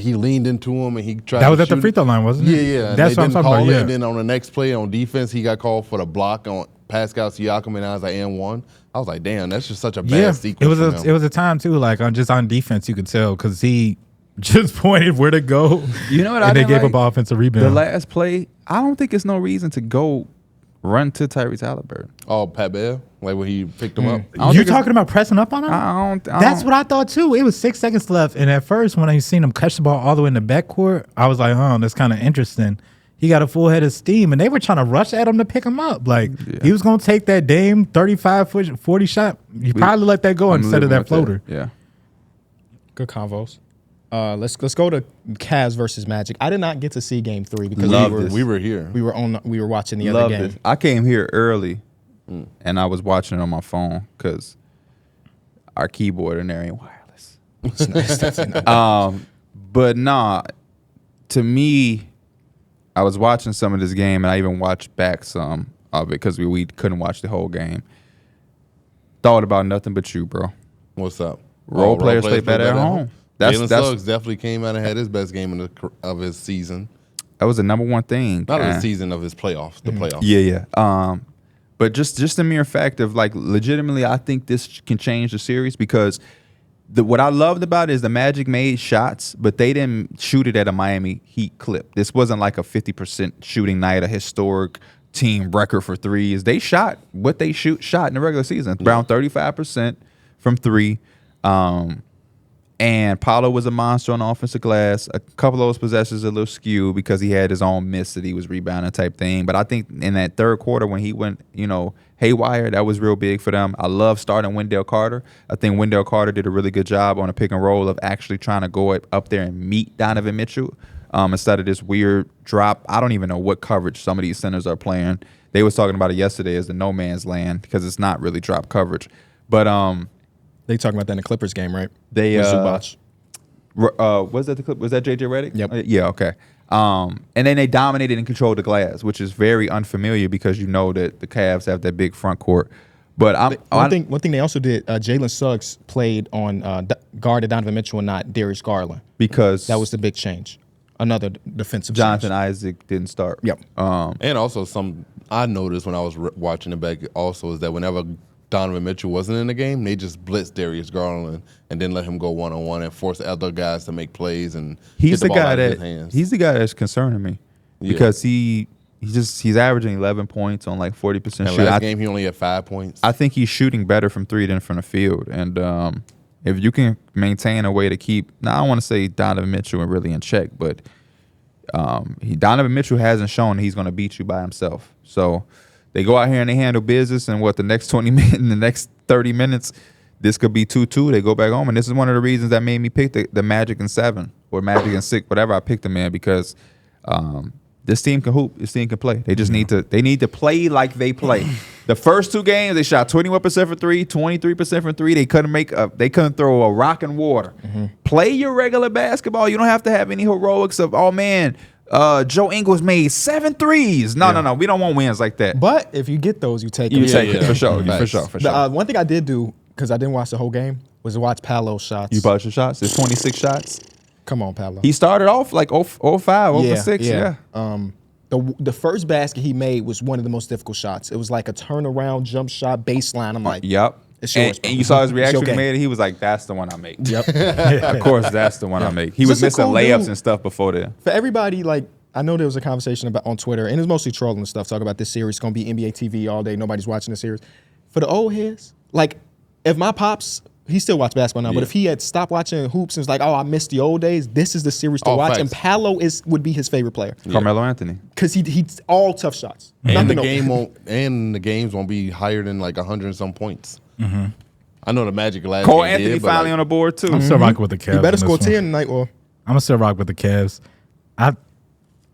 Speaker 4: he leaned into him and he tried.
Speaker 3: That was
Speaker 4: to
Speaker 3: at the
Speaker 4: shoot
Speaker 3: free
Speaker 4: it.
Speaker 3: throw line, wasn't it?
Speaker 4: Yeah. And
Speaker 3: That's
Speaker 4: they
Speaker 3: what I'm
Speaker 4: didn't
Speaker 3: talking
Speaker 4: call
Speaker 3: about.
Speaker 4: it,
Speaker 3: Yeah.
Speaker 4: And then on the next play on defense, he got called for the block on Pascal Siakam, and I was like, and one. I was like, damn, that's just such a bad sequence.
Speaker 3: It was a time too, like just on defense, you could tell because he just pointed where to go.
Speaker 2: You know what?
Speaker 3: And
Speaker 2: I
Speaker 3: they
Speaker 2: didn't
Speaker 3: gave
Speaker 2: like?
Speaker 3: up offensive rebound.
Speaker 2: The last play, I don't think it's no reason to go run to Tyrese Halliburton.
Speaker 4: Oh, Pat Bear, like when he picked him up.
Speaker 2: I don't
Speaker 3: You
Speaker 2: think
Speaker 3: talking about pressing up on him?
Speaker 2: I don't.
Speaker 3: That's what I thought too. It was 6 seconds left, and at first when I seen him catch the ball all the way in the backcourt, I was like, "Oh, that's kind of interesting." He got a full head of steam, and they were trying to rush at him to pick him up. Like he was gonna take that Dame 35-foot 40 shot. You probably let that go
Speaker 2: I'm
Speaker 3: instead of
Speaker 2: living
Speaker 3: that
Speaker 2: with
Speaker 3: floater.
Speaker 2: Yeah.
Speaker 1: Good convos. Let's go to Cavs versus Magic. I did not get to see Game 3 because
Speaker 2: Love
Speaker 1: we were
Speaker 2: this.
Speaker 4: We were here.
Speaker 1: we were watching the
Speaker 2: Love
Speaker 1: other game.
Speaker 2: this. I came here early, and I was watching it on my phone because our keyboard in there ain't wireless.
Speaker 1: It's definitely not.
Speaker 2: But nah, to me, I was watching some of this game, and I even watched back some of it because we couldn't watch the whole game. Thought about nothing but you, bro.
Speaker 4: What's up?
Speaker 2: Role players play better at home.
Speaker 4: Jalen Suggs definitely came out and had his best game of his season.
Speaker 2: That was the number one thing.
Speaker 4: Not of his season, of his playoffs. The playoffs.
Speaker 2: Yeah. But just the mere fact of like legitimately, I think this can change the series because what I loved about it is the Magic made shots, but they didn't shoot it at a Miami Heat clip. This wasn't like a 50% shooting night, a historic team record for threes. They shot what they shot in the regular season, around 35% from three. And Paolo was a monster on the offensive glass. A couple of those possessions a little skewed because he had his own miss that he was rebounding type thing. But I think in that third quarter when he went, haywire, that was real big for them. I love starting Wendell Carter. I think Wendell Carter did a really good job on a pick and roll of actually trying to go up there and meet Donovan Mitchell instead of this weird drop. I don't even know what coverage some of these centers are playing. They was talking about it yesterday as the no man's land because it's not really drop coverage. But
Speaker 1: They talking about that in the Clippers game, right?
Speaker 2: They
Speaker 1: With Zubac.
Speaker 2: was that the clip? Was that JJ Redick?
Speaker 1: Yep.
Speaker 2: Yeah. Okay. And then they dominated and controlled the glass, which is very unfamiliar because you know that the Cavs have that big front court. But
Speaker 1: One thing they also did, Jalen Suggs played on guarded Donovan Mitchell and not Darius Garland.
Speaker 2: because
Speaker 1: That was the big change. Another defensive
Speaker 2: Jonathan
Speaker 1: change.
Speaker 2: Isaac didn't start.
Speaker 1: Yep.
Speaker 4: And also I noticed when I was watching it back also is that whenever Donovan Mitchell wasn't in the game, they just blitzed Darius Garland and then let him go one-on-one and force other guys to make plays and
Speaker 2: He's
Speaker 4: get the
Speaker 2: the
Speaker 4: ball
Speaker 2: guy
Speaker 4: out of his
Speaker 2: that
Speaker 4: hands.
Speaker 2: he's the guy that's concerning me because he's averaging 11 points on like 40%
Speaker 4: and
Speaker 2: shooting.
Speaker 4: last game he only had 5 points.
Speaker 2: I think he's shooting better from three than from the field. And if you can maintain a way to keep, now I don't want to say Donovan Mitchell really in check, but Donovan Mitchell hasn't shown he's going to beat you by himself. So they go out here and they handle business, and the next 20 minutes, in the next 30 minutes, this could be 2-2. They go back home, and this is one of the reasons that made me pick the Magic in 7 or Magic in 6, whatever I picked them in, because this team can hoop. This team can play. They just need to play like they play. The first 2 games, they shot 21% from 3, 23% from 3. They couldn't throw a rock in water. Play your regular basketball. You don't have to have any heroics of, oh man, Joe Ingles made 7 threes. No. We don't want wins like that.
Speaker 1: But if you get those, you take them.
Speaker 2: You take it
Speaker 4: yeah.
Speaker 2: for sure.
Speaker 4: Facts.
Speaker 2: For sure.
Speaker 1: One thing I did do, because I didn't watch the whole game, was watch Paolo's shots.
Speaker 2: You bought your shots. There's 26 shots.
Speaker 1: Come on, Pablo.
Speaker 2: He started off like 05, 06, yeah.
Speaker 1: The first basket he made was one of the most difficult shots. It was like a turnaround jump shot baseline. I'm like,
Speaker 2: yep.
Speaker 1: It's yours,
Speaker 2: and you saw his reaction
Speaker 1: okay.
Speaker 2: he made. He was like, "That's the one I make."
Speaker 1: Yep.
Speaker 2: Of course, that's the one I make. He was
Speaker 1: Just a
Speaker 2: missing
Speaker 1: cool
Speaker 2: layups
Speaker 1: dude.
Speaker 2: and stuff before that.
Speaker 1: For everybody, like, I know there was a conversation about on Twitter, and it's mostly trolling and stuff, talking about this series going to be NBA TV all day. Nobody's watching the series. For the old heads, like, if my pops, he still watch basketball now, but if he had stopped watching hoops and was like, oh, I missed the old days, this is the series to watch.
Speaker 4: Facts.
Speaker 1: And Palo would be his favorite player.
Speaker 2: Carmelo Anthony.
Speaker 1: Because he's all tough shots.
Speaker 4: And the
Speaker 1: Nothing
Speaker 4: games won't be higher than like 100 and some points. I know the Magic last
Speaker 2: Cole
Speaker 4: game
Speaker 2: Anthony
Speaker 4: did, but
Speaker 2: finally on the board too.
Speaker 3: I'm still rocking with the Cavs.
Speaker 1: You better
Speaker 3: in
Speaker 1: score
Speaker 3: this one.
Speaker 1: 10 tonight, or
Speaker 3: I'm gonna still rock with the Cavs. I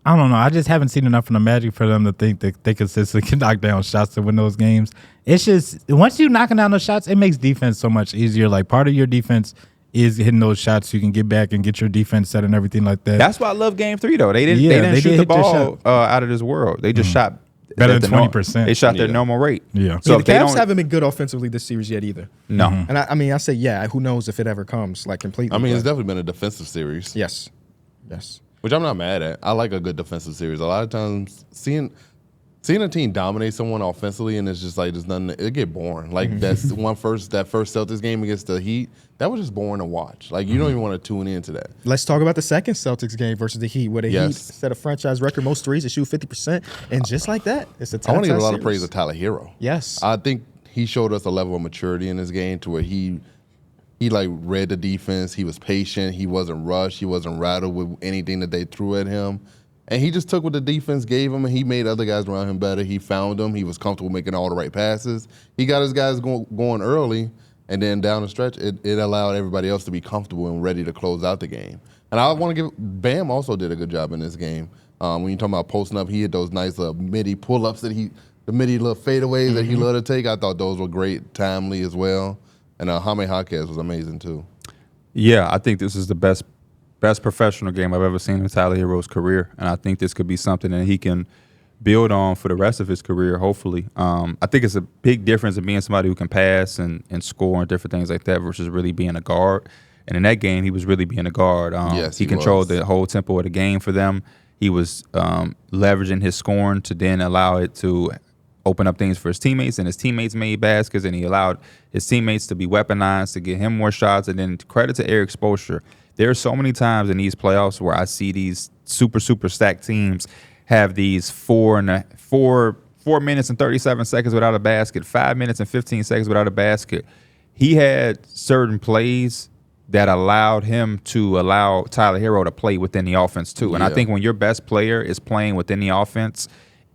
Speaker 3: don't know. I just haven't seen enough from the Magic for them to think that they consistently can knock down shots to win those games. It's just once you knocking down those shots, it makes defense so much easier. Like part of your defense is hitting those shots so you can get back and get your defense set and everything like that.
Speaker 2: That's why I love Game 3 though. They didn't
Speaker 3: they
Speaker 2: shoot
Speaker 3: did
Speaker 2: the
Speaker 3: hit their
Speaker 2: ball
Speaker 3: shot.
Speaker 2: out of this world. They just shot
Speaker 3: Better
Speaker 2: at
Speaker 3: than
Speaker 2: the
Speaker 3: 20%.
Speaker 2: They shot their normal rate.
Speaker 3: Yeah.
Speaker 2: So
Speaker 1: the
Speaker 2: if they
Speaker 1: Cavs
Speaker 2: don't,
Speaker 1: haven't been good offensively this series yet either.
Speaker 2: no.
Speaker 1: And I mean, I say, yeah, who knows if it ever comes, like, completely.
Speaker 4: I mean, it's
Speaker 1: but
Speaker 4: definitely been a defensive series.
Speaker 1: yes.
Speaker 4: Which I'm not mad at. I like a good defensive series. A lot of times, seeing a team dominate someone offensively and it's just like there's nothing. It get boring. Like that first Celtics game against the Heat, that was just boring to watch. Like you don't even want to tune into that.
Speaker 1: Let's talk about the second Celtics game versus the Heat, where the Heat
Speaker 4: Yes.
Speaker 1: set a franchise record most threes to shoot 50%, and just like that, it's a
Speaker 4: I want to give a lot
Speaker 1: series.
Speaker 4: of praise to Tyler Herro.
Speaker 1: Yes.
Speaker 4: I think he showed us a level of maturity in this game to where he like read the defense. He was patient. He wasn't rushed. He wasn't rattled with anything that they threw at him. And he just took what the defense gave him, and he made other guys around him better. He found them. He was comfortable making all the right passes. He got his guys going early, and then down the stretch, it allowed everybody else to be comfortable and ready to close out the game. And I want to give Bam also did a good job in this game. When you're talking about posting up, he had those nice midi pull-ups the midi little fadeaways that he loved to take. I thought those were great, timely as well. And Jaime Jaquez was amazing too.
Speaker 2: Yeah, I think this is the best professional game I've ever seen in Tyler Herro's career, and I think this could be something that he can build on for the rest of his career, hopefully. I think it's a big difference in being somebody who can pass and score and different things like that versus really being a guard. And in that game, he was really being a guard.
Speaker 4: Yes,
Speaker 2: he
Speaker 4: he
Speaker 2: controlled
Speaker 4: was.
Speaker 2: the whole tempo of the game for them. He was leveraging his scoring to then allow it to open up things for his teammates, and his teammates made baskets, and he allowed his teammates to be weaponized to get him more shots. And then credit to Eric Spoelstra. There are so many times in these playoffs where I see these super stacked teams have these 4 minutes and 37 seconds without a basket, 5 minutes and 15 seconds without a basket. He had certain plays that allowed him to allow Tyler Herro to play within the offense too. And I think when your best player is playing within the offense,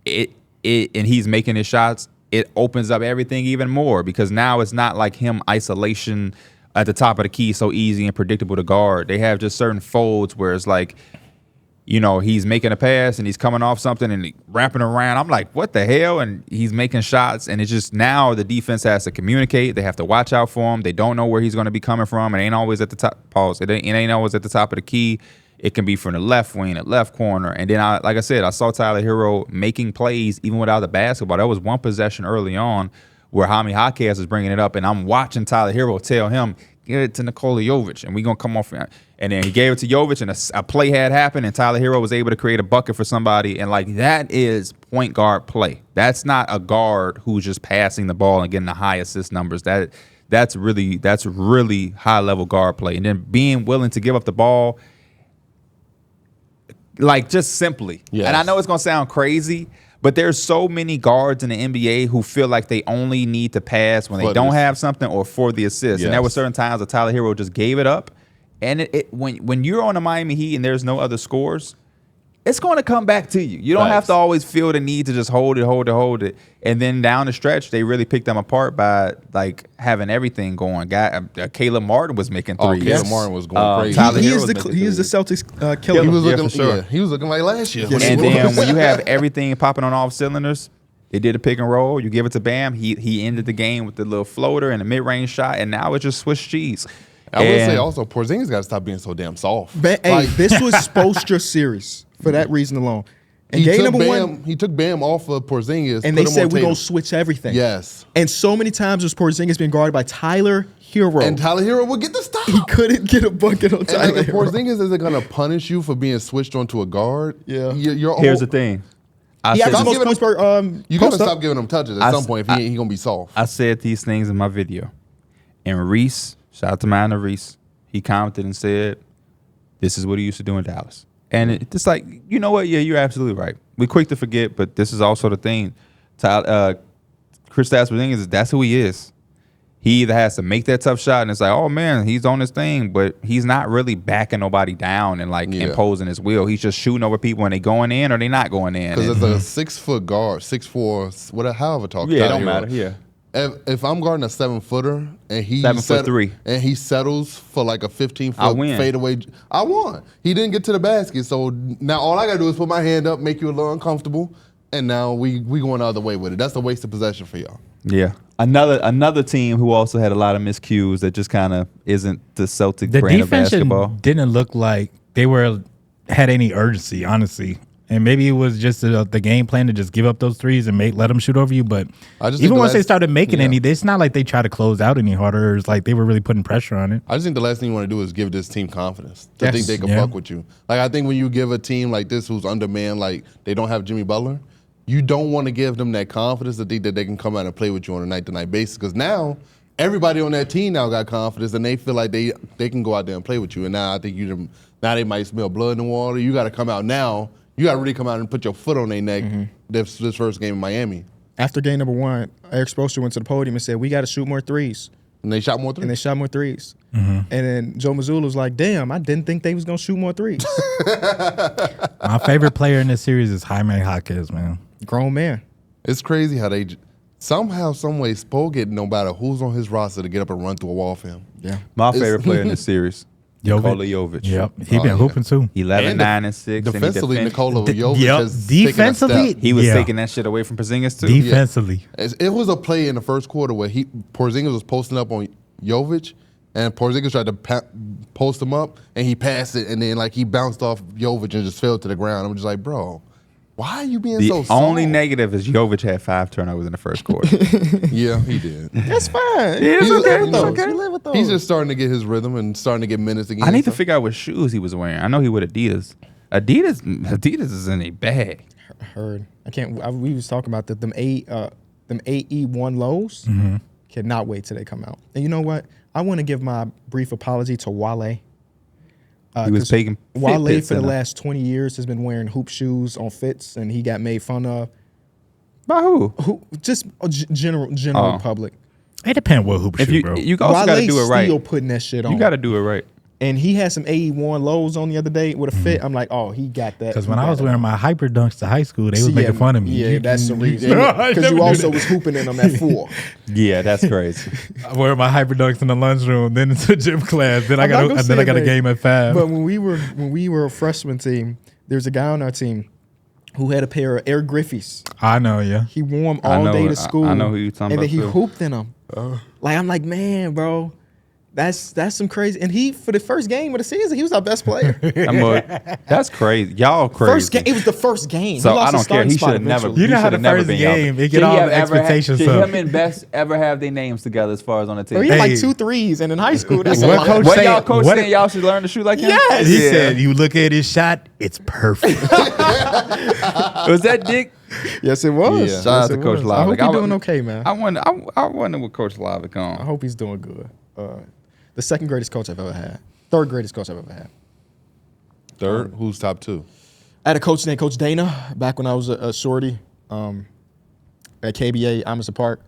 Speaker 2: and he's making his shots, it opens up everything even more, because now it's not like him isolation at the top of the key so easy and predictable to guard. They have just certain folds where it's like, you know, he's making a pass and he's coming off something and wrapping around. I'm like, what the hell? And he's making shots, and it's just now the defense has to communicate. They have to watch out for him. They don't know where he's going to be coming from. It ain't always at the top. Pause. It ain't always at the top of the key. It can be from the left wing, the left corner. And then, like I said, I saw Tyler Herro making plays even without the basketball. There was one possession early on where Jaime Jaquez was bringing it up, and I'm watching Tyler Herro tell him, get it to Nikola Jovic, and we're going to come off. And then he gave it to Jovic, and a play had happened, and Tyler Herro was able to create a bucket for somebody. And, like, that is point guard play. That's not a guard who's just passing the ball and getting the high assist numbers. That's really high-level guard play. And then being willing to give up the ball, like, just simply.
Speaker 4: Yes.
Speaker 2: And I know it's going to sound crazy, but there's so many guards in the NBA who feel like they only need to pass when they don't have something or for the assist.
Speaker 4: Yes.
Speaker 2: And there were certain times that Tyler Herro just gave it up. And when you're on the Miami Heat and there's no other scores, it's going to come back to you. You don't have to always feel the need to just hold it. And then down the stretch, they really picked them apart by, like, having everything going. Caleb Martin was making threes.
Speaker 4: Caleb Martin was going crazy.
Speaker 2: Tyler
Speaker 1: He
Speaker 2: Herro
Speaker 1: is
Speaker 2: was
Speaker 1: the
Speaker 2: making
Speaker 1: he is the
Speaker 2: threes.
Speaker 1: Celtics killer.
Speaker 4: He was
Speaker 2: Yeah,
Speaker 4: looking,
Speaker 2: for sure.
Speaker 4: he was looking like last year.
Speaker 1: Yes,
Speaker 2: And
Speaker 1: he
Speaker 2: then
Speaker 1: was.
Speaker 2: when you have everything popping on all cylinders, they did a pick and roll. You give it to Bam. He ended the game with the little floater and a mid-range shot, and now it's just Swiss cheese.
Speaker 4: I will say
Speaker 2: And-
Speaker 4: also, Porzingis got to stop being so damn soft.
Speaker 1: This was Spoelstra's series for that reason alone. And game number
Speaker 4: Bam,
Speaker 1: one,
Speaker 4: he took Bam off of Porzingis,
Speaker 1: and they said we're gonna switch everything.
Speaker 4: Yes.
Speaker 1: And so many times was Porzingis being guarded by Tyler Herro.
Speaker 4: And Tyler Herro would get the stop.
Speaker 1: He couldn't get a bucket on Tyler
Speaker 4: And if
Speaker 1: Herro.
Speaker 4: Porzingis isn't gonna punish you for being switched onto a guard,
Speaker 1: Yeah.
Speaker 2: Here's the thing.
Speaker 1: He has the
Speaker 4: Stop
Speaker 1: most
Speaker 4: giving
Speaker 1: points per
Speaker 4: you gotta
Speaker 1: post up.
Speaker 4: stop giving him touches at some point if he gonna be soft.
Speaker 2: I said these things in my video. And Reese, shout out to my man Reese, he commented and said, this is what he used to do in Dallas. And it's like, you know what? Yeah, you're absolutely right. We're quick to forget, but this is also the thing. Kristaps Porzingis, that's who he is. He either has to make that tough shot, and it's like, oh man, he's on his thing, but he's not really backing nobody down and like imposing his will. He's just shooting over people, and they going in or they not going in.
Speaker 4: Because it's a 6 foot guard, 6'4", whatever, however tall.
Speaker 2: Yeah, it
Speaker 4: Tyler
Speaker 2: don't
Speaker 4: Herro.
Speaker 2: matter. Yeah.
Speaker 4: If I'm guarding a 7-footer and he
Speaker 2: 7'3"
Speaker 4: and he settles for like a 15-foot
Speaker 2: I win.
Speaker 4: fadeaway, I won. He didn't get to the basket, so now all I gotta do is put my hand up, make you a little uncomfortable, and now we going the other way with it. That's a waste of possession for y'all.
Speaker 2: Yeah. Another team who also had a lot of miscues that just kind of isn't the Celtic
Speaker 3: The
Speaker 2: brand of
Speaker 3: defense
Speaker 2: basketball.
Speaker 3: didn't look like they had any urgency, honestly. And maybe it was just the game plan to just give up those threes and let them shoot over you. But
Speaker 4: I just
Speaker 3: even
Speaker 4: think
Speaker 3: once they started making
Speaker 4: yeah.
Speaker 3: it's not like they tried to close out any harder. It's like they were really putting pressure on it.
Speaker 4: I just think the last thing you want to do is give this team confidence to
Speaker 1: Yes.
Speaker 4: think they can
Speaker 3: Yeah.
Speaker 4: fuck with you. Like I think when you give a team like this who's undermanned, like they don't have Jimmy Butler, you don't want to give them that confidence to think that they can come out and play with you on a night-to-night basis. Because now everybody on that team now got confidence and they feel like they can go out there and play with you. And now I think now they might smell blood in the water. You got to come out now. You got to really come out and put your foot on their neck this first game in Miami.
Speaker 1: After game number one, Eric Spoelstra went to the podium and said, we got to shoot more threes.
Speaker 4: And they shot more threes.
Speaker 1: And they shot more threes. And then Joe Mazzulla was like, damn, I didn't think they was going to shoot more threes.
Speaker 3: My favorite player in this series is Jaime Jaquez, man.
Speaker 1: Grown man.
Speaker 4: It's crazy how they somehow, some way, Spo get no matter who's on his roster to get up and run through a wall for him.
Speaker 1: Yeah.
Speaker 2: My favorite player in this series, Nikola Jovic.
Speaker 3: Yep, he been hooping too.
Speaker 2: 11, 9, and 6.
Speaker 4: Defensively,
Speaker 2: and
Speaker 4: Nikola
Speaker 3: De-
Speaker 4: Jovic
Speaker 3: yep,
Speaker 4: has taken a
Speaker 3: defensively,
Speaker 4: step.
Speaker 2: he was
Speaker 3: Yeah.
Speaker 2: taking that shit away from Porzingis too.
Speaker 3: Defensively.
Speaker 4: It was a play in the first quarter where Porzingis was posting up on Jovic, and Porzingis tried to post him up, and he passed it, and then like he bounced off Jovic and just fell to the ground. I'm just like, bro, why are you being
Speaker 2: The
Speaker 4: so soft?
Speaker 2: only negative is Jovic had 5 turnovers in the first quarter.
Speaker 4: Yeah, he did.
Speaker 1: That's fine.
Speaker 4: He's,
Speaker 1: okay.
Speaker 4: you know,
Speaker 1: We live with those.
Speaker 4: he's just starting to get his rhythm and starting to get minutes again.
Speaker 2: I need to figure out what shoes he was wearing. I know he with Adidas. Adidas is in a bag.
Speaker 1: Heard. We was talking about them AE1 lows. Cannot wait till they come out. And you know what? I want to give my brief apology to Wale.
Speaker 2: He was
Speaker 1: 'cause
Speaker 2: taking
Speaker 1: Wale
Speaker 2: Fitbits
Speaker 1: for the
Speaker 2: in him.
Speaker 1: last 20 years has been wearing hoop shoes on fits, and he got made fun of.
Speaker 2: By who?
Speaker 1: Just general
Speaker 2: Oh.
Speaker 1: public.
Speaker 3: It depends what hoop
Speaker 2: If
Speaker 3: shoe, bro.
Speaker 2: you also got to
Speaker 1: Wale's
Speaker 2: do it right.
Speaker 1: still putting that shit on.
Speaker 2: You got to do it right.
Speaker 1: And he had some AE1 lows on the other day with a fit. I'm like, oh, he got that.
Speaker 3: Because when I was wearing my hyper dunks to high school, they was making fun of me.
Speaker 1: Yeah, that's the reason.
Speaker 3: I
Speaker 1: Because
Speaker 3: never
Speaker 1: you
Speaker 3: knew
Speaker 1: also
Speaker 3: that.
Speaker 1: was hooping in them at 4.
Speaker 2: Yeah, that's crazy.
Speaker 3: I wear my hyper dunks in the lunchroom, then into gym class, then I
Speaker 1: I'm not
Speaker 3: got
Speaker 1: gonna
Speaker 3: then I
Speaker 1: say
Speaker 3: got a
Speaker 1: that,
Speaker 3: game at 5.
Speaker 1: But when we were a freshman team, there was a guy on our team who had a pair of Air Griffeys.
Speaker 3: I know, yeah.
Speaker 1: He wore them
Speaker 2: I
Speaker 1: all
Speaker 2: know-
Speaker 1: day
Speaker 2: I-
Speaker 1: to school.
Speaker 2: I know who you're talking
Speaker 1: and
Speaker 2: about,
Speaker 1: then he
Speaker 2: too.
Speaker 1: hooped in them. Like, I'm like, man, bro, that's some crazy. And he, for the first game of the season, he was our best player.
Speaker 2: That's crazy. Y'all crazy.
Speaker 1: First game, it was the first game.
Speaker 2: So
Speaker 1: He lost
Speaker 2: I don't
Speaker 1: his
Speaker 2: care.
Speaker 1: starting
Speaker 2: He
Speaker 1: spot
Speaker 2: should have never.
Speaker 1: eventually.
Speaker 3: You know
Speaker 2: he
Speaker 3: how
Speaker 2: should
Speaker 3: the
Speaker 2: have never
Speaker 3: first
Speaker 2: been y'all.
Speaker 3: game, it get
Speaker 2: Should
Speaker 3: all
Speaker 2: he
Speaker 3: the
Speaker 2: have ever had-
Speaker 3: expectations
Speaker 2: Should
Speaker 3: up.
Speaker 2: him and Best ever have their names together as far as on the team?
Speaker 1: Bro, he had
Speaker 3: Hey.
Speaker 1: like 2 threes, and in high school, that's a
Speaker 3: What
Speaker 1: lot.
Speaker 3: coach
Speaker 2: What
Speaker 3: say-
Speaker 2: y'all coach
Speaker 3: what-
Speaker 2: saying y'all should learn to shoot like him?
Speaker 1: Yes.
Speaker 3: He
Speaker 2: Yeah.
Speaker 3: said, you look at his shot, it's perfect.
Speaker 2: Was that Dick?
Speaker 1: Yes, it was.
Speaker 4: Yeah.
Speaker 1: Yes,
Speaker 2: Shout out to
Speaker 1: it
Speaker 2: Coach
Speaker 1: was.
Speaker 2: Lavick.
Speaker 1: I hope he's
Speaker 2: I
Speaker 1: doing
Speaker 2: would-
Speaker 1: okay, man.
Speaker 2: I wonder what Coach Lavick
Speaker 1: I
Speaker 2: on.
Speaker 1: hope he's doing good. The second greatest coach I've ever had. Third greatest coach I've ever had.
Speaker 4: Third, who's top 2?
Speaker 1: I had a coach named Coach Dana back when I was a shorty at KBA, Amherst Park.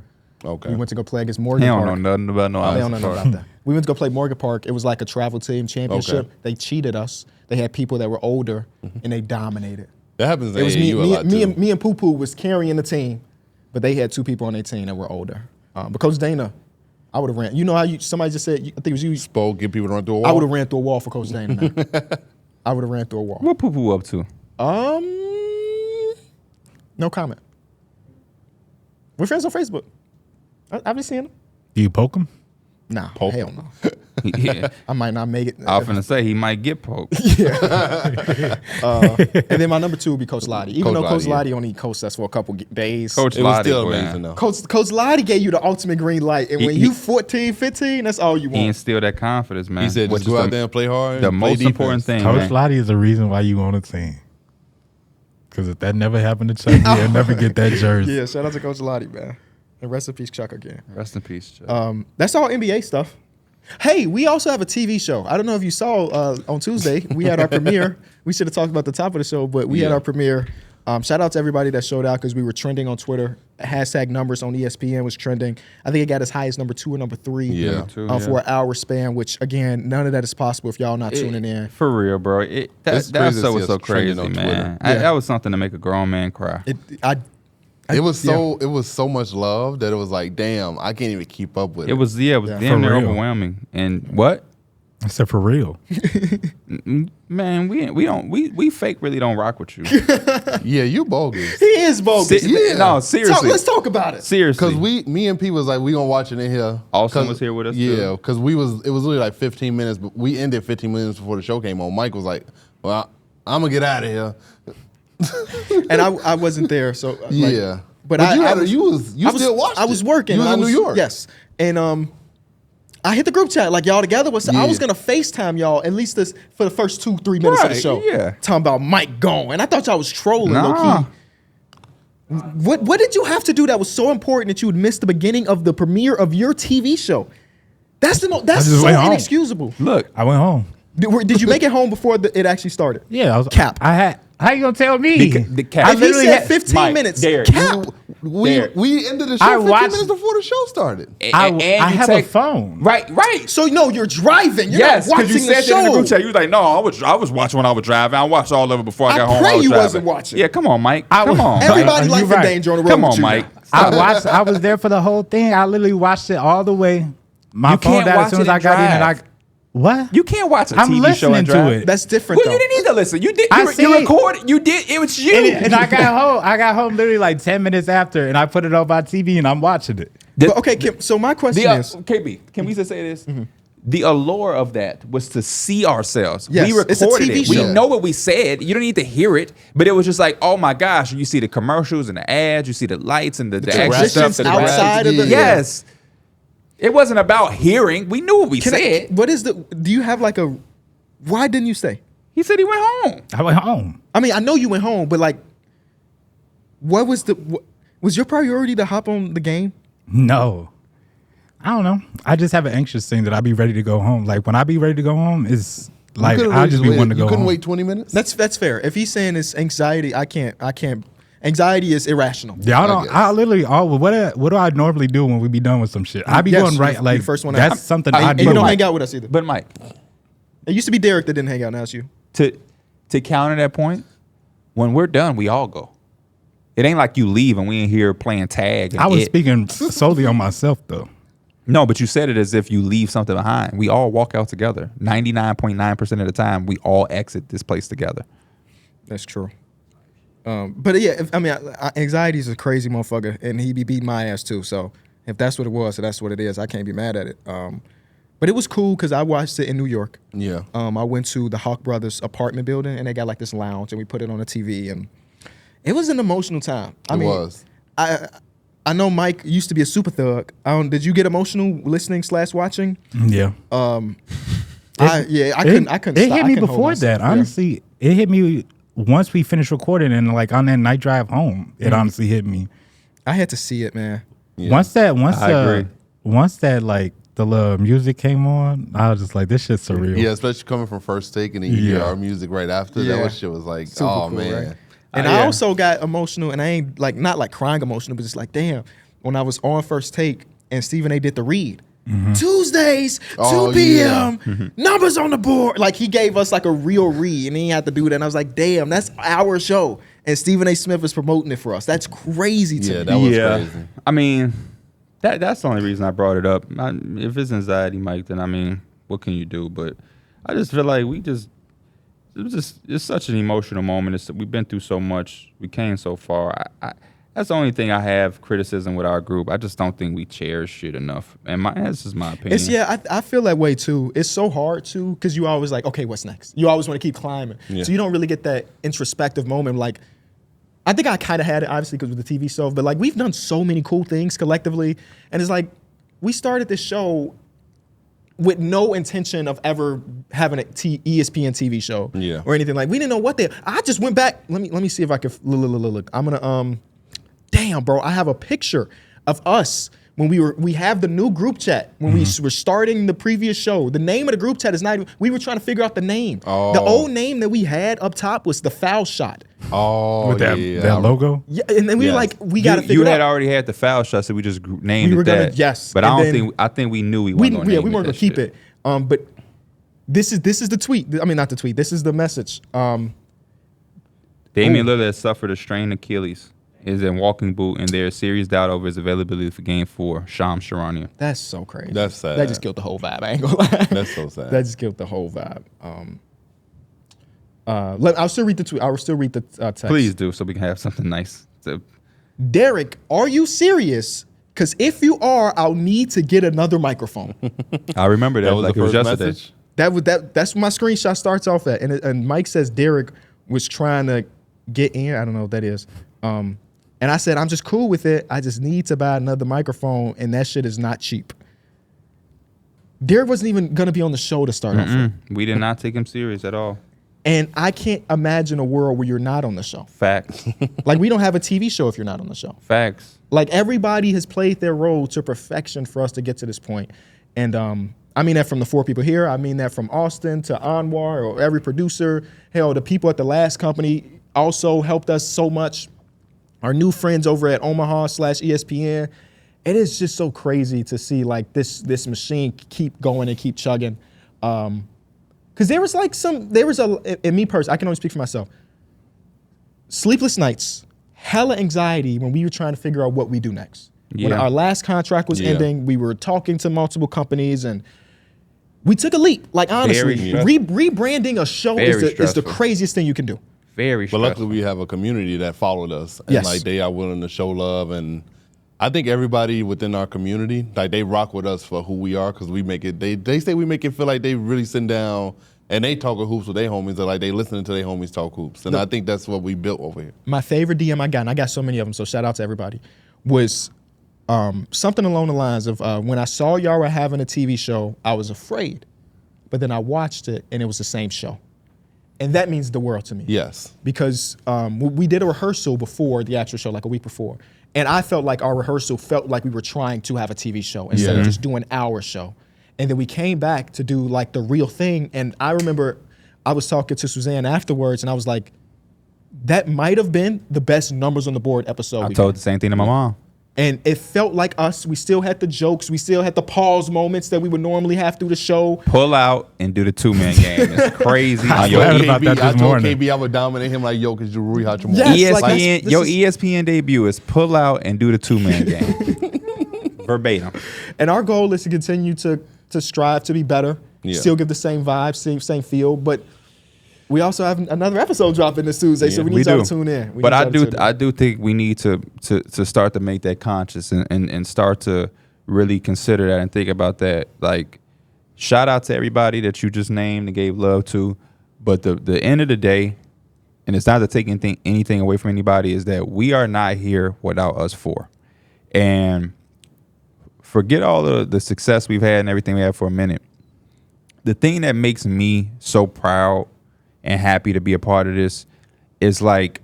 Speaker 4: Okay.
Speaker 1: We went to go play against
Speaker 2: He
Speaker 1: Morgan
Speaker 2: don't
Speaker 1: Park.
Speaker 2: know nothing about no.
Speaker 1: They don't know
Speaker 2: Alex
Speaker 1: nothing
Speaker 2: Park.
Speaker 1: about that. We went to go play Morgan Park. It was like a travel team championship.
Speaker 4: Okay.
Speaker 1: They cheated us. They had people that were older, and they dominated.
Speaker 4: That happens in
Speaker 1: It was
Speaker 4: AAU a lot too.
Speaker 1: me and Poo Poo was carrying the team, but they had 2 people on their team that were older. But Coach Dana, I would have ran. You know how somebody just said, I think it was you.
Speaker 4: Spo get people to run through a wall.
Speaker 1: I would have ran through a wall for Coach Dana. Man. I would have ran through a wall.
Speaker 2: What Poo Poo up to?
Speaker 1: No comment. We're friends on Facebook. I've been seeing him.
Speaker 3: Do you poke him?
Speaker 1: Nah,
Speaker 4: Poke
Speaker 1: hell
Speaker 4: him.
Speaker 1: no.
Speaker 2: Yeah.
Speaker 1: I might not make it.
Speaker 2: I was finna say he might get poked.
Speaker 1: And then my number 2 would be Coach Lottie. Even though Coach
Speaker 4: Lottie,
Speaker 1: Lottie only coached us for a couple days.
Speaker 2: Coach
Speaker 4: It was
Speaker 2: Lottie,
Speaker 4: still
Speaker 2: boy,
Speaker 4: amazing though.
Speaker 1: Coach Lottie gave you the ultimate green light. And when you 14, 15, that's all you
Speaker 2: He
Speaker 1: want.
Speaker 2: instilled that confidence, man.
Speaker 4: He said,
Speaker 2: Which
Speaker 4: just go
Speaker 2: is
Speaker 4: out there and play hard.
Speaker 2: the
Speaker 4: and play
Speaker 2: most important
Speaker 4: defense.
Speaker 2: thing,
Speaker 3: Coach
Speaker 2: man.
Speaker 3: Lottie is the reason why you on a team. Because if that never happened to Chuck, you'll never get that jersey.
Speaker 1: Yeah, shout out to Coach Lottie, man. And rest in peace, Chuck, again.
Speaker 2: Rest in peace, Chuck.
Speaker 1: That's all NBA stuff. Hey, we also have a TV show. I don't know if you saw on Tuesday, we had our premiere. We should have talked about the top of the show, but we had our premiere. Shout out to everybody that showed out because we were trending on Twitter. Hashtag numbers on ESPN was trending. I think it got as high as number 2 or number 3
Speaker 4: Yeah.
Speaker 1: for an hour span, which, again, none of that is possible if y'all not tuning in.
Speaker 2: For real, bro.
Speaker 4: It's
Speaker 2: That
Speaker 4: crazy
Speaker 2: show
Speaker 4: to see
Speaker 2: was
Speaker 4: us
Speaker 2: so
Speaker 4: trending
Speaker 2: crazy,
Speaker 4: on
Speaker 2: man.
Speaker 4: Twitter.
Speaker 2: That was something to make a grown man cry.
Speaker 4: It was so much love that it was like, damn, I can't even keep up with it.
Speaker 2: It was damn
Speaker 3: For
Speaker 2: near
Speaker 3: real.
Speaker 2: overwhelming. And what?
Speaker 3: I said for real.
Speaker 2: Man, we fake really don't rock with you.
Speaker 4: Yeah, you bogus.
Speaker 1: He is bogus.
Speaker 2: No, seriously.
Speaker 1: Let's talk about it.
Speaker 2: Seriously.
Speaker 4: Because me and P was like, we gonna watch it in here.
Speaker 2: Austin
Speaker 4: 'Cause-
Speaker 2: was here with us,
Speaker 4: Yeah,
Speaker 2: too.
Speaker 4: because it was literally like 15 minutes, but we ended 15 minutes before the show came on. Mike was like, well, I'm gonna get out of here.
Speaker 1: And I wasn't there, so
Speaker 4: Yeah.
Speaker 1: But
Speaker 4: you
Speaker 1: I was
Speaker 4: still watched
Speaker 1: I was
Speaker 4: it.
Speaker 1: working.
Speaker 4: You was
Speaker 1: I
Speaker 4: in New York.
Speaker 1: Yes, and I hit the group chat like y'all together. I
Speaker 4: Yeah.
Speaker 1: was gonna FaceTime y'all at least for the first 2-3 minutes of the
Speaker 2: Right,
Speaker 1: show.
Speaker 2: yeah.
Speaker 1: Talking about Mike gone, and I thought y'all was trolling low
Speaker 2: Nah.
Speaker 1: key. What did you have to do that was so important that you would miss the beginning of the premiere of your TV show? That's that's
Speaker 3: just
Speaker 1: so
Speaker 3: went home.
Speaker 1: inexcusable.
Speaker 2: Look,
Speaker 3: I went home.
Speaker 1: Did you make it home before it actually started?
Speaker 3: Yeah, I was
Speaker 1: Cap.
Speaker 3: I had. How you gonna tell me?
Speaker 2: the cap.
Speaker 3: I
Speaker 1: If he
Speaker 3: literally
Speaker 1: said
Speaker 3: had-
Speaker 1: 15
Speaker 2: Mike,
Speaker 1: minutes,
Speaker 2: Darrick,
Speaker 1: cap.
Speaker 4: We ended the show
Speaker 3: I
Speaker 4: 15
Speaker 3: watched-
Speaker 4: minutes before the show started.
Speaker 3: I
Speaker 2: you
Speaker 3: have a phone.
Speaker 2: Right.
Speaker 1: So no, you're driving. You're
Speaker 2: Yes,
Speaker 1: not
Speaker 2: because
Speaker 1: watching
Speaker 2: you said
Speaker 1: the show.
Speaker 2: that in the group chat. You was like, no, I was watching when I was driving. I watched all of it before I got home.
Speaker 1: pray
Speaker 2: I was
Speaker 1: you
Speaker 2: driving.
Speaker 1: wasn't watching.
Speaker 2: Yeah, come on, Mike.
Speaker 3: I
Speaker 2: Come
Speaker 3: was-
Speaker 2: on.
Speaker 1: Everybody
Speaker 3: You're
Speaker 1: life in
Speaker 3: right.
Speaker 1: danger on the road.
Speaker 2: Come
Speaker 1: with
Speaker 2: on,
Speaker 1: you
Speaker 2: Mike.
Speaker 1: now.
Speaker 3: I was there for the whole thing. I literally watched it all the way. My
Speaker 2: You
Speaker 3: phone
Speaker 2: can't
Speaker 3: died
Speaker 2: watch
Speaker 3: as soon
Speaker 2: it
Speaker 3: as I
Speaker 2: and
Speaker 3: got in, and
Speaker 2: drive.
Speaker 3: what?
Speaker 2: You can't watch a
Speaker 3: I'm
Speaker 2: TV show
Speaker 3: listening
Speaker 2: and
Speaker 3: to
Speaker 2: drive.
Speaker 3: it.
Speaker 1: That's different.
Speaker 2: Well, you didn't need to listen. You did.
Speaker 3: I
Speaker 2: You
Speaker 3: see-
Speaker 2: recorded. You did. It was you.
Speaker 3: And I got home. I got home literally like 10 minutes after, and I put it on my TV, and I'm watching it.
Speaker 1: But okay, Kim, so my question is,
Speaker 2: KB, can we just say this? The allure of that was to see ourselves.
Speaker 1: Yes,
Speaker 2: we
Speaker 1: it's a
Speaker 2: recorded
Speaker 1: TV
Speaker 2: it. We
Speaker 1: show.
Speaker 2: know what we said. You don't need to hear it, but it was just like, oh my gosh! You see the commercials and the ads. You see the lights and the extra
Speaker 1: transitions
Speaker 2: stuff.
Speaker 1: outside of the-
Speaker 2: yes. It wasn't about hearing. We knew what we
Speaker 1: can
Speaker 2: said.
Speaker 1: what is the? Do you have like a? Why didn't you stay?
Speaker 2: He said he went home.
Speaker 3: I went home.
Speaker 1: I mean, I know you went home, but like, what was the? Was your priority to hop on the game?
Speaker 3: No. I don't know. I just have an anxious thing that I be ready to go home. Like when I be ready to go home, it's like
Speaker 4: could've
Speaker 3: I just be
Speaker 4: waited-
Speaker 3: wanting to go
Speaker 4: You couldn't
Speaker 3: home.
Speaker 4: wait 20 minutes?
Speaker 1: That's fair. If he's saying it's anxiety, I can't. Anxiety is irrational.
Speaker 3: Yeah, I
Speaker 4: I
Speaker 3: don't.
Speaker 4: guess.
Speaker 3: I literally. What do I normally do when we be done with some shit? I be
Speaker 1: Yes,
Speaker 3: going right.
Speaker 1: you
Speaker 3: Like
Speaker 1: the first one
Speaker 3: that's
Speaker 1: out.
Speaker 3: something
Speaker 1: And,
Speaker 3: I
Speaker 1: and
Speaker 3: do.
Speaker 1: you don't
Speaker 2: Mike-
Speaker 1: hang out with us either.
Speaker 2: But Mike,
Speaker 1: It used to be Darrick that didn't hang out. Now it's you.
Speaker 2: to counter that point, when we're done, we all go. It ain't like you leave and we in here playing tag. And
Speaker 3: I was
Speaker 2: it.
Speaker 3: speaking solely on myself though.
Speaker 2: No, but you said it as if you leave something behind. We all walk out together. 99.9% of the time, we all exit this place together.
Speaker 1: That's true. But yeah, anxiety is a crazy motherfucker, and he be beating my ass too. So if that's what it was, that's what it is. I can't be mad at it. But it was cool because I watched it in New York.
Speaker 4: Yeah.
Speaker 1: I went to the Hawk Brothers apartment building, and they got like this lounge, and we put it on the TV, and it was an emotional time. I
Speaker 4: It
Speaker 1: mean,
Speaker 4: was.
Speaker 1: I know Mike used to be a super thug. Did you get emotional listening / watching?
Speaker 3: Yeah.
Speaker 1: I couldn't.
Speaker 3: It
Speaker 1: stop.
Speaker 3: hit
Speaker 1: I
Speaker 3: me
Speaker 1: couldn't hold
Speaker 3: before
Speaker 1: myself.
Speaker 3: that.
Speaker 1: Yeah.
Speaker 3: Honestly, it hit me once we finished recording and like on that night drive home. It honestly hit me.
Speaker 1: I had to see it, man.
Speaker 4: Yeah.
Speaker 3: Once
Speaker 2: I agree.
Speaker 3: like the little music came on, I was just like, this shit's surreal.
Speaker 4: Yeah, especially coming from First Take and then you hear
Speaker 3: Yeah.
Speaker 4: our music right after.
Speaker 1: Yeah.
Speaker 4: That was shit was like,
Speaker 1: Super
Speaker 4: oh
Speaker 1: cool,
Speaker 4: man.
Speaker 1: right? And
Speaker 2: Yeah.
Speaker 1: I also got emotional, and I ain't like not like crying emotional, but just like damn. When I was on First Take and Stephen A did the read. Tuesdays, 2
Speaker 4: Oh,
Speaker 1: p.m. Numbers on the board. Like he gave us like a real read, and he had to do that. And I was like, damn, that's our show. And Stephen A. Smith is promoting it for us. That's crazy to
Speaker 4: Yeah,
Speaker 1: me.
Speaker 4: that was crazy.
Speaker 2: I mean, that's the only reason I brought it up. If it's anxiety, Mike, then I mean, what can you do? But I just feel like it's such an emotional moment. We've been through so much. We came so far. I That's the only thing I have criticism with our group. I just don't think we cherish shit enough. And that's just my opinion.
Speaker 1: I feel that way too. It's so hard to, because you always like, okay, what's next? You always want to keep climbing.
Speaker 4: Yeah.
Speaker 1: So you don't really get that introspective moment. Like, I think I kind of had it, obviously, because with the TV show, but like, we've done so many cool things collectively. And it's like, we started this show with no intention of ever having a ESPN TV show or anything. Like, we didn't know what they, I just went back. Let me see if I can, look. I'm going to, damn, bro, I have a picture of us when we have the new group chat, when we were starting the previous show. The name of the group chat is not even, we were trying to figure out the name.
Speaker 4: Oh.
Speaker 1: The old name that we had up top was the Foul Shot.
Speaker 4: Oh,
Speaker 3: With that logo?
Speaker 1: Yeah, and then we were like, we got to figure it out.
Speaker 2: You had already had the foul shot, so we just named
Speaker 1: We were
Speaker 2: it that.
Speaker 1: yes.
Speaker 2: But I think we knew we weren't going to name it.
Speaker 1: We weren't going to keep
Speaker 2: shit.
Speaker 1: it. But this is the tweet. I mean, not the tweet. This is the message.
Speaker 2: Damian Lillard has suffered a strained Achilles, is in walking boot, and there is serious doubt over his availability for Game 4. Shams Charania.
Speaker 1: That's so crazy.
Speaker 4: That's sad.
Speaker 1: That just killed the whole vibe. I ain't gonna lie.
Speaker 4: That's so sad.
Speaker 1: That just killed the whole vibe. I'll still read the tweet. I'll still read the text.
Speaker 2: Please do, so we can have something nice.
Speaker 1: Darrick, are you serious? Because if you are, I'll need to get another microphone.
Speaker 2: I remember that,
Speaker 4: That was
Speaker 2: like
Speaker 4: the
Speaker 2: it was
Speaker 4: first
Speaker 2: yesterday.
Speaker 4: message?
Speaker 1: That's what my screenshot starts off at. And Mike says Darrick was trying to get in. I don't know what that is. And I said, I'm just cool with it. I just need to buy another microphone, and that shit is not cheap. Darrick wasn't even going to be on the show to start off with.
Speaker 2: We did not take him serious at all.
Speaker 1: And I can't imagine a world where you're not on the show.
Speaker 2: Facts.
Speaker 1: Like, we don't have a TV show if you're not on the show.
Speaker 2: Facts.
Speaker 1: Like, everybody has played their role to perfection for us to get to this point. And I mean that from the 4 people here. I mean that from Austin to Anwar, or every producer. Hell, the people at the last company also helped us so much. Our new friends over at Omaha/ESPN. It is just so crazy to see like this machine keep going and keep chugging. Because and me personally, I can only speak for myself. Sleepless nights, hella anxiety when we were trying to figure out what we do next. When
Speaker 2: Yeah.
Speaker 1: our last contract was ending, we were talking to multiple companies and we took a leap. Like, honestly, rebranding a show is the
Speaker 2: stressful.
Speaker 1: craziest thing you can do.
Speaker 2: Very
Speaker 4: But
Speaker 2: stressful.
Speaker 4: luckily, we have a community that followed us, and
Speaker 1: Yes.
Speaker 4: like they are willing to show love. And I think everybody within our community, like they rock with us for who we are, because we make it. They say we make it feel like they really sitting down and they talking hoops with their homies, or like they listening to their homies talk hoops. And I think that's what we built over here.
Speaker 1: My favorite DM I got, and I got so many of them, so shout out to everybody, was something along the lines of when I saw y'all were having a TV show, I was afraid, but then I watched it and it was the same show. And that means the world to me.
Speaker 4: Yes.
Speaker 1: Because we did a rehearsal before the actual show, like a week before. And I felt like our rehearsal felt like we were trying to have a TV show instead of just doing our show. And then we came back to do like the real thing. And I remember I was talking to Suzanne afterwards and I was like, that might have been the best numbers on the board episode.
Speaker 2: I told the same thing to my mom.
Speaker 1: And it felt like us. We still had the jokes. We still had the pause moments that we would normally have through the show.
Speaker 2: Pull out and do the 2-man game. It's crazy.
Speaker 3: I
Speaker 2: Yo,
Speaker 3: heard about that this
Speaker 4: I told
Speaker 3: morning.
Speaker 4: KB I would dominate him like Jokic, Rui Hachimura.
Speaker 1: Yes. like,
Speaker 2: ESPN,
Speaker 1: this
Speaker 2: your
Speaker 1: is-
Speaker 2: ESPN debut is pull out and do the 2-man game. Verbatim.
Speaker 1: And our goal is to continue to strive to be better, still give the same vibe, same feel. But we also have another episode dropping this Tuesday, so we need y'all to tune in.
Speaker 2: But I do think we need to start to make that conscious and start to really consider that and think about that. Like, shout out to everybody that you just named and gave love to. But the end of the day, and it's not to take anything away from anybody, is that we are not here without us 4. And forget all the success we've had and everything we had for a minute. The thing that makes me so proud and happy to be a part of this is like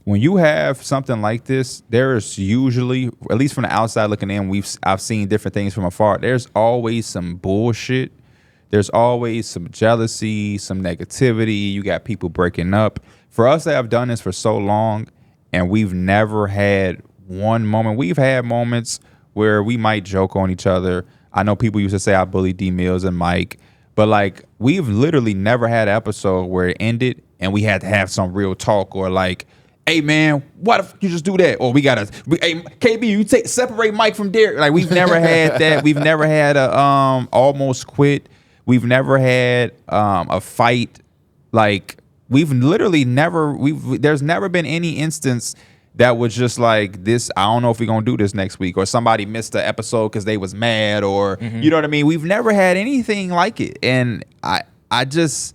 Speaker 2: when you have something like this, there is usually, at least from the outside looking in, I've seen different things from afar. There's always some bullshit. There's always some jealousy, some negativity. You got people breaking up. For us that have done this for so long and we've never had one moment, we've had moments where we might joke on each other. I know people used to say I bullied D Mills and Mike. But like, we've literally never had an episode where it ended and we had to have some real talk, or like, hey man, why the fuck you just do that? Or hey KB, you separate Mike from Darrick. Like, we've never had that. We've never had a almost quit. We've never had a fight. Like, we've literally never there's never been any instance that was just like this. I don't know if we're gonna do this next week, or somebody missed the episode because they was mad, or you know what I mean. We've never had anything like it, and I just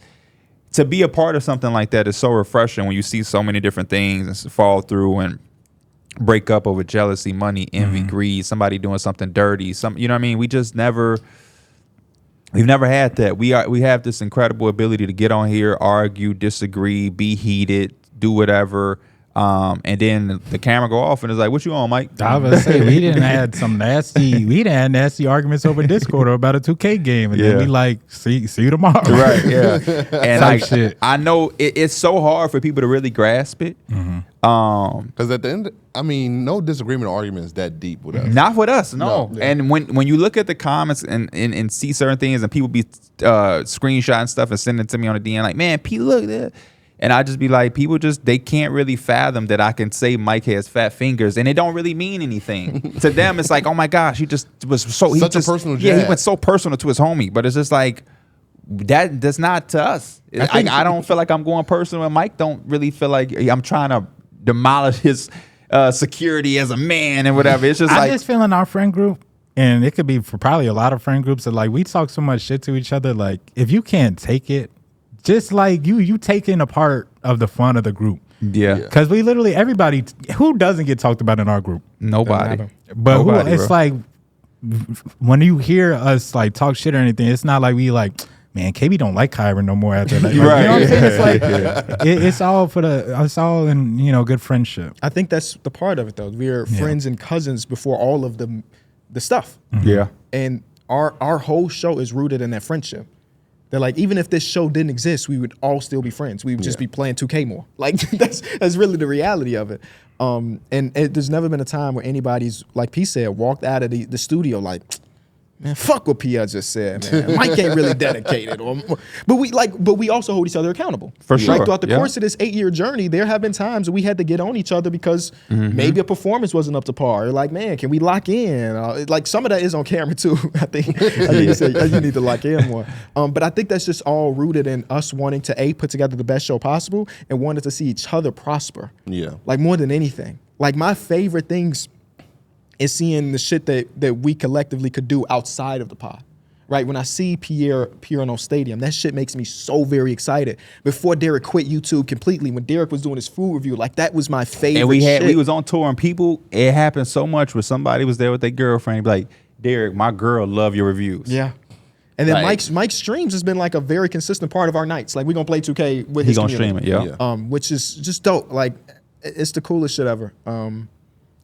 Speaker 2: to be a part of something like that is so refreshing when you see so many different things fall through and break up over jealousy, money, envy, greed, somebody doing something dirty, you know what I mean. We've never had that. We have this incredible ability to get on here, argue, disagree, be heated, do whatever. And then the camera go off and it's like, what you on, Mike?
Speaker 3: I was gonna say we didn't have nasty arguments over Discord or about a 2K game, and then we like see you tomorrow.
Speaker 2: Right, yeah. And
Speaker 3: shit.
Speaker 2: I know it's so hard for people to really grasp it.
Speaker 4: Because at the end, I mean, no disagreement or argument is that deep with us.
Speaker 2: Not with us, no.
Speaker 4: Yeah.
Speaker 2: And when you look at the comments and see certain things, and people be screenshotting stuff and sending it to me on the DM, like, man, P, look there. And I just be like, people they can't really fathom that I can say Mike has fat fingers, and it don't really mean anything. To them, it's like, oh my gosh, he just was so
Speaker 4: Such a personal
Speaker 2: yeah, he
Speaker 4: jab.
Speaker 2: went so personal to his homie. But it's just like that's not to us. I don't feel like I'm going personal, and Mike don't really feel like I'm trying to demolish his security as a man and whatever. It's just
Speaker 3: I
Speaker 2: like
Speaker 3: just feel in our friend group, and it could be for probably a lot of friend groups, that like we talk so much shit to each other. Like if you can't take it, just like you taking a part of the fun of the group.
Speaker 2: yeah.
Speaker 3: Because we literally, everybody, who doesn't get talked about in our group?
Speaker 2: Nobody.
Speaker 3: But
Speaker 2: Nobody,
Speaker 3: it's
Speaker 2: bro.
Speaker 3: like, when you hear us like talk shit or anything, it's not like we like, man, KB don't like Kyron no more after that. Like,
Speaker 2: Right.
Speaker 3: You know what I'm saying? It's like, it's all in, good friendship.
Speaker 1: I think that's the part of it, though. We're friends and cousins before all of the stuff.
Speaker 2: Yeah.
Speaker 1: And our whole show is rooted in that friendship. They're like, even if this show didn't exist, we would all still be friends. We would just be playing 2K more. Like that's really the reality of it. There's never been a time where anybody's, like P said, walked out of the studio like, man, fuck what Pierre just said, man. Mike ain't really dedicated. But we also hold each other accountable.
Speaker 2: For sure.
Speaker 1: Like throughout the
Speaker 2: Yeah.
Speaker 1: course of this 8-year journey, there have been times where we had to get on each other because maybe a performance wasn't up to par. Or like, man, can we lock in? Like some of that is on camera too. I think you said you need to lock in more. But I think that's just all rooted in us wanting to put together the best show possible and wanting to see each other prosper.
Speaker 4: Yeah.
Speaker 1: Like more than anything. Like my favorite things is seeing the shit that we collectively could do outside of the pod. Right? When I see Pierre on Stadium, that shit makes me so very excited. Before Darrick quit YouTube completely, when Darrick was doing his food review, like that was my favorite
Speaker 2: And we
Speaker 1: shit.
Speaker 2: was on tour, and it happened so much where somebody was there with their girlfriend, be like, Darrick, my girl love your reviews.
Speaker 1: Yeah. And then
Speaker 2: Like-
Speaker 1: Mike's streams has been like a very consistent part of our nights. Like we're gonna play 2K with
Speaker 2: He
Speaker 1: his
Speaker 2: gonna
Speaker 1: community.
Speaker 2: stream it, yeah.
Speaker 1: Which is just dope. Like it's the coolest shit ever.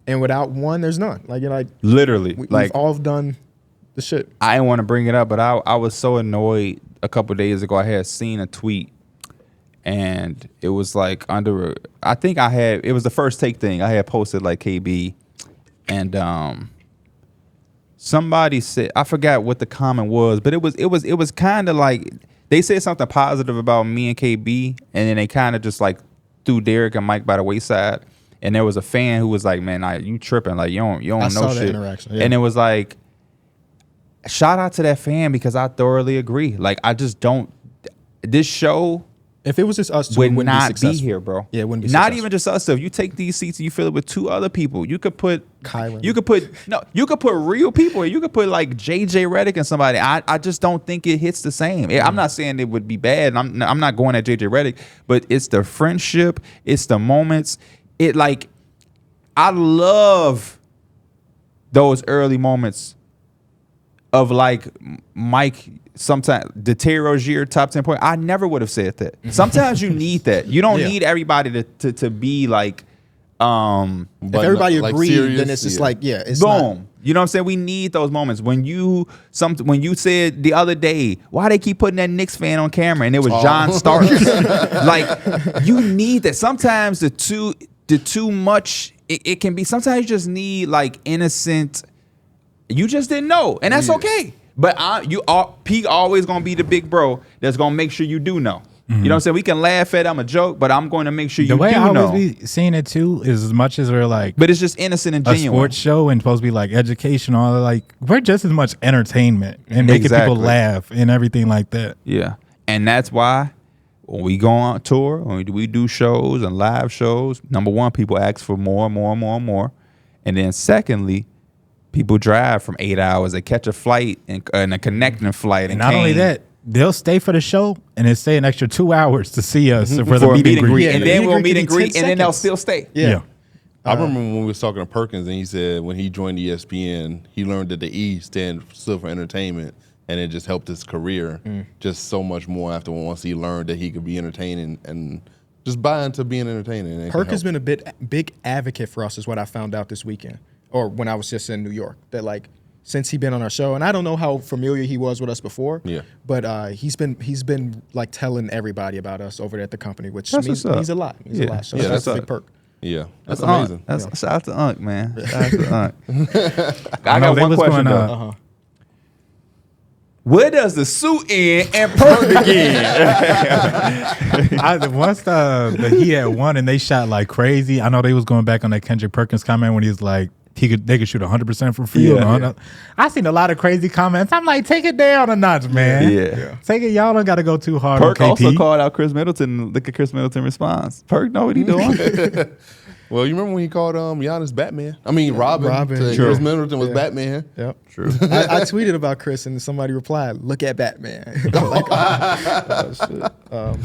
Speaker 1: And without one, there's none. Like you're like
Speaker 2: Literally.
Speaker 1: we've all done the shit.
Speaker 2: I didn't want to bring it up, but I was so annoyed a couple days ago. I had seen a tweet, and it was like it was the first take thing. I had posted like KB, and somebody said, I forgot what the comment was, but it was kind of like they said something positive about me and KB, and then they kind of just like threw Darrick and Mike by the wayside. And there was a fan who was like, man, you tripping. Like, you don't know
Speaker 1: saw that
Speaker 2: shit.
Speaker 1: interaction, yeah.
Speaker 2: And it was like, shout out to that fan because I thoroughly agree. Like, I just don't. This show
Speaker 1: If it was just us two,
Speaker 2: would
Speaker 1: it wouldn't
Speaker 2: not
Speaker 1: be
Speaker 2: be
Speaker 1: successful.
Speaker 2: here, bro.
Speaker 1: Yeah, it wouldn't be
Speaker 2: Not
Speaker 1: successful.
Speaker 2: even just us. So if you take these seats and you fill it with 2 other people, you could put
Speaker 1: Kyron.
Speaker 2: You could put real people. You could put like JJ Redick and somebody. I just don't think it hits the same. I'm not saying it would be bad. And I'm not going at JJ Redick, but it's the friendship. It's the moments. I love those early moments of like Mike, sometimes the Terry Rozier top 10 point. I never would have said that. Sometimes you need that. You don't need everybody to be like
Speaker 1: If everybody
Speaker 4: like
Speaker 1: agreed,
Speaker 4: serious,
Speaker 1: then it's just like, it's
Speaker 2: boom.
Speaker 1: not.
Speaker 2: You know what I'm saying? We need those moments. When you said the other day, why they keep putting that Knicks fan on camera and it was John Starks. Like you need that. Sometimes the too much it can be. Sometimes you just need like innocent. You just didn't know, and that's okay. But P always gonna be the big bro that's gonna make sure you do know. You know what I'm saying? We can laugh at I'm a joke, but I'm going to make sure you
Speaker 3: The way
Speaker 2: do
Speaker 3: I
Speaker 2: know.
Speaker 3: always be seeing it too is as much as we're like
Speaker 2: But it's just innocent and
Speaker 3: a
Speaker 2: genuine.
Speaker 3: sports show and supposed to be like educational, like we're just as much entertainment and making
Speaker 2: Exactly.
Speaker 3: people laugh and everything like that.
Speaker 2: Yeah. And that's why when we go on tour, when we do shows and live shows, number one, people ask for more and more and more and more. And then secondly, people drive from 8 hours. They catch a flight and a connecting flight.
Speaker 3: And not only that, they'll stay for the show and then stay an extra 2 hours to see us for the
Speaker 2: a
Speaker 3: meet and greet.
Speaker 1: Yeah,
Speaker 2: and
Speaker 1: the
Speaker 2: then
Speaker 1: meet
Speaker 2: we'll
Speaker 1: and greet
Speaker 2: meet and
Speaker 1: could be
Speaker 2: greet,
Speaker 1: 10
Speaker 2: and then they'll
Speaker 1: seconds.
Speaker 2: still stay.
Speaker 3: Yeah.
Speaker 4: I remember when we was talking to Perkins and he said when he joined ESPN, he learned that the E stood for entertainment, and it just helped his career just so much more after once he learned that he could be entertaining and just buy into being entertaining. And
Speaker 1: Perk has been a big advocate for us, is what I found out this weekend, or when I was just in New York. That like since he been on our show, and I don't know how familiar he was with us before.
Speaker 4: Yeah.
Speaker 1: But he's been like telling everybody about us over there at the company, which
Speaker 2: That's
Speaker 1: means
Speaker 2: what's up.
Speaker 1: he's a lot. He's a lot. So
Speaker 4: Yeah,
Speaker 1: that's a
Speaker 4: that's
Speaker 1: big perk.
Speaker 4: Yeah, that's
Speaker 2: Unc.
Speaker 4: amazing.
Speaker 2: Shout out to Unc, man. Shout out to Unc. I
Speaker 3: know
Speaker 2: got
Speaker 3: they
Speaker 2: one
Speaker 3: was
Speaker 2: question
Speaker 3: going,
Speaker 2: though. Where does the suit end and perk begin?
Speaker 3: Once the he had won and they shot like crazy, I know they was going back on that Kendrick Perkins comment when he was like, they could shoot 100% from field.
Speaker 2: Yeah.
Speaker 3: I seen a lot of crazy comments. I'm like, take it down a notch, man.
Speaker 2: Yeah.
Speaker 3: Take it. Y'all don't got to go too hard
Speaker 2: Perk
Speaker 3: on KP.
Speaker 2: also called out Chris Middleton. Look at Chris Middleton's response. Perk know what he doing.
Speaker 4: Well, you remember when he called Giannis Batman? I mean, Robin. To
Speaker 1: True.
Speaker 4: Chris Middleton was Batman.
Speaker 1: Yep.
Speaker 2: True.
Speaker 1: I tweeted about Chris and somebody replied, "Look at Batman." I'm like, oh, shit.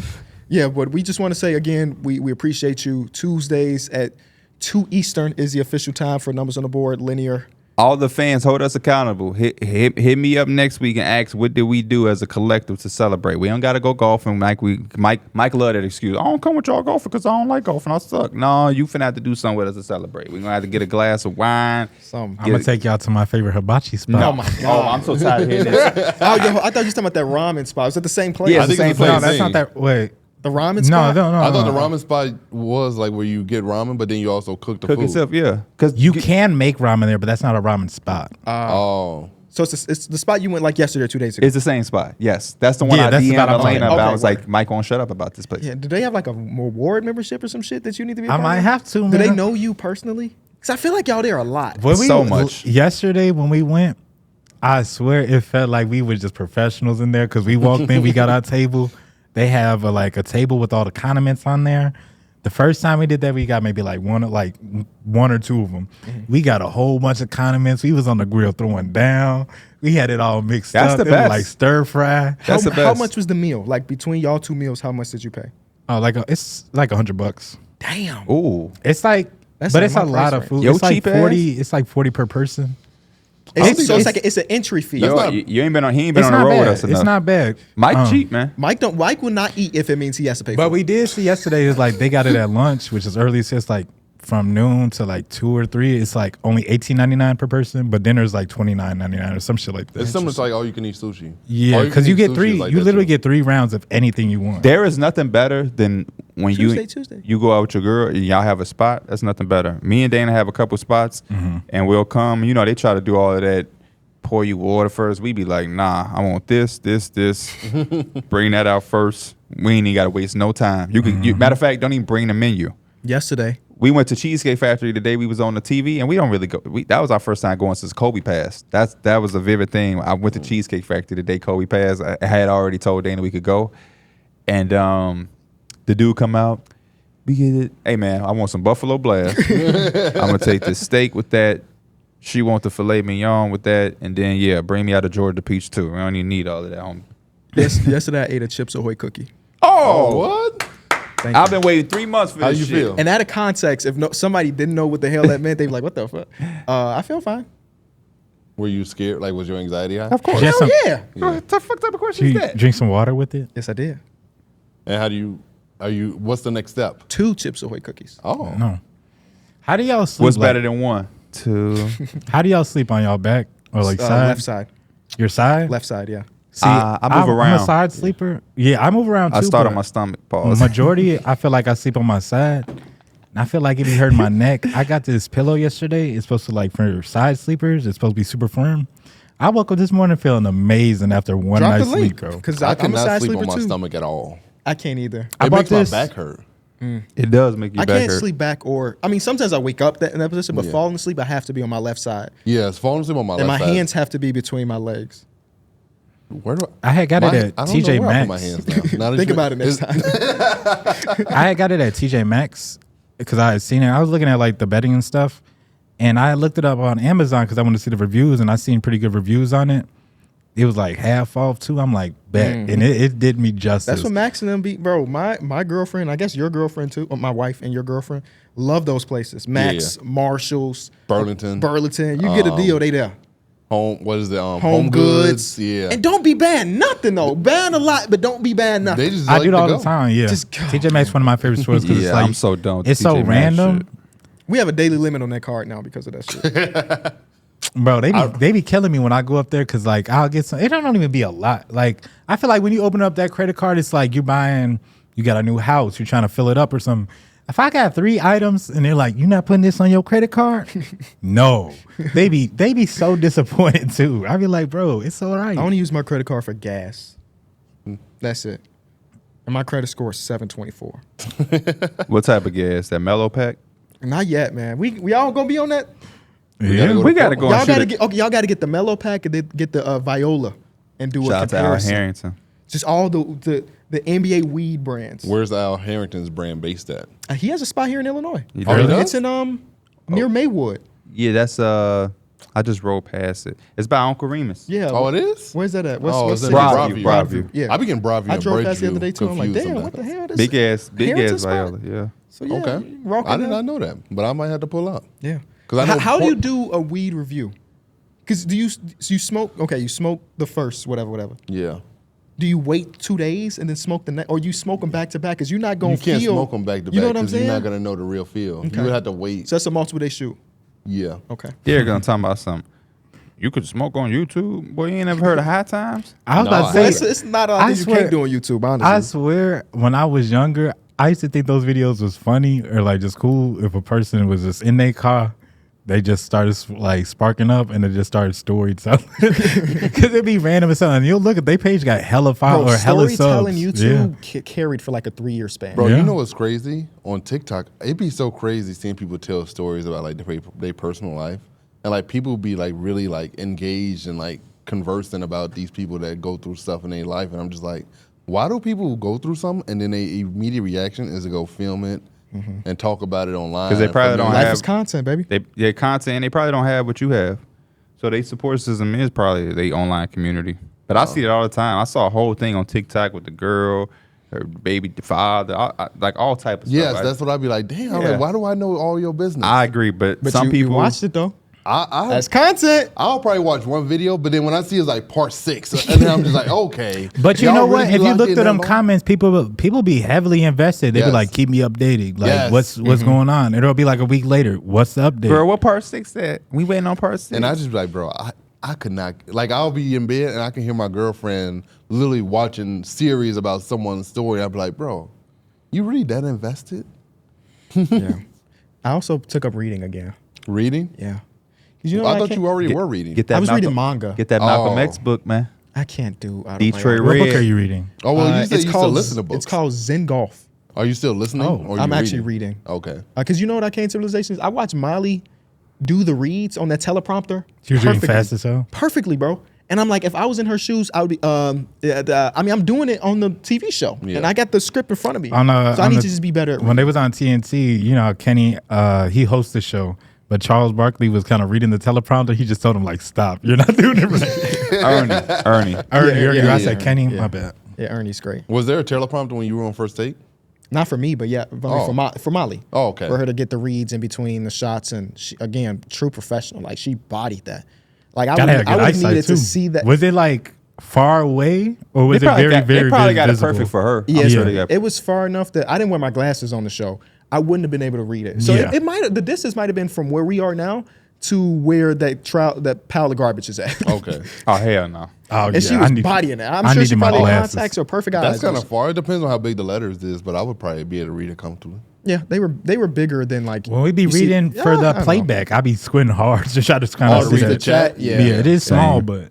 Speaker 1: Yeah, but we just want to say again, we appreciate you. Tuesdays at 2 Eastern is the official time for Numbers on the Board Linear.
Speaker 2: All the fans, hold us accountable. Hit me up next week and ask what did we do as a collective to celebrate. We don't got to go golfing. Mike loved that excuse. I don't come with y'all golfing because I don't like golfing. I suck. No, you finna have to do something with us to celebrate. We're going to have to get a glass of wine.
Speaker 1: Some.
Speaker 3: I'm going to take y'all to my favorite hibachi spot.
Speaker 1: Oh my
Speaker 2: Oh,
Speaker 1: God.
Speaker 2: I'm so tired of hearing this.
Speaker 1: Oh, yo, I thought you were talking about that ramen spot. Was it the same place?
Speaker 2: Yeah,
Speaker 4: I think
Speaker 2: the
Speaker 4: it's
Speaker 2: same
Speaker 4: the
Speaker 3: No,
Speaker 4: same
Speaker 3: that's
Speaker 4: thing.
Speaker 3: not that. Wait.
Speaker 1: The ramen
Speaker 3: No,
Speaker 1: spot?
Speaker 3: no, no.
Speaker 4: I thought the
Speaker 3: no.
Speaker 4: ramen spot was like where you get ramen, but then you also cook the
Speaker 2: Cook
Speaker 4: food.
Speaker 2: yourself, yeah. Because
Speaker 3: You can make ramen there, but that's not a ramen spot.
Speaker 4: Oh.
Speaker 1: So it's the spot you went like yesterday or 2 days ago.
Speaker 2: it's the same spot. Yes. That's the one
Speaker 3: Yeah,
Speaker 2: I
Speaker 3: that's the
Speaker 2: DM'd
Speaker 3: spot I'm
Speaker 2: Elena
Speaker 3: talking
Speaker 2: about.
Speaker 1: about.
Speaker 2: I was like, Mike won't shut up about this place.
Speaker 1: Yeah, do they have like a reward membership or some shit that you need to be a
Speaker 3: I
Speaker 1: part
Speaker 3: might
Speaker 1: of?
Speaker 3: have to, man.
Speaker 1: Do they know you personally? Because I feel like y'all there a lot.
Speaker 3: When
Speaker 2: So much.
Speaker 3: Yesterday when we went, I swear it felt like we were just professionals in there because we walked in, we got our table. They have a table with all the condiments on there. The first time we did that, we got maybe like one or two of them. We got a whole bunch of condiments. We was on the grill throwing down. We had it all mixed
Speaker 2: That's
Speaker 3: up.
Speaker 2: the
Speaker 3: It was
Speaker 2: best.
Speaker 3: like stir fry.
Speaker 2: That's the
Speaker 1: How
Speaker 2: best.
Speaker 1: much was the meal? Like between y'all two meals, how much did you pay?
Speaker 3: Oh, it's like $100.
Speaker 1: Damn.
Speaker 2: Ooh.
Speaker 3: It's like,
Speaker 1: That's
Speaker 3: but
Speaker 1: like
Speaker 3: it's
Speaker 1: my
Speaker 3: a lot
Speaker 1: price
Speaker 3: of
Speaker 1: range.
Speaker 3: food.
Speaker 2: Yo,
Speaker 3: It's like
Speaker 2: cheap
Speaker 3: 40. It's like 40 per person.
Speaker 1: It's an entry fee.
Speaker 2: Yo,
Speaker 4: not-
Speaker 2: you ain't been on. He ain't been
Speaker 3: It's
Speaker 2: on the
Speaker 3: not
Speaker 2: road with
Speaker 3: bad.
Speaker 2: us enough.
Speaker 3: It's not bad.
Speaker 2: Mike cheap, man.
Speaker 1: Mike will not eat if it means he has to pay for
Speaker 3: But
Speaker 1: it.
Speaker 3: we did see yesterday is like they got it at lunch, which is early. So it's like from noon to like 2 or 3. It's like only $18.99 per person, but dinner's like $29.99 or some shit like that.
Speaker 4: It's similar to like all you can eat sushi.
Speaker 3: Yeah,
Speaker 4: All
Speaker 3: because you
Speaker 4: can
Speaker 3: get
Speaker 4: eat sushi
Speaker 3: three.
Speaker 4: is like
Speaker 3: You
Speaker 4: that,
Speaker 3: literally
Speaker 4: too.
Speaker 3: get 3 rounds of anything you want.
Speaker 2: There is nothing better than when
Speaker 1: Tuesday.
Speaker 2: you go out with your girl and y'all have a spot. That's nothing better. Me and Dana have a couple spots, and we'll come. You know, they try to do all of that. Pour you water first. We be like, nah, I want this. Bring that out first. We ain't even gotta waste no time. Matter of fact, don't even bring the menu.
Speaker 1: Yesterday.
Speaker 2: We went to Cheesecake Factory the day we was on the TV, and we don't really go. That was our first time going since Kobe passed. That was a vivid thing. I went to Cheesecake Factory the day Kobe passed. I had already told Dana we could go, and the dude come out. We get it. Hey man, I want some Buffalo Blast. I'm gonna take the steak with that. She want the filet mignon with that, and then bring me out a Georgia peach too. I don't even need all of that.
Speaker 1: Yesterday I ate a Chips Ahoy cookie.
Speaker 2: Oh,
Speaker 4: What?
Speaker 1: Thank
Speaker 2: I've
Speaker 1: you.
Speaker 2: been waiting 3 months for
Speaker 4: How
Speaker 2: this
Speaker 4: you
Speaker 2: shit.
Speaker 4: feel?
Speaker 1: And out of context, if somebody didn't know what the hell that meant, they'd be like, "What the fuck?" I feel fine.
Speaker 4: Were you scared? Like, was your anxiety high?
Speaker 2: Of course.
Speaker 3: Just
Speaker 1: Hell
Speaker 3: some-
Speaker 1: yeah.
Speaker 2: What the fuck type of question
Speaker 3: you
Speaker 2: is that?
Speaker 3: drink some water with it.
Speaker 1: Yes, I did.
Speaker 4: And how do you? What's the next step?
Speaker 1: 2 Chips Ahoy cookies.
Speaker 4: Oh,
Speaker 3: No. How do y'all sleep?
Speaker 2: What's
Speaker 3: like-
Speaker 2: better than 1? 2.
Speaker 3: How do y'all sleep on y'all back or like side?
Speaker 1: Left side.
Speaker 3: Your side?
Speaker 1: Left side. Yeah.
Speaker 3: See,
Speaker 2: I move
Speaker 3: I'm
Speaker 2: around.
Speaker 3: a side sleeper. Yeah, I move around too.
Speaker 2: I start
Speaker 3: but
Speaker 2: on my stomach. Pause.
Speaker 3: Majority, I feel like I sleep on my side. And I feel like it be hurting my neck. I got this pillow yesterday. It's supposed to like for side sleepers. It's supposed to be super firm. I woke up this morning feeling amazing after one
Speaker 1: Drop
Speaker 3: night's
Speaker 1: the
Speaker 3: sleep,
Speaker 1: link,
Speaker 3: bro.
Speaker 1: because
Speaker 4: I
Speaker 1: I'm a
Speaker 4: cannot
Speaker 1: side
Speaker 4: sleep
Speaker 1: sleeper
Speaker 4: on my
Speaker 1: too.
Speaker 4: stomach at all.
Speaker 1: I can't either.
Speaker 3: I
Speaker 4: It
Speaker 3: bought
Speaker 4: makes
Speaker 3: this.
Speaker 4: my back hurt.
Speaker 2: It does make your
Speaker 1: I
Speaker 2: back
Speaker 1: can't
Speaker 2: hurt.
Speaker 1: sleep back, or I mean, sometimes I wake up in that position, but
Speaker 4: Yeah.
Speaker 1: falling asleep, I have to be on my left side,
Speaker 4: Yes, falling asleep on my
Speaker 1: and
Speaker 4: left
Speaker 1: my
Speaker 4: side.
Speaker 1: hands have to be between my legs.
Speaker 4: Where do
Speaker 3: I had got it at
Speaker 4: I don't
Speaker 3: TJ
Speaker 4: know where I put
Speaker 3: Maxx.
Speaker 4: my hands now. Now that
Speaker 1: Think
Speaker 4: you-
Speaker 1: about it next time.
Speaker 3: I had got it at TJ Maxx because I had seen it. I was looking at like the betting and stuff, and I looked it up on Amazon because I wanted to see the reviews, and I seen pretty good reviews on it. It was like half off too. I'm like, bet, and it did me justice.
Speaker 1: That's what Max and them be, bro. My girlfriend, I guess your girlfriend too, or my wife and your girlfriend love those places. Max, Marshalls,
Speaker 4: Burlington.
Speaker 1: You get a deal, they there.
Speaker 4: What is it?
Speaker 1: Home goods.
Speaker 4: Yeah.
Speaker 1: And don't be buying nothing though. Buying a lot, but don't be buying nothing.
Speaker 4: They just
Speaker 3: I
Speaker 4: like
Speaker 3: do it
Speaker 4: to
Speaker 3: all
Speaker 4: go.
Speaker 3: the time. Yeah,
Speaker 1: Just go,
Speaker 3: TJ Maxx one of my favorite stores because
Speaker 2: Yeah,
Speaker 3: it's like
Speaker 2: I'm so done with
Speaker 3: it's
Speaker 2: TJ
Speaker 3: so
Speaker 2: Maxx
Speaker 3: random.
Speaker 2: shit.
Speaker 1: We have a daily limit on that card now because of that shit.
Speaker 3: Bro, they be killing me when I go up there because like I'll get some. It don't even be a lot. Like I feel like when you open up that credit card, it's like you got a new house, you're trying to fill it up or something. If I got 3 items and they're like, "You're not putting this on your credit card," no, they be so disappointed too. I be like, bro, it's all right.
Speaker 1: I only use my credit card for gas. That's it. And my credit score is 724.
Speaker 2: What type of gas? That mellow pack?
Speaker 1: Not yet, man. We all gonna be on that.
Speaker 3: Yeah,
Speaker 2: We gotta go.
Speaker 1: Y'all
Speaker 2: and shoot
Speaker 1: gotta
Speaker 2: it.
Speaker 1: get y'all gotta get the mellow pack and then get the Viola and do
Speaker 2: Shout
Speaker 1: a
Speaker 2: out to Al
Speaker 1: comparison.
Speaker 2: Harrington.
Speaker 1: Just all the NBA weed brands.
Speaker 4: Where's Al Harrington's brand based at?
Speaker 1: He has a spot here in Illinois.
Speaker 2: You
Speaker 4: Oh, he
Speaker 2: heard that?
Speaker 4: does?
Speaker 1: It's in near Maywood.
Speaker 2: Yeah, that's I just rolled past it. It's by Uncle Remus.
Speaker 1: Yeah.
Speaker 4: Oh, it is?
Speaker 1: Where's that at?
Speaker 4: Oh,
Speaker 1: what's
Speaker 4: it's
Speaker 1: the
Speaker 4: in
Speaker 2: Broadview.
Speaker 4: Broadview.
Speaker 1: Yeah.
Speaker 4: I be getting Broadview
Speaker 1: I
Speaker 4: and
Speaker 1: drove past the
Speaker 4: Bridgeview
Speaker 1: other day too. I'm like,
Speaker 4: confused
Speaker 1: damn, what
Speaker 4: sometimes.
Speaker 1: the hell? This
Speaker 2: Big ass
Speaker 1: Harrington spot?
Speaker 2: Viola. Yeah.
Speaker 1: So yeah,
Speaker 4: Okay.
Speaker 1: you rocking
Speaker 4: I did
Speaker 1: them.
Speaker 4: not know that, but I might have to pull up.
Speaker 1: Yeah.
Speaker 4: 'Cause I know
Speaker 1: How do you
Speaker 4: Port-
Speaker 1: do a weed review? Because you smoke? Okay, you smoke the first, whatever.
Speaker 4: Yeah.
Speaker 1: Do you wait 2 days and then smoke the next, or you smoke them back to back? Because you're not going
Speaker 4: You
Speaker 1: to
Speaker 4: can't
Speaker 1: feel.
Speaker 4: smoke them back to
Speaker 1: You know
Speaker 4: back
Speaker 1: what I'm
Speaker 4: because you're
Speaker 1: saying?
Speaker 4: not going to know the real feel.
Speaker 1: Okay.
Speaker 4: You would have to wait.
Speaker 1: So that's a multiple day shoot.
Speaker 4: Yeah.
Speaker 1: Okay.
Speaker 2: They're gonna talk about something. You could smoke on YouTube. Boy, you ain't never heard of High Times?
Speaker 3: I was
Speaker 4: No,
Speaker 3: about
Speaker 4: I
Speaker 3: to
Speaker 1: Well,
Speaker 3: say.
Speaker 1: it's not all
Speaker 3: I
Speaker 1: things you
Speaker 3: swear-
Speaker 1: can't do on YouTube, honestly.
Speaker 3: I swear, when I was younger, I used to think those videos was funny or like just cool if a person was just in their car, they just started like sparking up and they just started storytelling because it'd be random or something. You'll look at their page got hella follow or hella subs.
Speaker 1: storytelling
Speaker 3: Yeah.
Speaker 1: YouTube carried for like a 3-year span.
Speaker 4: Bro,
Speaker 3: Yeah.
Speaker 4: you know what's crazy? On TikTok, it'd be so crazy seeing people tell stories about like their personal life. And like people be like really like engaged and like conversing about these people that go through stuff in their life. And I'm just like, why do people go through something and then their immediate reaction is to go film it and talk about it online?
Speaker 2: 'Cause they probably don't
Speaker 1: Life
Speaker 2: have-
Speaker 1: is content, baby.
Speaker 2: Their content, they probably don't have what you have. So their support system is probably their online community. But I see it all the time. I saw a whole thing on TikTok with the girl, her baby, the father, like all type of
Speaker 4: Yes,
Speaker 2: stuff.
Speaker 4: that's what I'd be like, damn,
Speaker 2: Yeah.
Speaker 4: like, why do I know all your business?
Speaker 2: I agree, but
Speaker 1: But
Speaker 2: some
Speaker 1: you
Speaker 2: people
Speaker 1: watched it though.
Speaker 4: That's
Speaker 1: That's content.
Speaker 4: I'll probably watch one video, but then when I see it's like part 6, and then I'm just like, okay.
Speaker 3: But you
Speaker 4: Y'all
Speaker 3: know
Speaker 4: really
Speaker 3: what?
Speaker 4: be
Speaker 3: If you
Speaker 4: locked
Speaker 3: look
Speaker 4: in
Speaker 3: through
Speaker 4: that
Speaker 3: them
Speaker 4: long?
Speaker 3: comments, people be heavily invested. They be
Speaker 4: Yes.
Speaker 3: like, "Keep me updated." Like,
Speaker 4: Yes.
Speaker 3: what's going on? It'll be like a week later. What's the update?
Speaker 2: Bro, what part 6 at? We waiting on part 6.
Speaker 4: And I just be like, bro, I could not, like, I'll be in bed and I can hear my girlfriend literally watching series about someone's story. I'll be like, bro, you really that invested?
Speaker 1: Yeah. I also took up reading again.
Speaker 4: Reading?
Speaker 1: Yeah. 'Cause you know
Speaker 4: I
Speaker 1: what
Speaker 4: thought
Speaker 1: can't-
Speaker 4: you already were reading.
Speaker 2: Get that
Speaker 1: I was reading
Speaker 2: Malcolm-
Speaker 1: manga.
Speaker 2: Get that Malcolm
Speaker 4: Oh.
Speaker 2: X book, man.
Speaker 1: I can't do
Speaker 2: Detroit
Speaker 3: what book
Speaker 2: Red.
Speaker 3: are you reading?
Speaker 4: Oh, well, you said you still listen to books.
Speaker 1: It's called Zen Golf.
Speaker 4: Are you still listening?
Speaker 3: Oh,
Speaker 4: or are
Speaker 1: I'm
Speaker 4: you
Speaker 1: actually reading.
Speaker 4: Okay.
Speaker 1: Because you know what I came to realization is I watched Molly do the reads on that teleprompter.
Speaker 3: She was reading
Speaker 1: perfectly.
Speaker 3: fast as hell.
Speaker 1: Perfectly, bro. And I'm like, if I was in her shoes, I would be. I mean, I'm doing it on the TV show,
Speaker 4: Yeah.
Speaker 1: and I got the script in front of me.
Speaker 3: On,
Speaker 1: so I
Speaker 3: on
Speaker 1: need
Speaker 3: the-
Speaker 1: to just be better. At
Speaker 3: When they was on TNT, you know, Kenny, he hosts the show, but Charles Barkley was kind of reading the teleprompter. He just told him like, "Stop, you're not doing it right."
Speaker 2: Ernie.
Speaker 3: I said,
Speaker 1: yeah.
Speaker 3: Kenny,
Speaker 1: Yeah.
Speaker 3: my bad.
Speaker 1: Yeah, Ernie's great.
Speaker 4: Was there a teleprompter when you were on First Take?
Speaker 1: Not for me, but yeah, for Molly.
Speaker 4: Oh, okay.
Speaker 1: For her to get the reads in between the shots, and she, again, true professional. Like she bodied that. Like I
Speaker 3: Gotta have
Speaker 1: would
Speaker 3: good
Speaker 1: have
Speaker 3: eyesight
Speaker 1: needed
Speaker 3: too.
Speaker 1: to see that.
Speaker 3: Was it like far away, or was it very,
Speaker 2: they
Speaker 3: very,
Speaker 2: probably
Speaker 3: very
Speaker 2: got
Speaker 3: visible?
Speaker 2: it perfect for her. I'm
Speaker 1: Yeah,
Speaker 2: sure they got
Speaker 1: it was far enough that I didn't wear my glasses on the show. I wouldn't have been able to read it. So
Speaker 3: Yeah.
Speaker 1: it might the distance might have been from where we are now to where that pile of garbage is at.
Speaker 4: Okay.
Speaker 2: Oh, hell no.
Speaker 3: Oh,
Speaker 1: And she was bodying it. I'm
Speaker 3: I
Speaker 1: sure she
Speaker 3: needed my
Speaker 1: probably had
Speaker 3: glasses.
Speaker 1: contacts or perfect eyes.
Speaker 4: That's kind of far. It depends on how big the letters is, but I would probably be able to read it comfortably.
Speaker 1: Yeah, they were bigger than like
Speaker 3: When we be
Speaker 1: you see-
Speaker 3: reading for
Speaker 1: I
Speaker 3: the
Speaker 1: don't know.
Speaker 3: playback, I be squinting hard to try to kind
Speaker 4: Oh,
Speaker 3: of
Speaker 4: to
Speaker 3: see
Speaker 4: read the
Speaker 3: that.
Speaker 4: chat?
Speaker 1: Yeah.
Speaker 3: Yeah, it is small,
Speaker 2: Same.
Speaker 3: but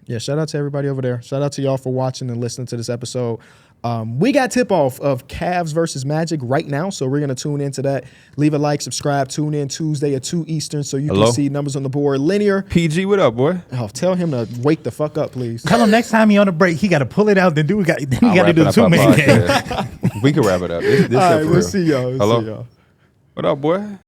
Speaker 1: Yeah, shout out to everybody over there. Shout out to y'all for watching and listening to this episode. We got tip-off of Cavs versus Magic right now, so we're going to tune into that. Leave a like, subscribe, tune in Tuesday at 2 Eastern so you can see numbers on the board. Linear.
Speaker 2: PG, what up, boy?
Speaker 1: Oh, tell him to wake the fuck up, please.
Speaker 3: Tell him next time he on a break, he got to pull it out. Then we got to do the 2-man game.
Speaker 2: We can wrap it up. This
Speaker 1: All right,
Speaker 2: for
Speaker 1: we'll
Speaker 2: real.
Speaker 1: see y'all.
Speaker 2: Hello? What up, boy?